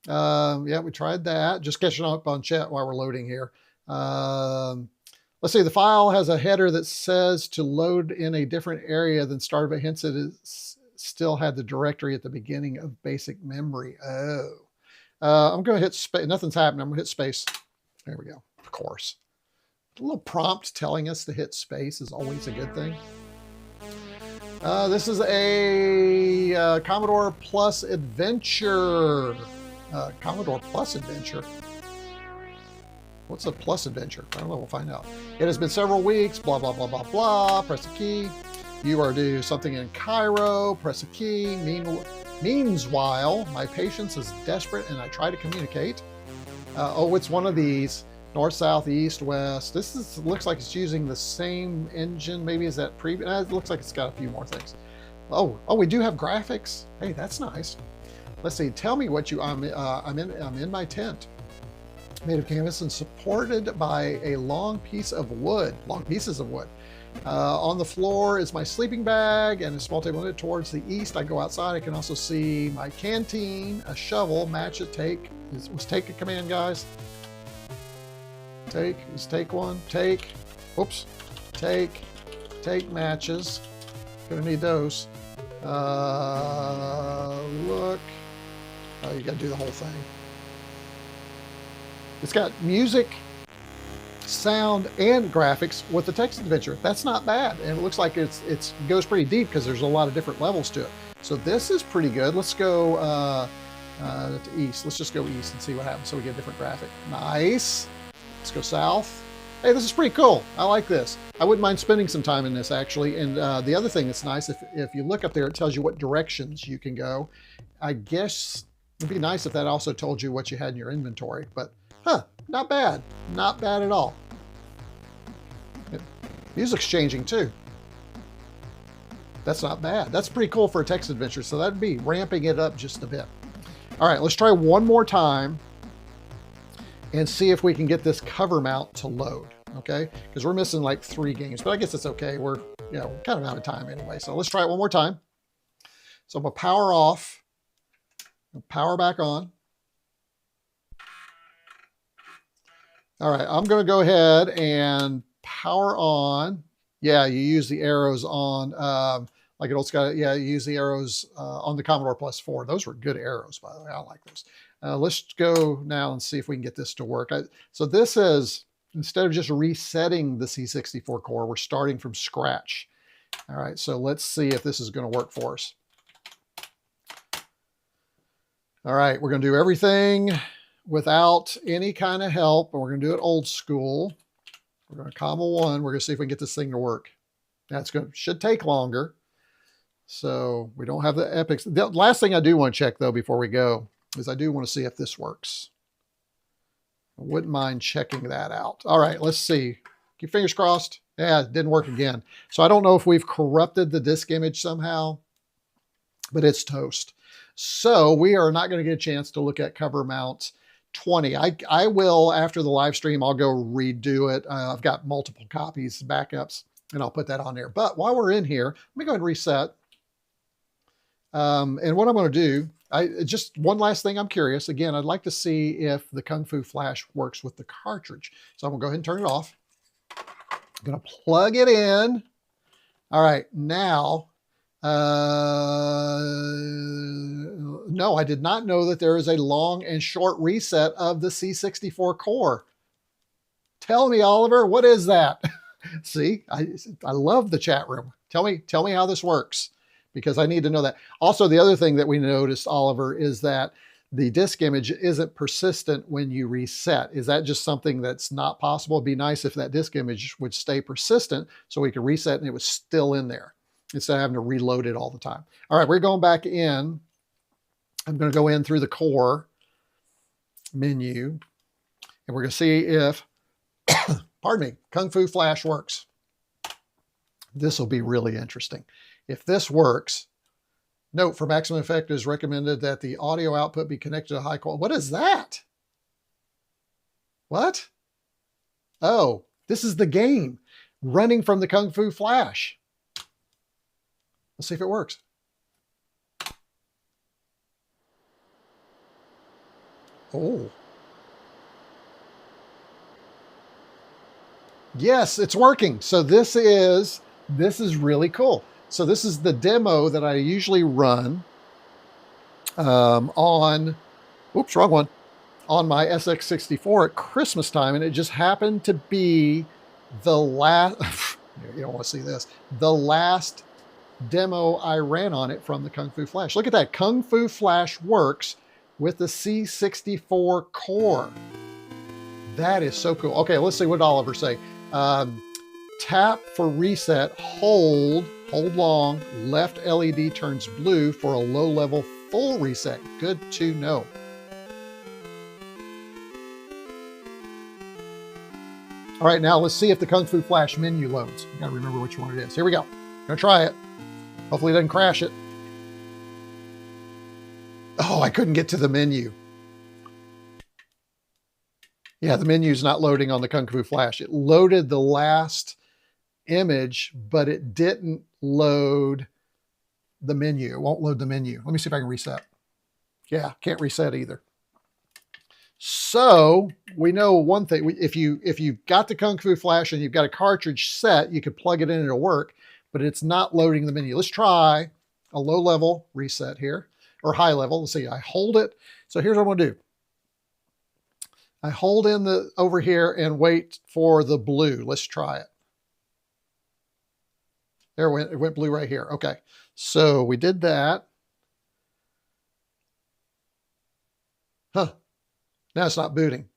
Yeah, we tried that. Just catching up on chat while we're loading here. Let's see, the file has a header that says to load in a different area than start, but hence it is still had the directory at the beginning of basic memory. Oh, I'm going to hit space. Nothing's happening. I'm going to hit space. There we go. Of course. A little prompt telling us to hit space is always a good thing. This is a Commodore Plus Adventure. Commodore Plus Adventure. What's a Plus Adventure? I don't know. We'll find out. It has been several weeks. Blah, blah, blah, blah, blah. Press a key. You are due something in Cairo. Press a key. Meanwhile, my patience is desperate and I try to communicate. Oh, it's one of these. North, south, east, west. This looks like it's using the same engine. Maybe is that previous? It looks like it's got a few more things. Oh, we do have graphics. Hey, that's nice. Let's see. Tell me what you. I'm in my tent, made of canvas and supported by a long piece of wood. Long pieces of wood. On the floor is my sleeping bag and a small table. Towards the east, I go outside. I can also see my canteen, a shovel, match it, take. Was take a command, guys? Take, is take one, take, oops, take matches. Gonna need those. Look, oh, you gotta do the whole thing. It's got music, sound, and graphics with the text adventure. That's not bad, and it looks like it goes pretty deep because there's a lot of different levels to it. So this is pretty good. Let's go to east. Let's just go east and see what happens so we get a different graphic. Nice. Let's go south. Hey, this is pretty cool. I like this. I wouldn't mind spending some time in this actually. And the other thing that's nice, if you look up there, it tells you what directions you can go. I guess it'd be nice if that also told you what you had in your inventory, but not bad. Not bad at all. Music's changing too. That's not bad. That's pretty cool for a text adventure. So that'd be ramping it up just a bit. All right, let's try one more time and see if we can get this cover mount to load, okay? Because we're missing like 3 games, but I guess it's okay. We're kind of out of time anyway. So let's try it one more time. So I'm gonna power off, power back on. All right, I'm gonna go ahead and power on. Yeah, you use the arrows on, like an old Scott, yeah, you use the arrows on the Commodore Plus 4. Those were good arrows, by the way. I like those. Let's go now and see if we can get this to work. So this is, instead of just resetting the C64 core, we're starting from scratch. All right, so let's see if this is going to work for us. All right, we're going to do everything without any kind of help, and we're going to do it old school. We're going to comma 1. We're going to see if we can get this thing to work. That's going to, should take longer. So we don't have the Epyx. The last thing I do want to check though before we go is I do want to see if this works. I wouldn't mind checking that out. All right, let's see. Keep fingers crossed. Yeah, it didn't work again. So I don't know if we've corrupted the disk image somehow, but it's toast. So we are not going to get a chance to look at Covermount 20. I will, after the live stream, I'll go redo it. I've got multiple copies, backups, and I'll put that on there. But while we're in here, let me go ahead and reset. And what I'm going to do, just one last thing I'm curious. Again, I'd like to see if the Kung Fu Flash works with the cartridge. So I'm going to go ahead and turn it off. I'm going to plug it in. All right, now, no, I did not know that there is a long and short reset of the C64 Core. Tell me, Oliver, what is that? See, I love the chat room. Tell me how this works, because I need to know that. Also, the other thing that we noticed, Oliver, is that the disk image isn't persistent when you reset. Is that just something that's not possible? It'd be nice if that disk image would stay persistent so we could reset and it was still in there instead of having to reload it all the time. All right, we're going back in. I'm going to go in through the core menu, and we're going to see if, pardon me, Kung Fu Flash works. This will be really interesting. If this works, note, for maximum effect, it is recommended that the audio output be connected to high quality. What is that? What? Oh, this is the game running from the Kung Fu Flash. Let's see if it works. Oh. Yes, it's working. So this is really cool. So this is the demo that I usually run on, oops, wrong one, on my SX64 at Christmas time. And it just happened to be the last, you don't want to see this, the last demo I ran on it from the Kung Fu Flash. Look at that. Kung Fu Flash works with the C64 Core. That is so cool. Okay, let's see what Oliver say. Tap for reset, hold long, left LED turns blue for a low level full reset. Good to know. All right, now let's see if the Kung Fu Flash menu loads. You gotta remember which one it is. Here we go. Gonna try it. Hopefully it doesn't crash it. Oh, I couldn't get to the menu. Yeah, the menu's not loading on the Kung Fu Flash. It loaded the last image, but it didn't load the menu. It won't load the menu. Let me see if I can reset. Yeah, can't reset either. So we know one thing. If you've got the Kung Fu Flash and you've got a cartridge set, you could plug it in and it'll work, but it's not loading the menu. Let's try a low level reset here, or high level. Let's see, I hold it. So here's what I'm gonna do. I hold in the over here and wait for the blue. Let's try it. There it went blue right here. Okay, so we did that. Huh, now it's not booting.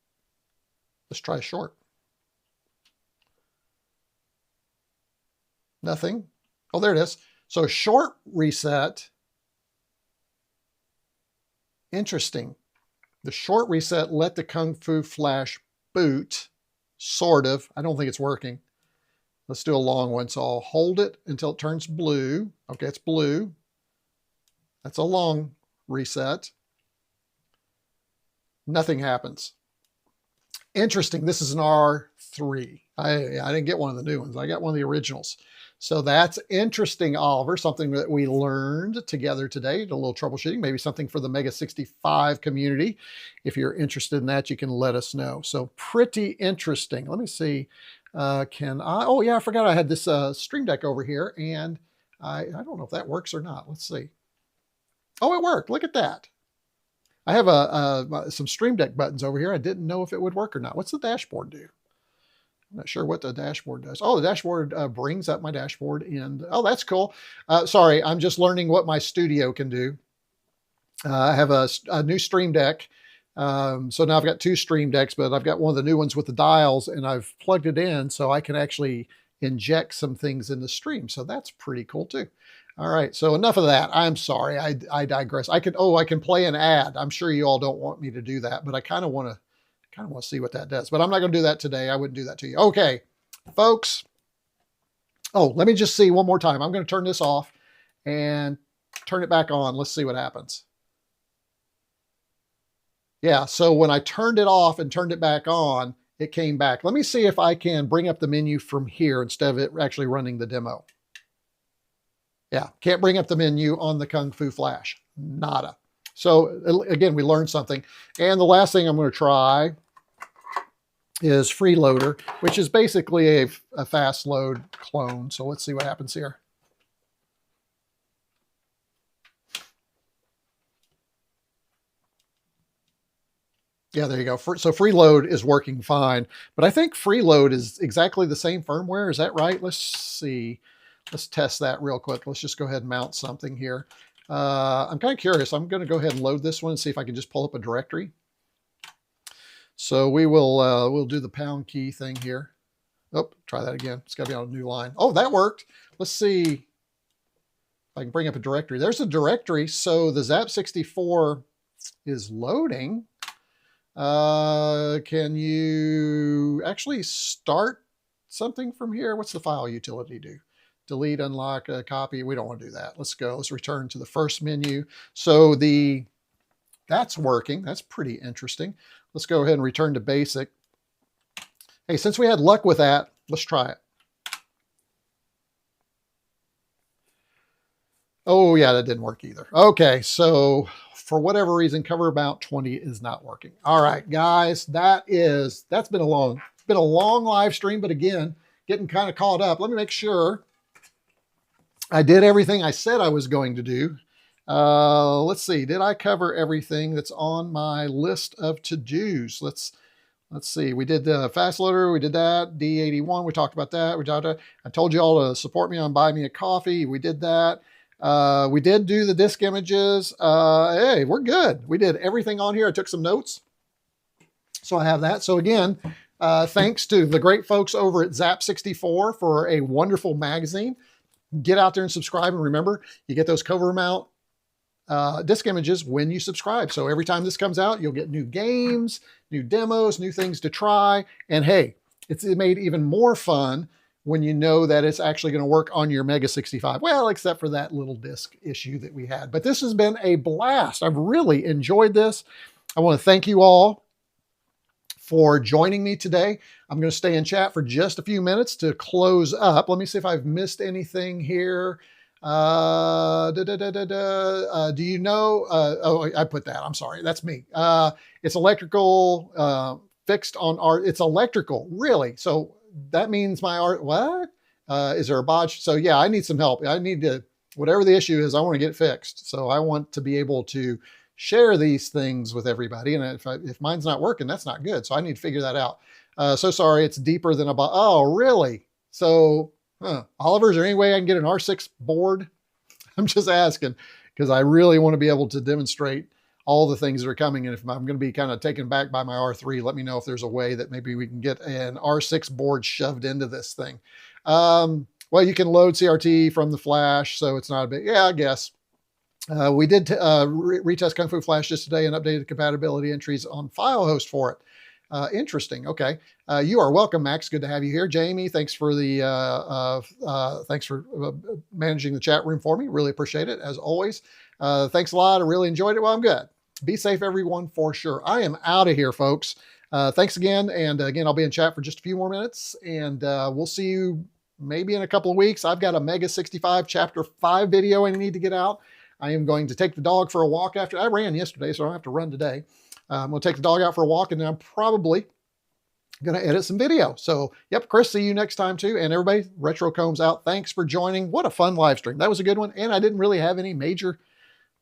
Let's try short. Nothing. Oh, there it is. So short reset. Interesting. The short reset let the Kung Fu Flash boot, sort of. I don't think it's working. Let's do a long one. So I'll hold it until it turns blue. Okay, it's blue. That's a long reset. Nothing happens. Interesting. This is an R3. I didn't get one of the new ones. I got one of the originals. So that's interesting, Oliver. Something that we learned together today. A little troubleshooting. Maybe something for the MEGA65 community. If you're interested in that, you can let us know. So pretty interesting. Let me see. Can I? Oh, yeah, I forgot I had this Stream Deck over here. And I don't know if that works or not. Let's see. Oh, it worked. Look at that. I have some Stream Deck buttons over here. I didn't know if it would work or not. What's the dashboard do? I'm not sure what the dashboard does. Oh, the dashboard brings up my dashboard. And oh, that's cool. Sorry, I'm just learning what my studio can do. I have a new Stream Deck. So now I've got two Stream Decks, but I've got one of the new ones with the dials, and I've plugged it in so I can actually inject some things in the stream. So that's pretty cool too. All right, so enough of that. I'm sorry, I digress. I can play an ad. I'm sure you all don't want me to do that, but I kind of want to see what that does. But I'm not going to do that today. I wouldn't do that to you. Okay, folks. Oh, let me just see one more time. I'm going to turn this off and turn it back on. Let's see what happens. Yeah, so when I turned it off and turned it back on, it came back. Let me see if I can bring up the menu from here instead of it actually running the demo. Yeah, can't bring up the menu on the Kung Fu Flash. Nada. So again, we learned something. And the last thing I'm going to try is Freeloader, which is basically a fast load clone. So let's see what happens here. Yeah, there you go. So Freeload is working fine, but I think Freeload is exactly the same firmware. Is that right? Let's see. Let's test that real quick. Let's just go ahead and mount something here. I'm kind of curious. I'm going to go ahead and load this one and see if I can just pull up a directory. So we will we'll do the pound key thing here. Oh, try that again. It's got to be on a new line. Oh, that worked. Let's see if I can bring up a directory. There's a directory. So the Zap64 is loading. Can you actually start something from here? What's the file utility do? Delete, unlock, copy. We don't want to do that. Let's go. Let's return to the first menu. So that's working. That's pretty interesting. Let's go ahead and return to basic. Hey, since we had luck with that, let's try it. Oh yeah, that didn't work either. Okay, so for whatever reason, Covermount 20 is not working. All right, guys, that's been a long live stream, but again, getting kind of caught up. Let me make sure I did everything I said I was going to do. Let's see, did I cover everything that's on my list of to-dos? Let's see, we did the fast loader, we did that, D81, we talked about that. I told you all to support me on Buy Me a Coffee, we did that. We did do the disk images. Hey, we're good. We did everything on here. I took some notes, so I have that. So again, thanks to the great folks over at Zap64 for a wonderful magazine. Get out there and subscribe, and remember, you get those Covermount disk images when you subscribe. So every time this comes out, you'll get new games, new demos, new things to try. And hey, it's made even more fun when you know that it's actually going to work on your MEGA65. Well, except for that little disk issue that we had. But this has been a blast. I've really enjoyed this. I want to thank you all for joining me today. I'm going to stay in chat for just a few minutes to close up. Let me see if I've missed anything here. Do you know? Oh, I put that. I'm sorry. That's me. It's electrical, fixed on it's electrical, really. So that means my art, what? Is there a botch? So yeah, I need some help. I need to, whatever the issue is, I want to get it fixed. So I want to be able to share these things with everybody. And if mine's not working, that's not good. So I need to figure that out. So sorry, it's deeper than about, oh, really? So, Oliver, is there any way I can get an R6 board? I'm just asking because I really want to be able to demonstrate all the things that are coming. And if I'm going to be kind of taken back by my R3, let me know if there's a way that maybe we can get an R6 board shoved into this thing. Well, you can load CRT from the flash, so it's not a big, yeah, I guess. We did retest Kung Fu Flash just today and updated the compatibility entries on file host for it. Interesting. Okay. You are welcome, Max. Good to have you here. Jamie, thanks for the thanks for managing the chat room for me. Really appreciate it, as always. Thanks a lot. I really enjoyed it. Well, I'm good. Be safe, everyone, for sure. I am out of here, folks. Thanks again. And again, I'll be in chat for just a few more minutes, and we'll see you maybe in a couple of weeks. I've got a MEGA65 Chapter 5 video I need to get out. I am going to take the dog for a walk after. I ran yesterday, so I don't have to run today. I'm going to take the dog out for a walk, and then I'm probably going to edit some video. So, yep, Chris, see you next time too. And everybody, retroCombs out. Thanks for joining. What a fun live stream. That was a good one. And I didn't really have any major,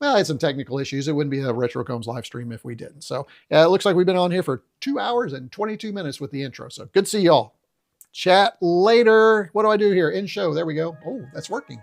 well, I had some technical issues. It wouldn't be a retroCombs live stream if we didn't. So, yeah, it looks like we've been on here for 2 hours and 22 minutes with the intro. So, good to see y'all. Chat later. What do I do here? End show. There we go. Oh, that's working.